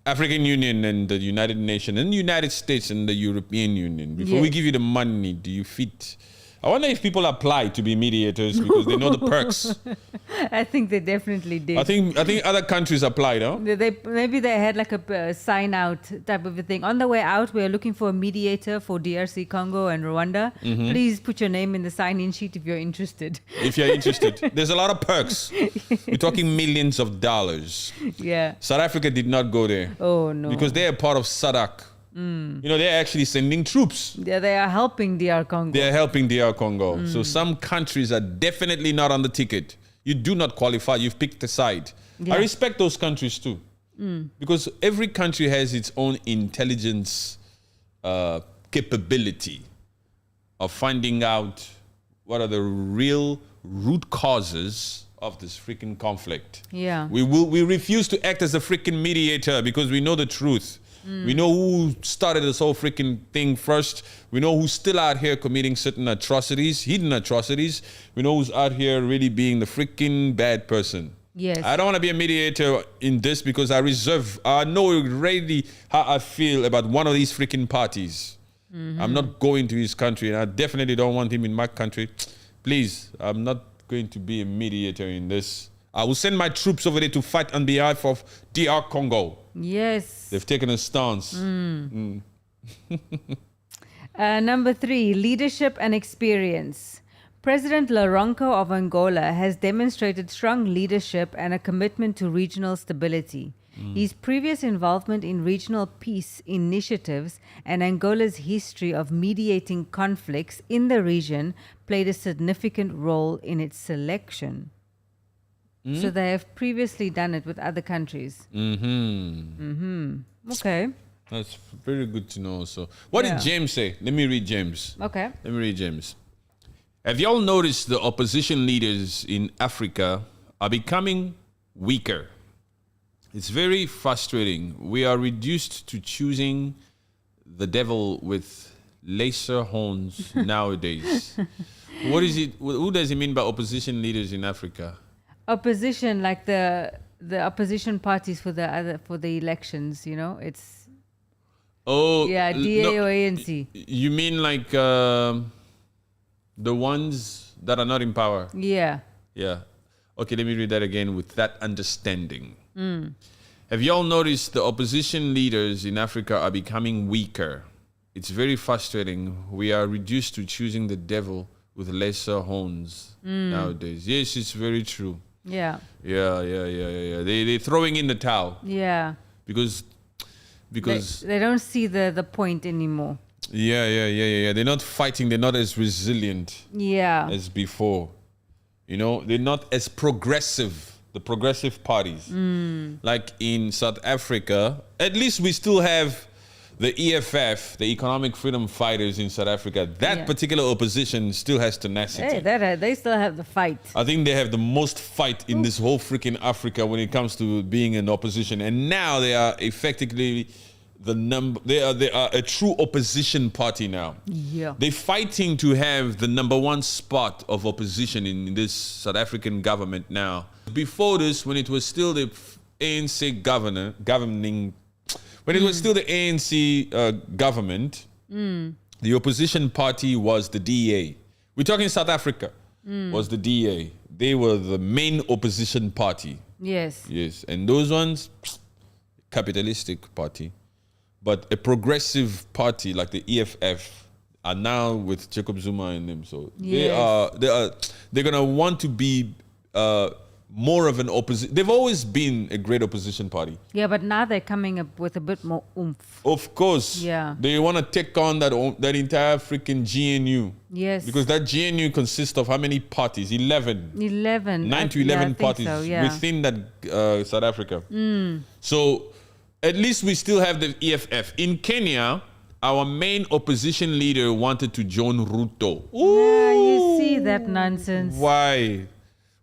African Union and the United Nations and the United States and the European Union. Before we give you the money, do you fit? I wonder if people apply to be mediators because they know the perks. I think they definitely did. I think other countries applied, huh? Maybe they had like a sign out type of a thing. On the way out, we are looking for a mediator for DRC Congo and Rwanda. Please put your name in the sign-in sheet if you're interested. If you're interested. There's a lot of perks. We're talking millions of dollars. Yeah. South Africa did not go there. Oh, no. Because they are part of SADC. You know, they're actually sending troops. Yeah, they are helping DR Congo. They're helping DR Congo. So some countries are definitely not on the ticket. You do not qualify. You've picked a side. Yeah. I respect those countries too. Because every country has its own intelligence capability of finding out what are the real root causes of this freaking conflict. Yeah. We refuse to act as a freaking mediator because we know the truth. We know who started this whole freaking thing first. We know who's still out here committing certain atrocities, hidden atrocities. We know who's out here really being the freaking bad person. Yes. I don't want to be a mediator in this because I know already how I feel about one of these freaking parties. I'm not going to his country, and I definitely don't want him in my country. Please, I'm not going to be a mediator in this. I will send my troops over there to fight on behalf of DR Congo. Yes. They've taken a stance. Number 3, leadership and experience. President Lourenço of Angola has demonstrated strong leadership and a commitment to regional stability. His previous involvement in regional peace initiatives and Angola's history of mediating conflicts in the region played a significant role in its selection. So they have previously done it with other countries. Okay. That's very good to know. So, what did James say? Let me read James. Okay. Let me read James. Have y'all noticed the opposition leaders in Africa are becoming weaker? It's very frustrating. We are reduced to choosing the devil with laser horns nowadays. What is it? Who does he mean by opposition leaders in Africa? Opposition, like the opposition parties for the elections, you know, it's DA or ANC. You mean like the ones that are not in power? Yeah. Okay, let me read that again with that understanding. Have y'all noticed the opposition leaders in Africa are becoming weaker? It's very frustrating. We are reduced to choosing the devil with lesser horns nowadays. Yes, it's very true. Yeah. They're throwing in the towel. Yeah. Because they don't see the point anymore. Yeah. They're not fighting. They're not as resilient. Yeah. As before. You know, they're not as progressive. The progressive parties. Like in South Africa, at least we still have the EFF, the Economic Freedom Fighters in South Africa. That particular opposition still has tenacity. Hey, they still have the fight. I think they have the most fight in this whole freaking Africa when it comes to being an opposition. And now they are effectively they are a true opposition party now. Yeah. They're fighting to have the number one spot of opposition in this South African government now. Before this, when it was still the ANC governing, When it was still the ANC government, the opposition party was the DA. We're talking South Africa, was the DA. They were the main opposition party. Yes. Yes, and those ones, capitalistic party. But a progressive party like the EFF are now with Jacob Zuma in them. So they're gonna want to be more of an opposition. They've always been a great opposition party. Yeah, but now they're coming up with a bit more oomph. Of course. Yeah. They want to take on that entire freaking GNU. Yes. Because that GNU consists of how many parties? 11. 11. 9 to 11 parties within that South Africa. So at least we still have the EFF. In Kenya, our main opposition leader wanted to join Ruto. Yeah, you see that nonsense. Why?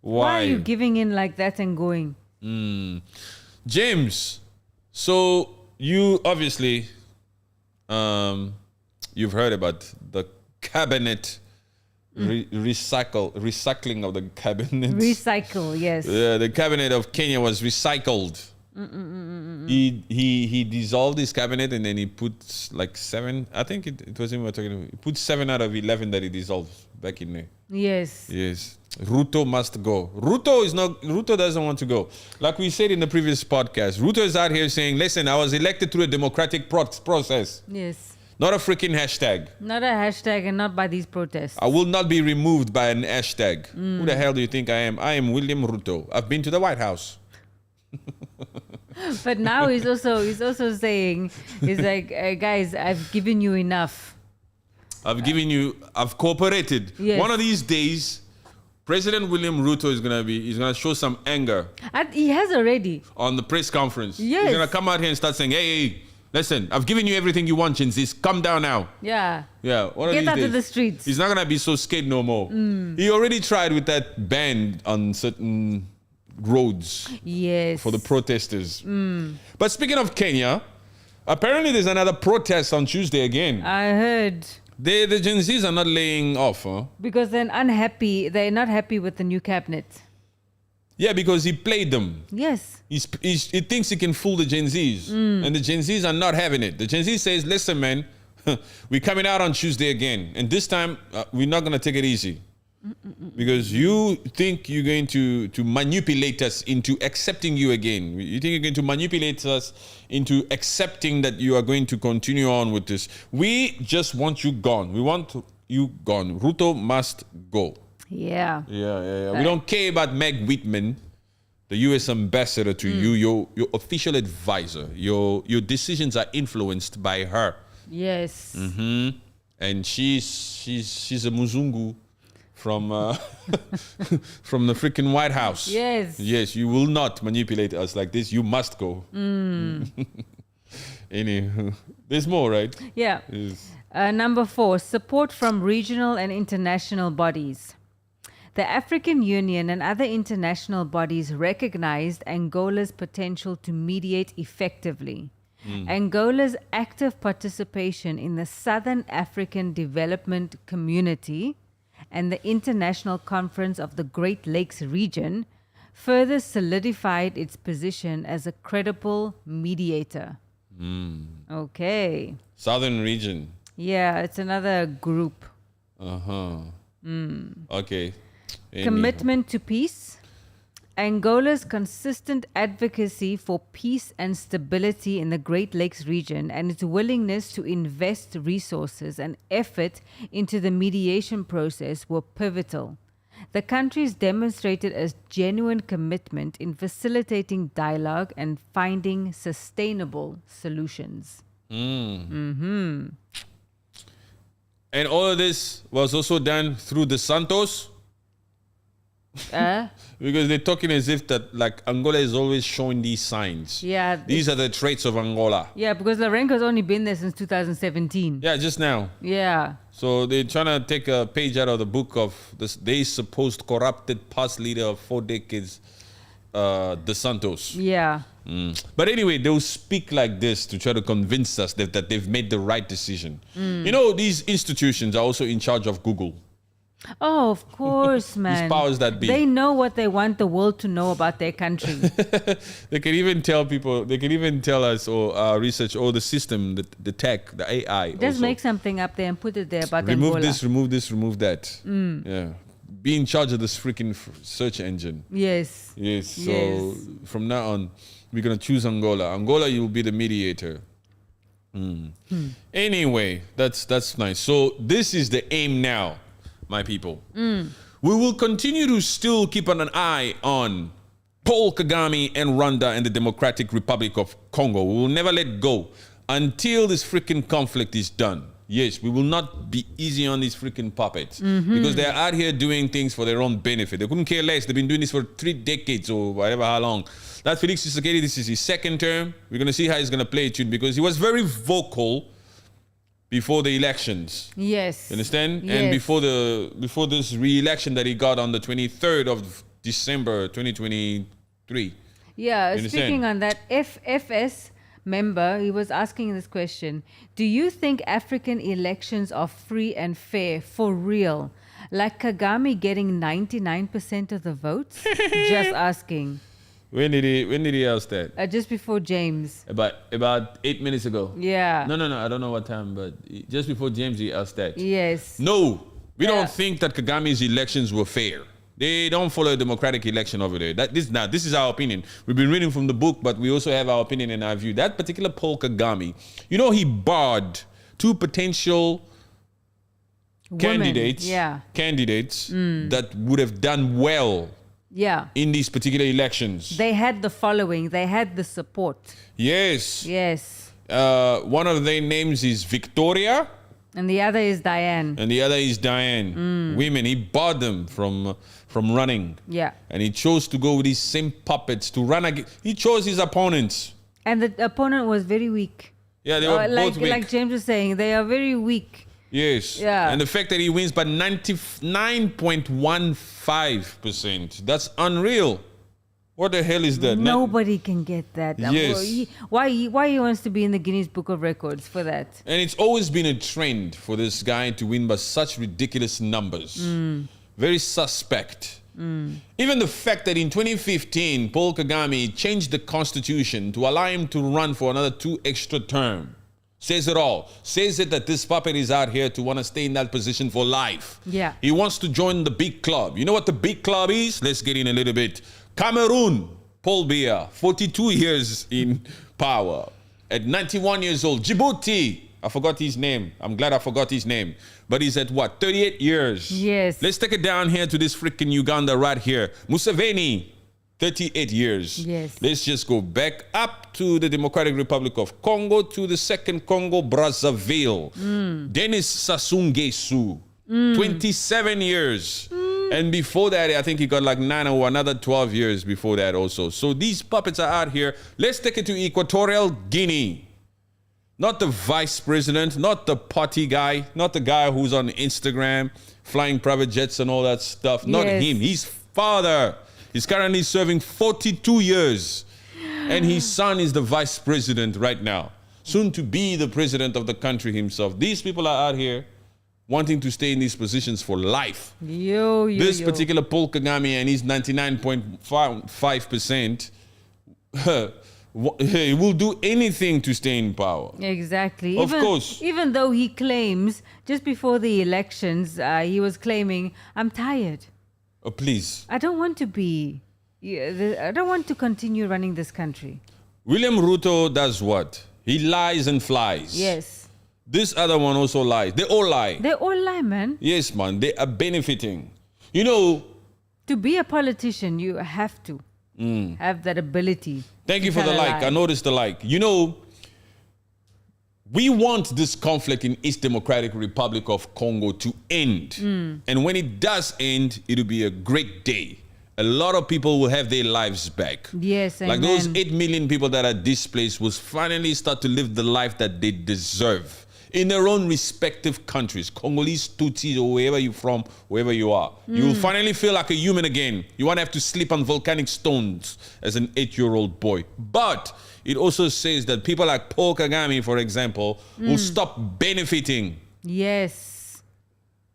Why are you giving in like that and going? James, so you obviously, you've heard about the cabinet recycling of the cabinet. Recycle, yes. The cabinet of Kenya was recycled. He dissolved his cabinet and then he put like 7. I think it was him we were talking about. He put 7 out of 11 that he dissolved back in there. Yes. Yes. Ruto must go. Ruto doesn't want to go. Like we said in the previous podcast, Ruto is out here saying, listen, I was elected through a democratic process. Yes. Not a freaking hashtag. Not a hashtag and not by these protests. I will not be removed by an hashtag. Who the hell do you think I am? I am William Ruto. I've been to the White House. But now he's also saying, he's like, guys, I've given you enough. I've cooperated. Yes. One of these days, President William Ruto is gonna show some anger. And he has already. On the press conference. Yes. He's gonna come out here and start saying, hey, listen, I've given you everything you want, Gen Zs. Come down now. Yeah. Yeah. Get out of the streets. He's not gonna be so scared no more. He already tried with that ban on certain roads. Yes. For the protesters. But speaking of Kenya, apparently there's another protest on Tuesday again. I heard. The Gen Zs are not laying off, huh? Because they're unhappy. They're not happy with the new cabinet. Yeah, because he played them. Yes. He thinks he can fool the Gen Zs. And the Gen Zs are not having it. The Gen Z says, listen, man, we're coming out on Tuesday again. And this time, we're not going to take it easy. Because you think you're going to manipulate us into accepting you again. You think you're going to manipulate us into accepting that you are going to continue on with this. We just want you gone. We want you gone. Ruto must go. Yeah. Yeah. We don't care about Meg Whitman, the U.S. ambassador to you, your official advisor. Your decisions are influenced by her. Yes. And she's a Muzungu from from the freaking White House. Yes. Yes, you will not manipulate us like this. You must go. Anyway, there's more, right? Yeah. Yes. Number 4, support from regional and international bodies. The African Union and other international bodies recognized Angola's potential to mediate effectively. Angola's active participation in the Southern African Development Community and the International Conference of the Great Lakes region further solidified its position as a credible mediator. Okay. Southern region. Yeah, it's another group. Okay. Commitment to peace. Angola's consistent advocacy for peace and stability in the Great Lakes region and its willingness to invest resources and effort into the mediation process were pivotal. The countries demonstrated a genuine commitment in facilitating dialogue and finding sustainable solutions. And all of this was also done through the Santos. Because they're talking as if that like Angola is always showing these signs. Yeah. These are the traits of Angola. Yeah, because Lourenco's only been there since 2017. Yeah, just now. Yeah. So they're trying to take a page out of the book of they supposed corrupted past leader of 4 decades, De Santos. Yeah. But anyway, they'll speak like this to try to convince us that they've made the right decision. You know, these institutions are also in charge of Google. Oh, of course, man. These powers that be. They know what they want the world to know about their country. They can even tell people, they can even tell us or research or the system, the tech, the AI. Just also. make something up there and put it there about remove Angola. this, remove this, remove that. Yeah. Be in charge of this freaking search engine. Yes. Yes. So Yes. from now on, we're going to choose Angola. Angola, you'll be the mediator. Anyway, that's nice. So this is the aim now, my people. We will continue to still keep an eye on Paul Kagame and Rwanda and the Democratic Republic of Congo. We will never let go until this freaking conflict is done. Yes, we will not be easy on these freaking puppets because they're out here doing things for their own benefit. They couldn't care less. They've been doing this for 3 decades or whatever, how long. That Felix Tshisekedi, this is his second term. We're going to see how he's going to play it because he was very vocal before the elections. Yes. You understand? Yes. And before this re-election that he got on the 23rd of December 2023. Yeah, You understand? speaking on that, FFS member, he was asking this question. Do you think African elections are free and fair for real? Like Kagame getting 99% of the votes? Just asking. When did he ask that? Just before James. About 8 minutes ago. Yeah. No, I don't know what time, but just before James he asked that. Yes. No, we Yeah. don't think that Kagame's elections were fair. They don't follow a democratic election over there. This is our opinion. We've been reading from the book, but we also have our opinion and our view. That particular Paul Kagame, he barred 2 potential candidates that would have done well Yeah. in these particular elections. They had the following. They had the support. Yes. Yes. One of their names is Victoria. And the other is Diane. And the other is Diane. Women, he barred them from running. Yeah. And he chose to go with these same puppets to run again. He chose his opponents. And the opponent was very weak. Yeah, they were both weak. Like James was saying, they are very weak. Yes. Yeah. And the fact that he wins by 99.15%, that's unreal. What the hell is that? Nobody can get that. Yes. Why he wants to be in the Guinness Book of Records for that? And it's always been a trend for this guy to win by such ridiculous numbers. Very suspect. Even the fact that in 2015, Paul Kagame changed the constitution to allow him to run for another 2 extra terms says it all. Says it that this puppet is out here to want to stay in that position for life. Yeah. He wants to join the big club. You know what the big club is? Let's get in a little bit. Cameroon, Paul Biya, 42 years in power. At 91 years old. Djibouti, I forgot his name. I'm glad I forgot his name. But he's at what? 38 years. Yes. Let's take it down here to this freaking Uganda right here. Museveni, 38 years. Yes. Let's just go back up to the Democratic Republic of Congo, to the second Congo, Brazzaville. Denis Sassou Nguesso, 27 years. And before that, I think he got like 9 or another 12 years before that also. So these puppets are out here. Let's take it to Equatorial Guinea. Not the vice president, not the party guy, not the guy who's on Instagram, flying private jets and all that stuff. Not Yes. him. His father is currently serving 42 years. And his son is the vice president right now. Soon to be the president of the country himself. These people are out here wanting to stay in these positions for life. This particular Paul Kagame and his 99.5%, he will do anything to stay in power. Exactly. Of course. Even though he claims, just before the elections, he was claiming, I'm tired. Oh, please. I don't want to be, I don't want to continue running this country. William Ruto does what? He lies and flies. Yes. This other one also lies. They all lie. They all lie, man. Yes, man. They are benefiting. You know. To be a politician, you have to have that ability. Thank you for the like. I noticed the like. You know, we want this conflict in East Democratic Republic of Congo to end. And when it does end, it'll be a great day. A lot of people will have their lives back. Yes, like amen. those 8 million people that are displaced will finally start to live the life that they deserve in their own respective countries, Congolese, Tutsis, or wherever you're from, wherever you are. You will finally feel like a human again. You won't have to sleep on volcanic stones as an 8-year-old boy. But it also says that people like Paul Kagame, for example, will stop benefiting. Yes.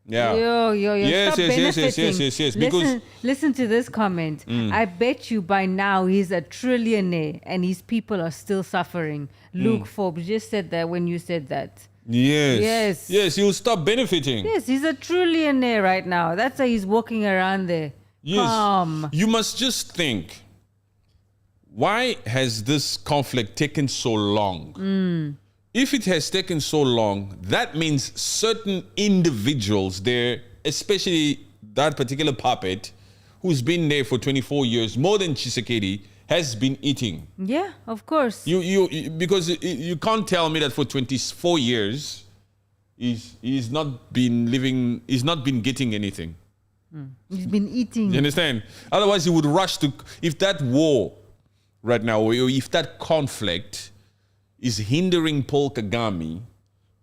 Yeah. Yes, Stop benefiting. Yes. Because Listen to this comment. I bet you by now he's a trillionaire and his people are still suffering. Luke Forbes just said that when you said that. Yes, he'll stop benefiting. Yes, he's a trillionaire right now. That's why he's walking around there. Yes. Calm. You must just think, why has this conflict taken so long? If it has taken so long, that means certain individuals there, especially that particular puppet, who's been there for 24 years, more than Tshisekedi, has been eating. Yeah, of course. Because you can't tell me that for 24 years, he's not been getting anything. He's been eating. You understand? Otherwise, he would rush to, if that war right now, or if that conflict is hindering Paul Kagame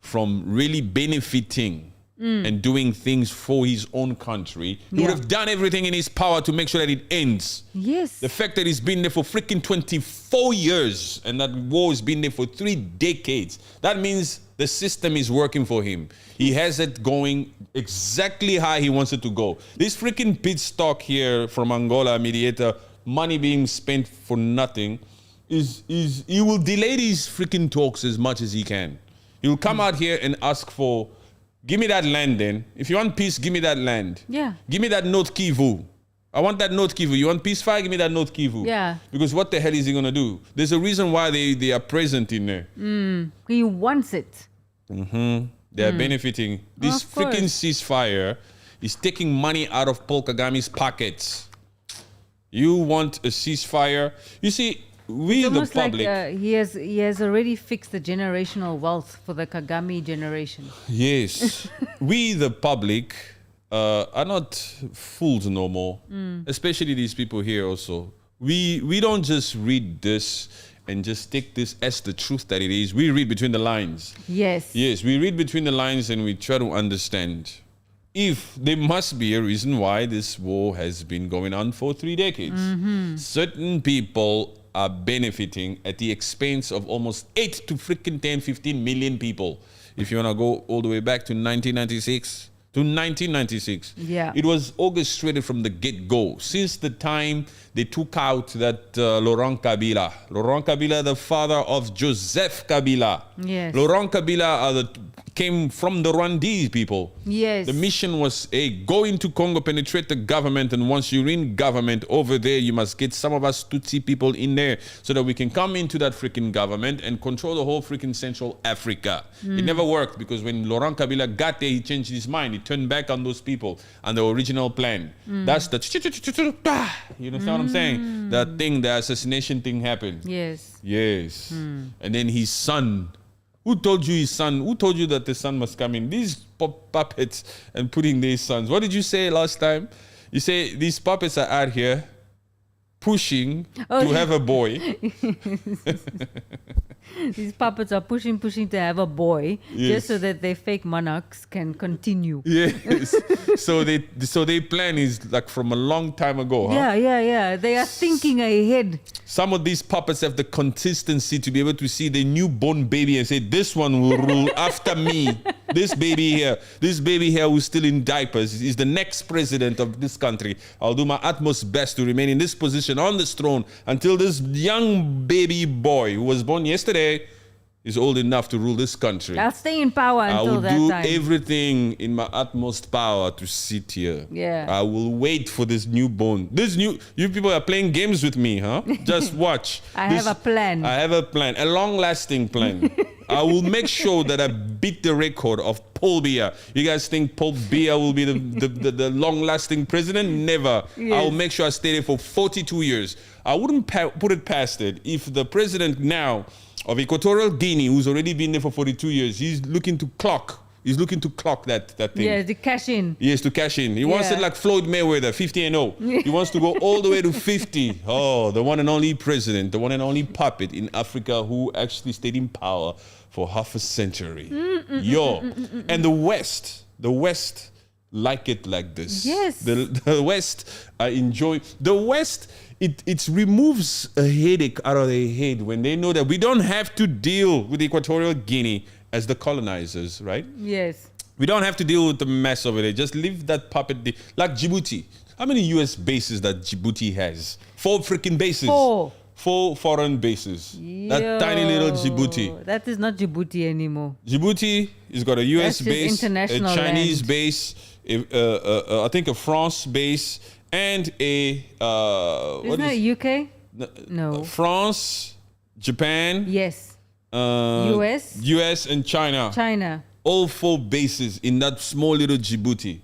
from really benefiting and doing things for his own country, he would have done everything in his power to make sure that it ends. Yes. The fact that he's been there for freaking 24 years and that war has been there for 3 decades, that means the system is working for him. He has it going exactly how he wants it to go. This freaking pit stock here from Angola, mediator, money being spent for nothing, he will delay these freaking talks as much as he can. He'll come out here and ask for, give me that land then. If you want peace, give me that land. Yeah. Give me that North Kivu. I want that North Kivu. You want peace fire? Give me that North Kivu. Yeah. Because what the hell is he going to do? There's a reason why they are present in there. He wants it. They are benefiting. This freaking ceasefire is taking money out of Paul Kagame's pockets. You want a ceasefire? You see, we the public. Like, he has already fixed the generational wealth for the Kagame generation. Yes. We the public are not fools no more. Especially these people here also. We don't just read this and just take this as the truth that it is. We read between the lines. Yes. Yes, we read between the lines and we try to understand. If there must be a reason why this war has been going on for 3 decades. Certain people are benefiting at the expense of almost 8 to freaking 10, 15 million people. If you want to go all the way back to 1996. Yeah. It was orchestrated from the get-go. Since the time they took out that Laurent Kabila, the father of Joseph Kabila. Yes. Laurent Kabila came from the Rwandese people. Yes. The mission was, go into Congo, penetrate the government, and once you're in government over there, you must get some of us Tutsi people in there so that we can come into that freaking government and control the whole freaking Central Africa. It never worked because when Laurent Kabila got there, he changed his mind. He turned back on those people and the original plan. That's the, you understand what I'm saying? That thing, the assassination thing happened. Yes. Yes. And then his son. Who told you that the son must come in? These puppets and putting these sons. What did you say last time? You say these puppets are out here pushing to have a boy. These puppets are pushing to have a boy, just so that their fake monarchs can continue. Yes. So their plan is like from a long time ago, huh? Yeah. They are thinking ahead. Some of these puppets have the consistency to be able to see the newborn baby and say, this one will rule after me. This baby here who's still in diapers is the next president of this country. I'll do my utmost best to remain in this position on this throne until this young baby boy who was born yesterday is old enough to rule this country. I'll stay in power until that time. I will do everything in my utmost power to sit here. Yeah. I will wait for this newborn. You people are playing games with me, huh? Just watch. I have a plan. I have a plan, a long-lasting plan. I will make sure that I beat the record of Paul Biya. You guys think Paul Biya will be the long-lasting president? Never. Yes. I will make sure I stay there for 42 years. I wouldn't put it past it if the president now of Equatorial Guinea, who's already been there for 42 years, he's looking to clock that thing. Yeah, to cash in. Yes, to cash in. He wants it like Floyd Mayweather, 50-0. He wants to go all the way to 50. Oh, the one and only president, the one and only puppet in Africa who actually stayed in power for half a century. And the West like it like this. Yes. The West enjoy. The West, it removes a headache out of their head when they know that we don't have to deal with Equatorial Guinea as the colonizers, right? Yes. We don't have to deal with the mess over there. Just leave that puppet like Djibouti. How many U.S. bases that Djibouti has? 4 freaking bases. 4 foreign bases. That tiny little Djibouti. That is not Djibouti anymore. Djibouti has got a U.S. base, a Chinese land. base, I think a France base, and a... Isn't it UK? No. France, Japan. Yes. US and China. China. All 4 bases in that small little Djibouti.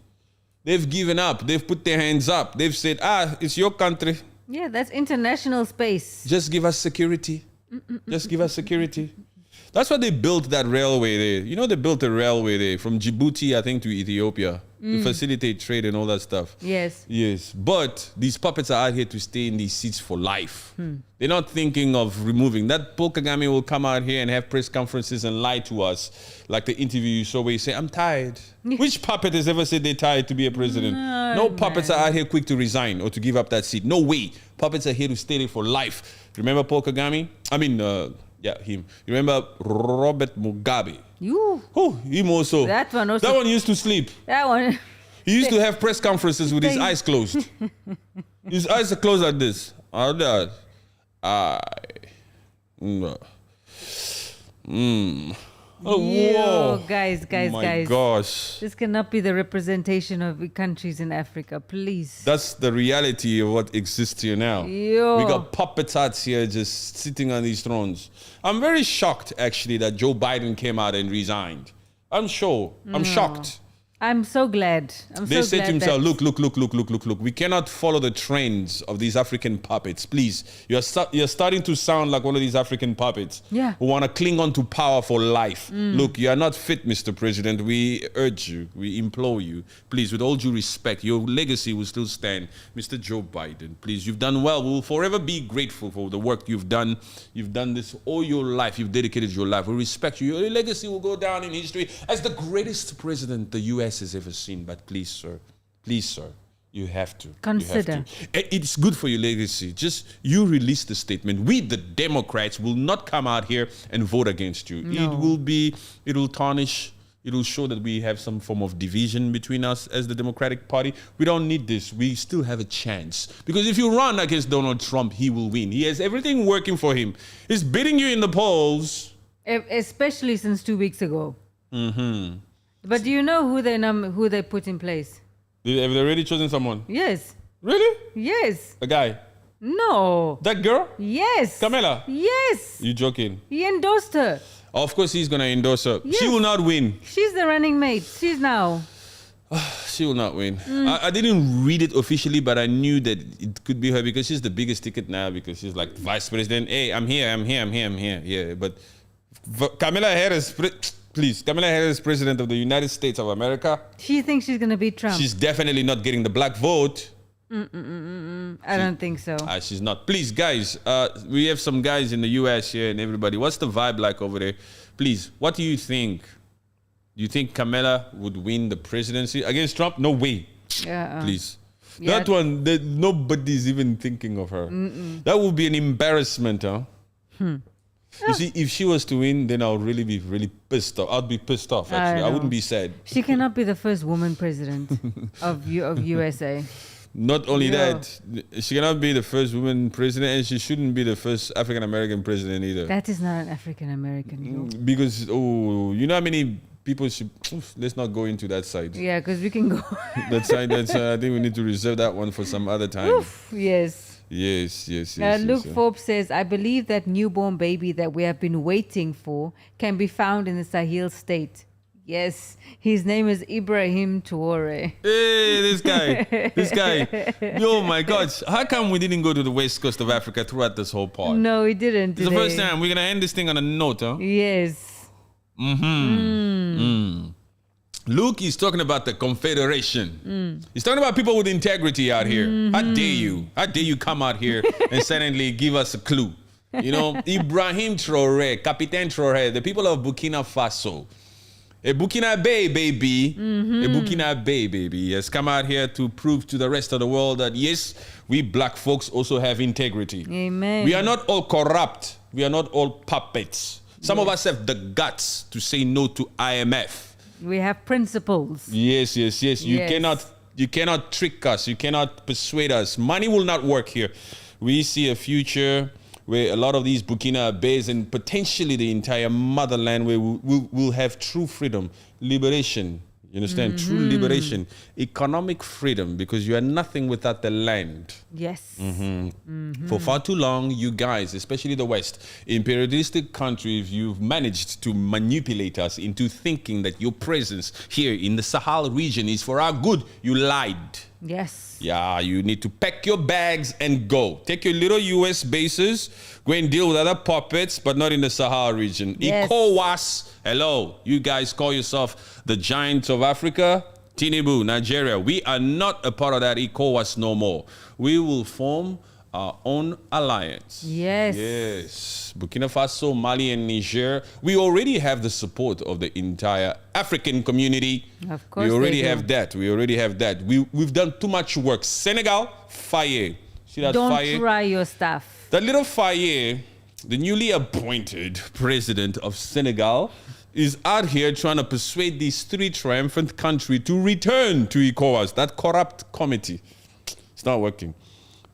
They've given up. They've put their hands up. They've said, it's your country. Yeah, that's international space. Just give us security. Just give us security. That's why they built that railway there. You know, they built a railway there from Djibouti, I think, to Ethiopia to facilitate trade and all that stuff. Yes. Yes. But these puppets are out here to stay in these seats for life. They're not thinking of removing. That Paul Kagame will come out here and have press conferences and lie to us. Like the interview you saw where he said, I'm tired. Which puppet has ever said they're tired to be a president? No puppets are out here quick to resign or to give up that seat. No way. Puppets are here to stay there for life. Remember Paul Kagame? Him. You remember Robert Mugabe? Him also. That one also. That one used to sleep. That one. He used to have press conferences with his eyes closed. His eyes are closed like this. Whoa. Guys. My gosh. This cannot be the representation of the countries in Africa, please. That's the reality of what exists here now. We got puppets out here just sitting on these thrones. I'm very shocked, actually, that Joe Biden came out and resigned. I'm shocked. I'm so glad. They said to himself, look. We cannot follow the trends of these African puppets. Please, you're starting to sound like one of these African puppets who want to cling on to power for life. Look, you are not fit, Mr. President. We urge you, we implore you. Please, with all due respect, your legacy will still stand. Mr. Joe Biden, please, you've done well. We will forever be grateful for the work you've done. You've done this all your life. You've dedicated your life. We respect you. Your legacy will go down in history as the greatest president the U.S. has ever seen. But please, sir, you have to consider. It's good for your legacy. Just you release the statement. We, the Democrats, will not come out here and vote against you. No. It will tarnish. It will show that we have some form of division between us as the Democratic Party. We don't need this. We still have a chance. Because if you run against Donald Trump, he will win. He has everything working for him. He's beating you in the polls. Especially since 2 weeks ago. But do you know who they put in place? Have they already chosen someone? Yes. Really? Yes. A guy? No. That girl? Yes. Kamala? Yes. You joking? He endorsed her. Of course he's going to endorse her. Yes. She will not win. She's the running mate. She's now. She will not win. I didn't read it officially, but I knew that it could be her because she's the biggest ticket now because she's like vice president. Hey, I'm here. Yeah, but Kamala Harris... Kamala Harris, president of the United States of America. She thinks she's going to beat Trump. She's definitely not getting the black vote. I don't think so. She's not. Please, guys, we have some guys in the U.S. here and everybody. What's the vibe like over there? Please, what do you think? Do you think Kamala would win the presidency against Trump? No way. Please. Yeah. That one, nobody's even thinking of her. That would be an embarrassment, huh? You see, if she was to win, then I'll really be pissed off. I'd be pissed off, actually. I wouldn't be sad. She cannot be the first woman president of USA. Not only that, she cannot be the first woman president, and she shouldn't be the first African-American president either. That is not an African-American. Because, you know how many people should... let's not go into that side. Yeah, because we can go... that side, I think we need to reserve that one for some other time. Yes. Yes. Luke Forbes says, I believe that newborn baby that we have been waiting for can be found in the Sahel state. Yes, his name is Ibrahim Traore. Hey, this guy. Oh my God. How come we didn't go to the west coast of Africa throughout this whole part? No, we didn't. It's the first time. We're going to end this thing on a note, huh? Yes. Luke is talking about the Confederation. He's talking about people with integrity out here. How dare you come out here and suddenly give us a clue? You know, Ibrahim Traore, Capitaine Traore, the people of Burkina Faso. A Burkinabe baby has come out here to prove to the rest of the world that yes, we black folks also have integrity. Amen. We are not all corrupt. We are not all puppets. Some of us have the guts to say no to IMF. We have principles. Yes. You cannot trick us. You cannot persuade us. Money will not work here. We see a future where a lot of these Burkina Faso and potentially the entire motherland where we'll have true freedom, liberation. You understand? True liberation, economic freedom, because you are nothing without the land. Yes. For far too long, you guys, especially the West, imperialistic countries, you've managed to manipulate us into thinking that your presence here in the Sahel region is for our good. You lied. Yes. Yeah, you need to pack your bags and go. Take your little US bases, go and deal with other puppets, but not in the Sahel region. Yes. ECOWAS, hello, you guys call yourself the giants of Africa. Tinubu, Nigeria, we are not a part of that ECOWAS no more. We will form our own alliance. Yes. Yes. Burkina Faso, Mali, and Niger. We already have the support of the entire African community. Of course. We already have that. We've done too much work. Senegal, Faye. See that Don't Faye? try your stuff. That little Faye, the newly appointed president of Senegal, is out here trying to persuade these three triumphant countries to return to ECOWAS, that corrupt committee. It's not working.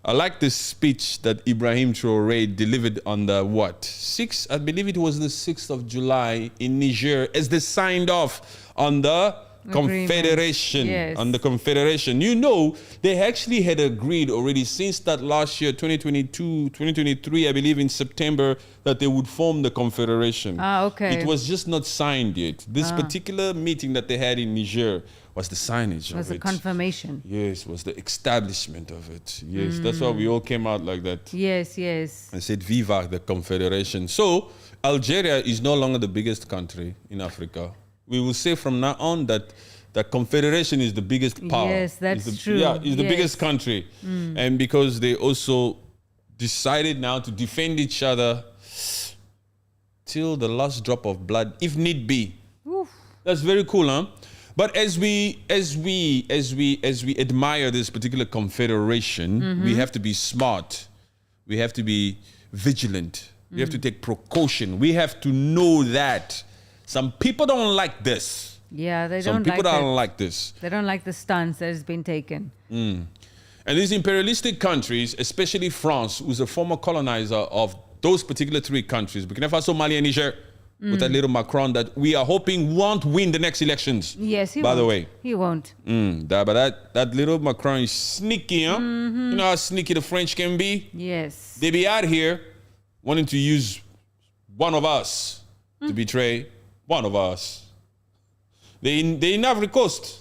I like the speech that Ibrahim Traoré delivered on the 6th? I believe it was the 6th of July in Niger as they signed off on the Confederation. Yes. On the Confederation. You know, they actually had agreed already since that last year, 2022, 2023, I believe in September, that they would form the Confederation. Okay. It was just not signed yet. This particular meeting that they had in Niger was the signage of it. Was a confirmation. Yes, was the establishment of it. Yes, that's why we all came out like that. Yes. And said, Viva the Confederation. So, Algeria is no longer the biggest country in Africa. We will say from now on that the Confederation is the biggest power. Yes, that's true. Yeah, it's the biggest country. And because they also decided now to defend each other till the last drop of blood, if need be. Oof. That's very cool, huh? But as we admire this particular confederation, we have to be smart. We have to be vigilant. We have to take precaution. We have to know that some people don't like this. Yeah, they Some don't people like don't like this. They don't like the stance that has been taken. And these imperialistic countries, especially France, who's a former colonizer of those particular three countries, Burkina Faso, Mali, and Niger, with that little Macron that we are hoping won't win the next elections. Yes, he by won't. the way. He won't. But that little Macron is sneaky, huh? You know how sneaky the French can be? Yes. They be out here wanting to use one of us to betray one of us. They in Ivory Coast.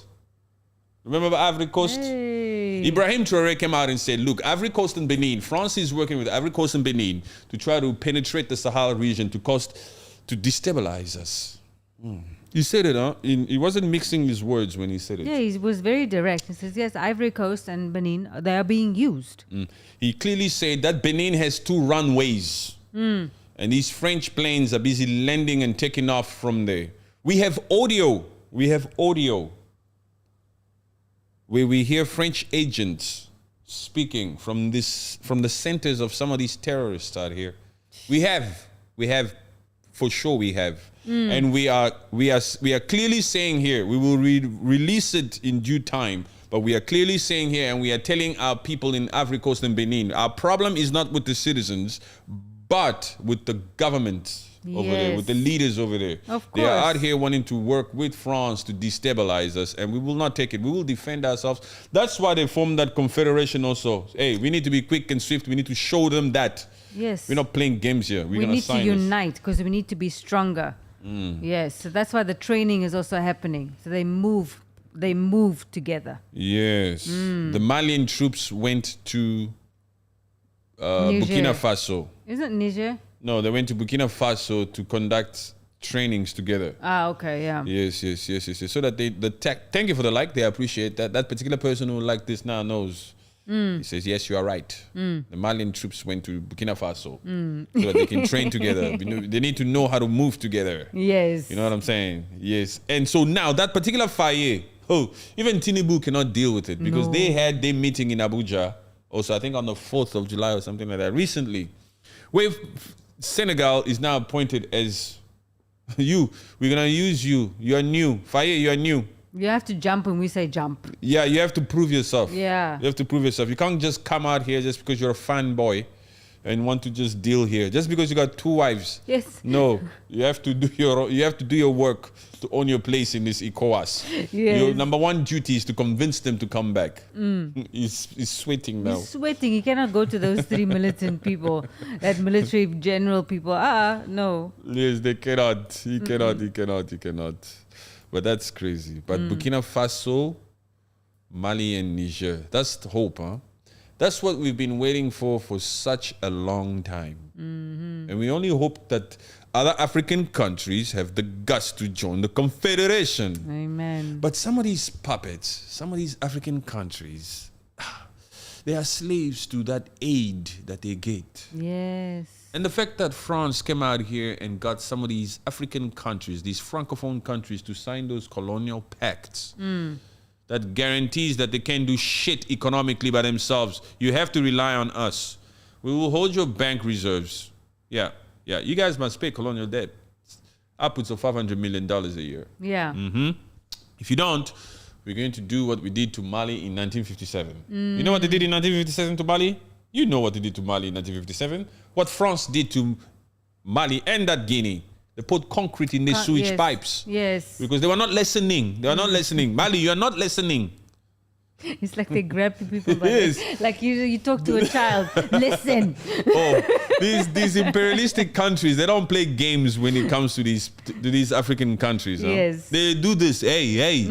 Remember Ivory Coast? Hey. Ibrahim Traoré came out and said, look, Ivory Coast and Benin, France is working with Ivory Coast and Benin to try to penetrate the Sahel region to destabilize us. He said it, huh? He wasn't mixing his words when he said it. Yeah, he was very direct. He says, yes, Ivory Coast and Benin, they are being used. He clearly said that Benin has 2 runways. And these French planes are busy landing and taking off from there. We have audio where we hear French agents speaking from the centers of some of these terrorists out here. We have, for sure we have. And we are clearly saying here, we will release it in due time, but we are clearly saying here, and we are telling our people in Ivory Coast and Benin, our problem is not with the citizens, but with the government over there, with the leaders over there. Of course. They are out here wanting to work with France to destabilize us, and we will not take it. We will defend ourselves. That's why they formed that confederation also. Hey, we need to be quick and swift. We need to show them that. Yes. We're not playing games here. We need to unite because we need to be stronger. Yes, so that's why the training is also happening. So they move together. Yes. The Malian troops went to Burkina Faso. Isn't it Niger? No, they went to Burkina Faso to conduct trainings together. Okay, yeah. Yes. So that thank you for the like. They appreciate that. That particular person who liked this now knows. He says, yes, you are right. The Malian troops went to Burkina Faso so that they can train together. They need to know how to move together. Yes. You know what I'm saying? Yes. And so now that particular Faye, even Tinubu cannot deal with it because they had their meeting in Abuja, also I think on the 4th of July or something like that, recently, where Senegal is now appointed as We're gonna use you. You are new. Fire, you are new. You have to jump when we say jump. Yeah, you have to prove yourself. Yeah. You have to prove yourself. You can't just come out here just because you're a fanboy and want to just deal here. Just because you got 2 wives. Yes. No, you have to do your work to own your place in this ECOWAS. Yes. Your number one duty is to convince them to come back. He's sweating now. He's sweating. He cannot go to those 3 militant people, that military general people. No. Yes, they cannot. He cannot. But that's crazy. But Burkina Faso, Mali, and Niger. That's the hope, huh? That's what we've been waiting for such a long time. And we only hope that other African countries have the guts to join the Confederation. Amen. But some of these puppets, some of these African countries, they are slaves to that aid that they get. Yes. And the fact that France came out here and got some of these African countries, these Francophone countries, to sign those colonial pacts that guarantees that they can't do shit economically by themselves. You have to rely on us. We will hold your bank reserves. Yeah. You guys must pay colonial debt. Upwards of $500 million a year. Yeah. If you don't, we're going to do what we did to Mali in 1957. You know what they did in 1957 to Mali? You know what they did to Mali in 1957. What France did to Mali and that Guinea. They put concrete in their sewage pipes. Yes. Because they were not listening. They were not listening. Mali, you are not listening. It's like they grab the people by Yes. like you talk to a child. Listen. These imperialistic countries, they don't play games when it comes to these African countries. Huh? Yes. They do this. Hey,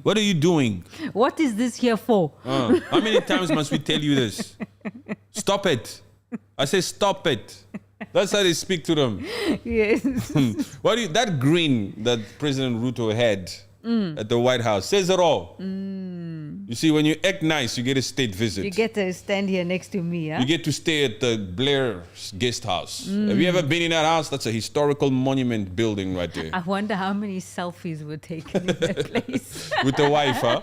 what are you doing? What is this here for? How many times must we tell you this? Stop it. I say stop it. That's how they speak to them. Yes. That grin that President Ruto had at the White House says it all. You see, when you act nice, you get a state visit. You get to stand here next to me, huh? You get to stay at the Blair guest house. Have you ever been in that house? That's a historical monument building right there. I wonder how many selfies were taken in that place. With the wife, huh?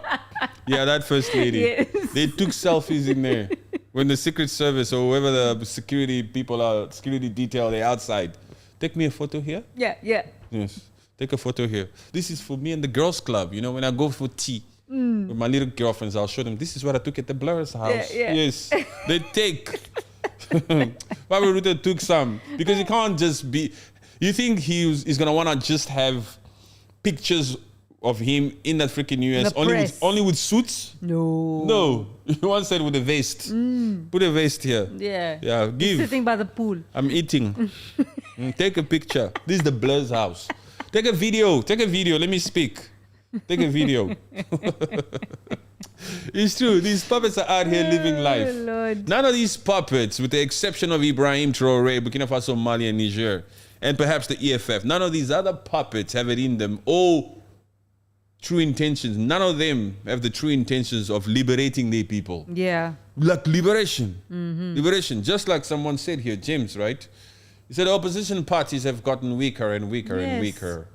Yeah, that first lady. Yes. They took selfies in there. When the Secret Service or whoever the security people are, security detail, they're outside. Take me a photo here. Yeah. Yes. Take a photo here. This is for me and the girls' club. You know, when I go for tea with my little girlfriends, I'll show them, this is what I took at the Blair's house. Yeah. Yes. They take. Baba Ruto took some. Because it can't just be... You think he's going to want to just have pictures of him in that freaking US only with suits? No. He once said with a vest. Put a vest here. Yeah. Give. Sitting by the pool. I'm eating. Take a picture. This is the Blair's house. Take a video. Let me speak. Take a video. It's true. These puppets are out here living life. Lord. None of these puppets, with the exception of Ibrahim Traoré, Burkina Faso, Mali, and Niger, and perhaps the EFF, none of these other puppets have it in them. True intentions. None of them have the true intentions of liberating their people. Yeah. Like liberation. Liberation. Just like someone said here, James, right? He said opposition parties have gotten weaker and weaker and weaker.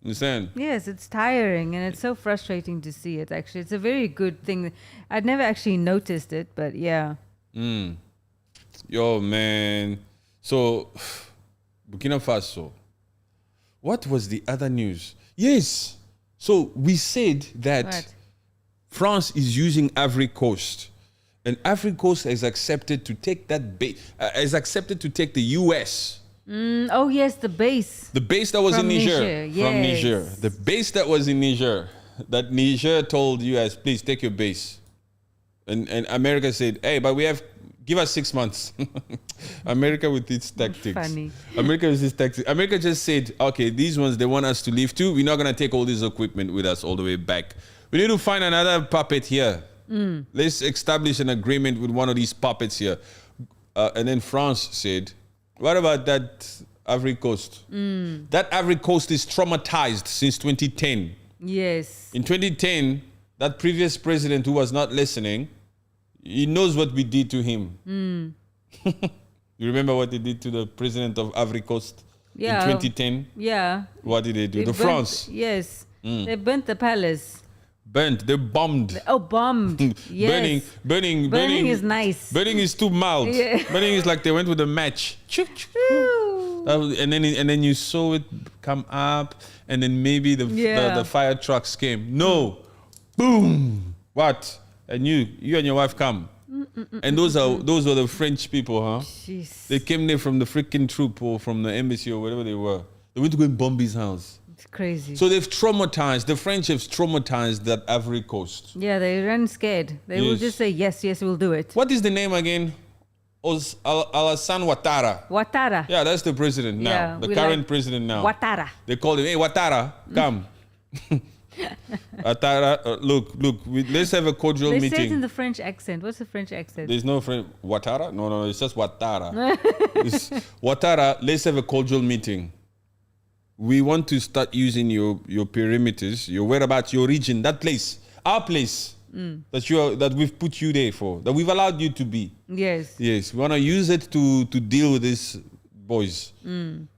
Understand? Yes, it's tiring and it's so frustrating to see it, actually. It's a very good thing. I'd never actually noticed it, but yeah. Yo, man. So, Burkina Faso. What was the other news? Yes. So, we said that France is using Ivory Coast. And Ivory Coast has accepted to take to take the US. Oh, yes, the base. The base that was in Niger. Yes. From Niger. The base that was in Niger. That Niger told US, please take your base. And America said, hey, but give us 6 months. America with its tactics. Funny. America with its tactics. America just said, okay, these ones, they want us to leave too. We're not going to take all this equipment with us all the way back. We need to find another puppet here. Let's establish an agreement with one of these puppets here. And then France said, what about that Ivory Coast? That Ivory Coast is traumatized since 2010. Yes. In 2010, that previous president who was not listening, he knows what we did to him. You remember what they did to the president of Ivory Coast in 2010? Yeah. What did they do? France? Yes. They burnt the palace. They bombed. Bombed. Yes. Burning is nice. Burning is too mild. Yeah. Burning is like they went with a match. And then you saw it come up, and then maybe the fire trucks came. No, boom! What? And you and your wife come, and those were the French people, huh? Jeez. They came there from the freaking troop or from the embassy or whatever they were. They went to go and bomb his house. It's crazy. So the French have traumatized that Ivory Coast. Yeah, they run scared. They will just say yes, we'll do it. What is the name again? Alassane Ouattara. Ouattara. Yeah, that's the president now. Yeah, the current president now. Ouattara. They call him, hey, Ouattara, come. Ouattara, look, let's have a cordial meeting. They say it in the French accent. What's the French accent? There's no French. Ouattara? No, it's just Ouattara. Ouattara, let's have a cordial meeting. We want to start using your perimeters, your whereabouts, your region, that place, our place that we've put you there for, that we've allowed you to be. Yes. Yes, we want to use it to deal with these boys.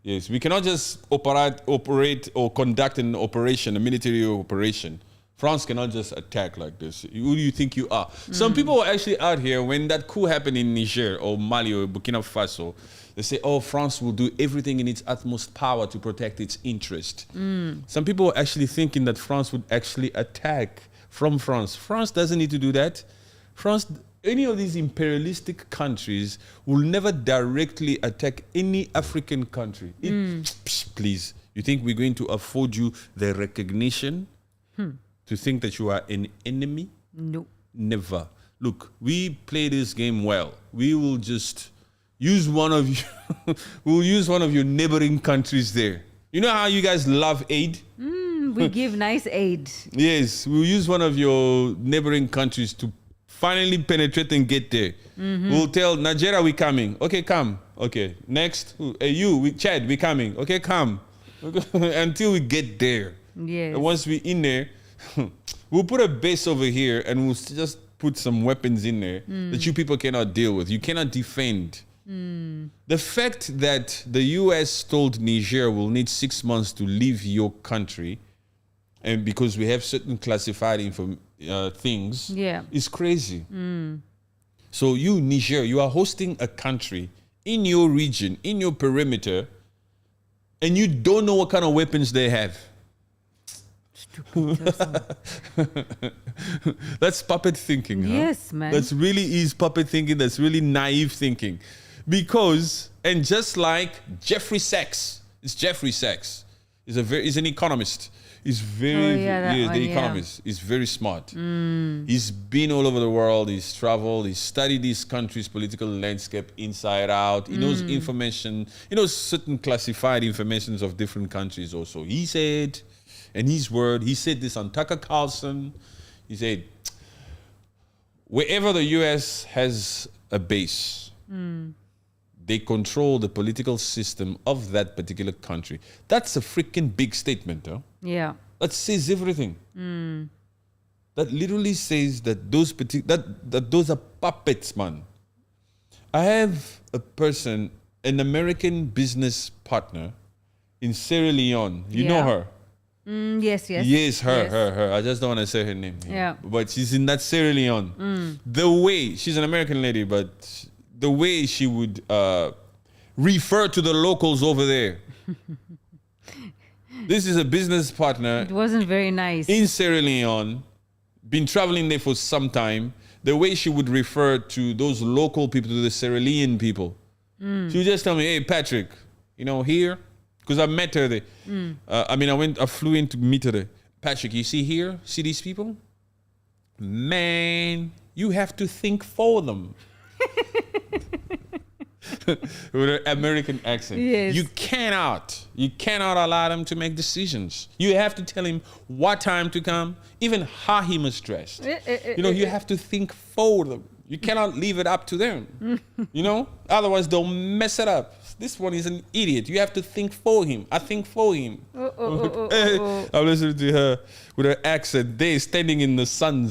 Yes, we cannot just operate or conduct an operation, a military operation. France cannot just attack like this. Who do you think you are? Some people were actually out here when that coup happened in Niger or Mali or Burkina Faso. They say, oh, France will do everything in its utmost power to protect its interest. Some people were actually thinking that France would actually attack from France. France doesn't need to do that. Any of these imperialistic countries will never directly attack any African country. Please, you think we're going to afford you the recognition to think that you are an enemy? No. Never. Look, we play this game well. We will just use one of you. We'll use one of your neighboring countries there. You know how you guys love aid? We give nice aid. Yes, we'll use one of your neighboring countries to finally penetrate and get there. We'll tell Nigeria we're coming. Okay, come. Okay, next. Chad, we're coming. Okay, come. Until we get there. Yes. And once we're in there, we'll put a base over here and we'll just put some weapons in there that you people cannot deal with. You cannot defend. The fact that the US told Niger will need 6 months to leave your country, and because we have certain classified things, is crazy. So you, Niger, you are hosting a country in your region, in your perimeter, and you don't know what kind of weapons they have. That's puppet thinking, huh? Yes, man. That's really is puppet thinking. That's really naive thinking. Because, and just like Jeffrey Sachs, he's an economist. He's very, economist. He's very smart. He's been all over the world. He's traveled. He's studied this country's political landscape inside out. He knows information. He knows certain classified informations of different countries also. He said, and his word, he said this on Tucker Carlson. He said, wherever the U.S. has a base, they control the political system of that particular country. That's a freaking big statement, huh? Yeah. That says everything. That literally says that those are puppets, man. I have a person, an American business partner in Sierra Leone. You know her? Yes. Yes, her. I just don't want to say her name here. Yeah. But she's in that Sierra Leone. The way, she's an American lady, but the way she would refer to the locals over there. This is a business partner. It wasn't very nice. In Sierra Leone, been traveling there for some time. The way she would refer to those local people, to the Sierra Leone people. She would just tell me, hey, Patrick, here, because I met her there. I flew in to meet her there. Patrick, you see here? See these people? Man, you have to think for them. With an American accent. Yes. You cannot allow them to make decisions. You have to tell him what time to come, even how he must dress. You have to think for them. You cannot leave it up to them. Otherwise they'll mess it up. This one is an idiot. You have to think for him. I think for him. I'm listening to her with her accent. They standing in the sun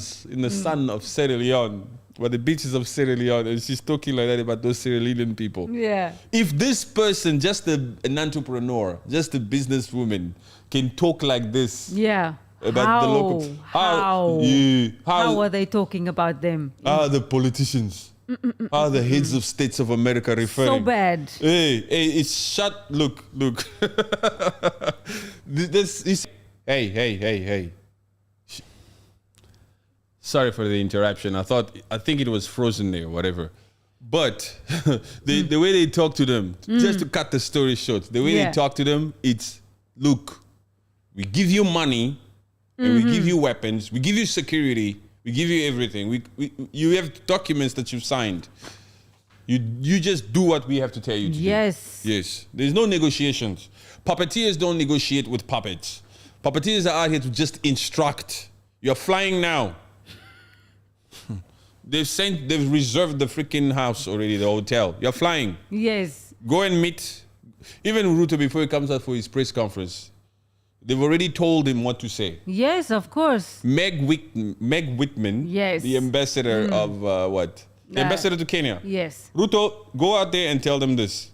of Sierra Leone, or the beaches of Sierra Leone, and she's talking like that about those Sierra Leonean people. Yeah. If this person, just an entrepreneur, just a businesswoman, can talk like this. Yeah. About the local. How are they talking about them? The politicians. How the heads of states of America referring. So bad. Hey, it's shut. Look. This is. Hey. Sorry for the interruption. I think it was frozen there, whatever. But the way they talk to them, just to cut the story short, the way they talk to them, it's, look, we give you money, and we give you weapons, we give you security, we give you everything. You have documents that you've signed. You just do what we have to tell you to do. Yes. There's no negotiations. Puppeteers don't negotiate with puppets. Puppeteers are out here to just instruct. You're flying now. They've reserved the freaking house already, the hotel. You're flying. Yes. Go and meet. Even Ruto, before he comes out for his press conference, they've already told him what to say. Yes, of course. Meg Whitman, the ambassador of what? The ambassador to Kenya. Yes. Ruto, go out there and tell them this.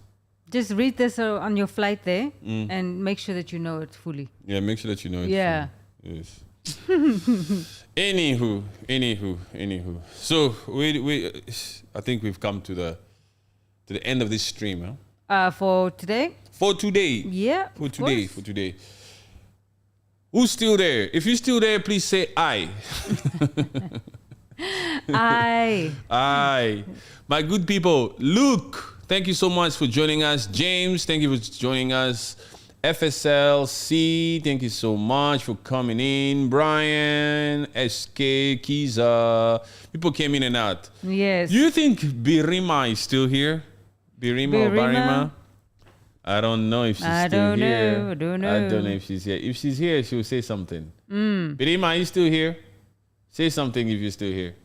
Just read this on your flight there and make sure that you know it fully. Yeah, make sure that you know it. Yeah. Fully. Yes. Anywho. So I think we've come to the end of this stream, huh? For today? For today. Yeah. For today. Who's still there? If you're still there, please say aye. Aye. My good people, Luke, thank you so much for joining us. James, thank you for joining us. FSLC, thank you so much for coming in. Brian, SK, Kiza. People came in and out. Yes. Do you think Birima is still here? Birima or Barima? I don't know if she's still here. I don't know. I don't know if she's here. If she's here, she'll say something. Birima, are you still here? Say something if you're still here.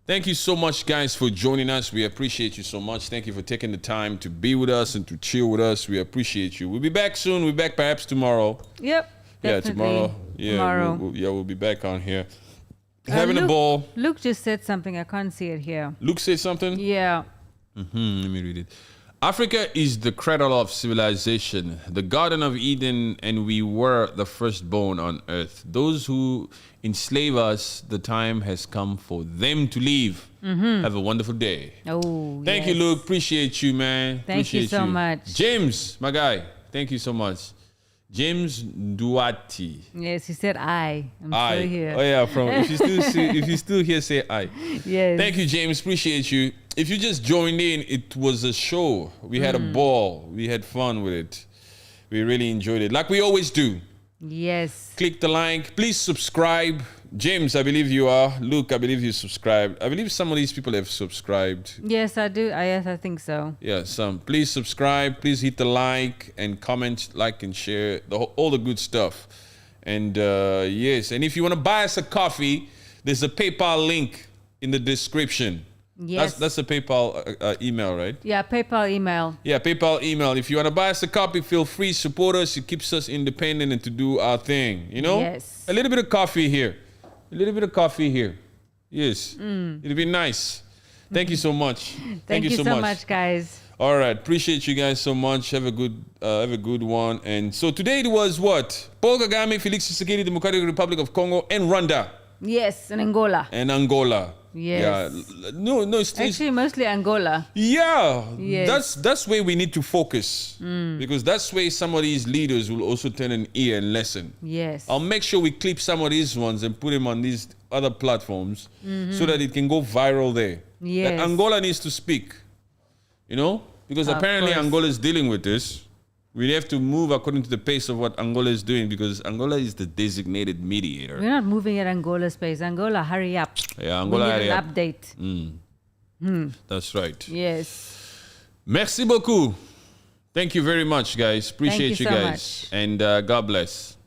Thank you so much, guys, for joining us. We appreciate you so much. Thank you for taking the time to be with us and to chill with us. We appreciate you. We'll be back soon. We'll be back perhaps tomorrow. Yep. Yeah, tomorrow. Yeah, tomorrow. We'll be back on here. Having a ball. Luke just said something. I can't see it here. Luke said something? Yeah. Let me read it. Africa is the cradle of civilization, the Garden of Eden, and we were the firstborn on earth. Those who enslave us, the time has come for them to leave. Have a wonderful day. Oh, Thank you, Luke. Appreciate you, man. Thank you so much. James, my guy, thank you so much. James Duati. Yes, he said I'm still here. Oh yeah, if you still here, say I. Yes. Thank you, James. Appreciate you. If you just joined in, it was a show. We had a ball. We had fun with it. We really enjoyed it, like we always do. Yes. Click the like. Please subscribe. James, I believe you are. Luke, I believe you subscribed. I believe some of these people have subscribed. Yes, I do. Yes, I think so. Yeah, some. Please subscribe. Please hit the like and comment, like and share, all the good stuff. And yes, and if you want to buy us a coffee, there's a PayPal link in the description. Yes. That's a PayPal email, right? Yeah, PayPal email. Yeah, PayPal email. If you want to buy us a copy, feel free. Support us. It keeps us independent and to do our thing, you know? Yes. A little bit of coffee here. Yes. It'll be nice. Thank you so much. Thank you so much, guys. All right. Appreciate you guys so much. Have a good one. And so today it was what? Paul Kagame, Felix Tshisekedi, Democratic Republic of Congo, and Rwanda. Yes, and Angola. Yes. Yeah. No, it's actually mostly Angola. Yeah. Yes. That's where we need to focus. Because that's where some of these leaders will also turn an ear and listen. Yes. I'll make sure we clip some of these ones and put them on these other platforms so that it can go viral there. Yes. That Angola needs to speak. You know? Because apparently Angola is dealing with this. We have to move according to the pace of what Angola is doing because Angola is the designated mediator. We're not moving at Angola's pace. Angola, hurry up. Yeah, Angola, we need hurry an up. Update. That's right. Yes. Merci beaucoup. Thank you very much, guys. Appreciate you so guys. much. And God bless.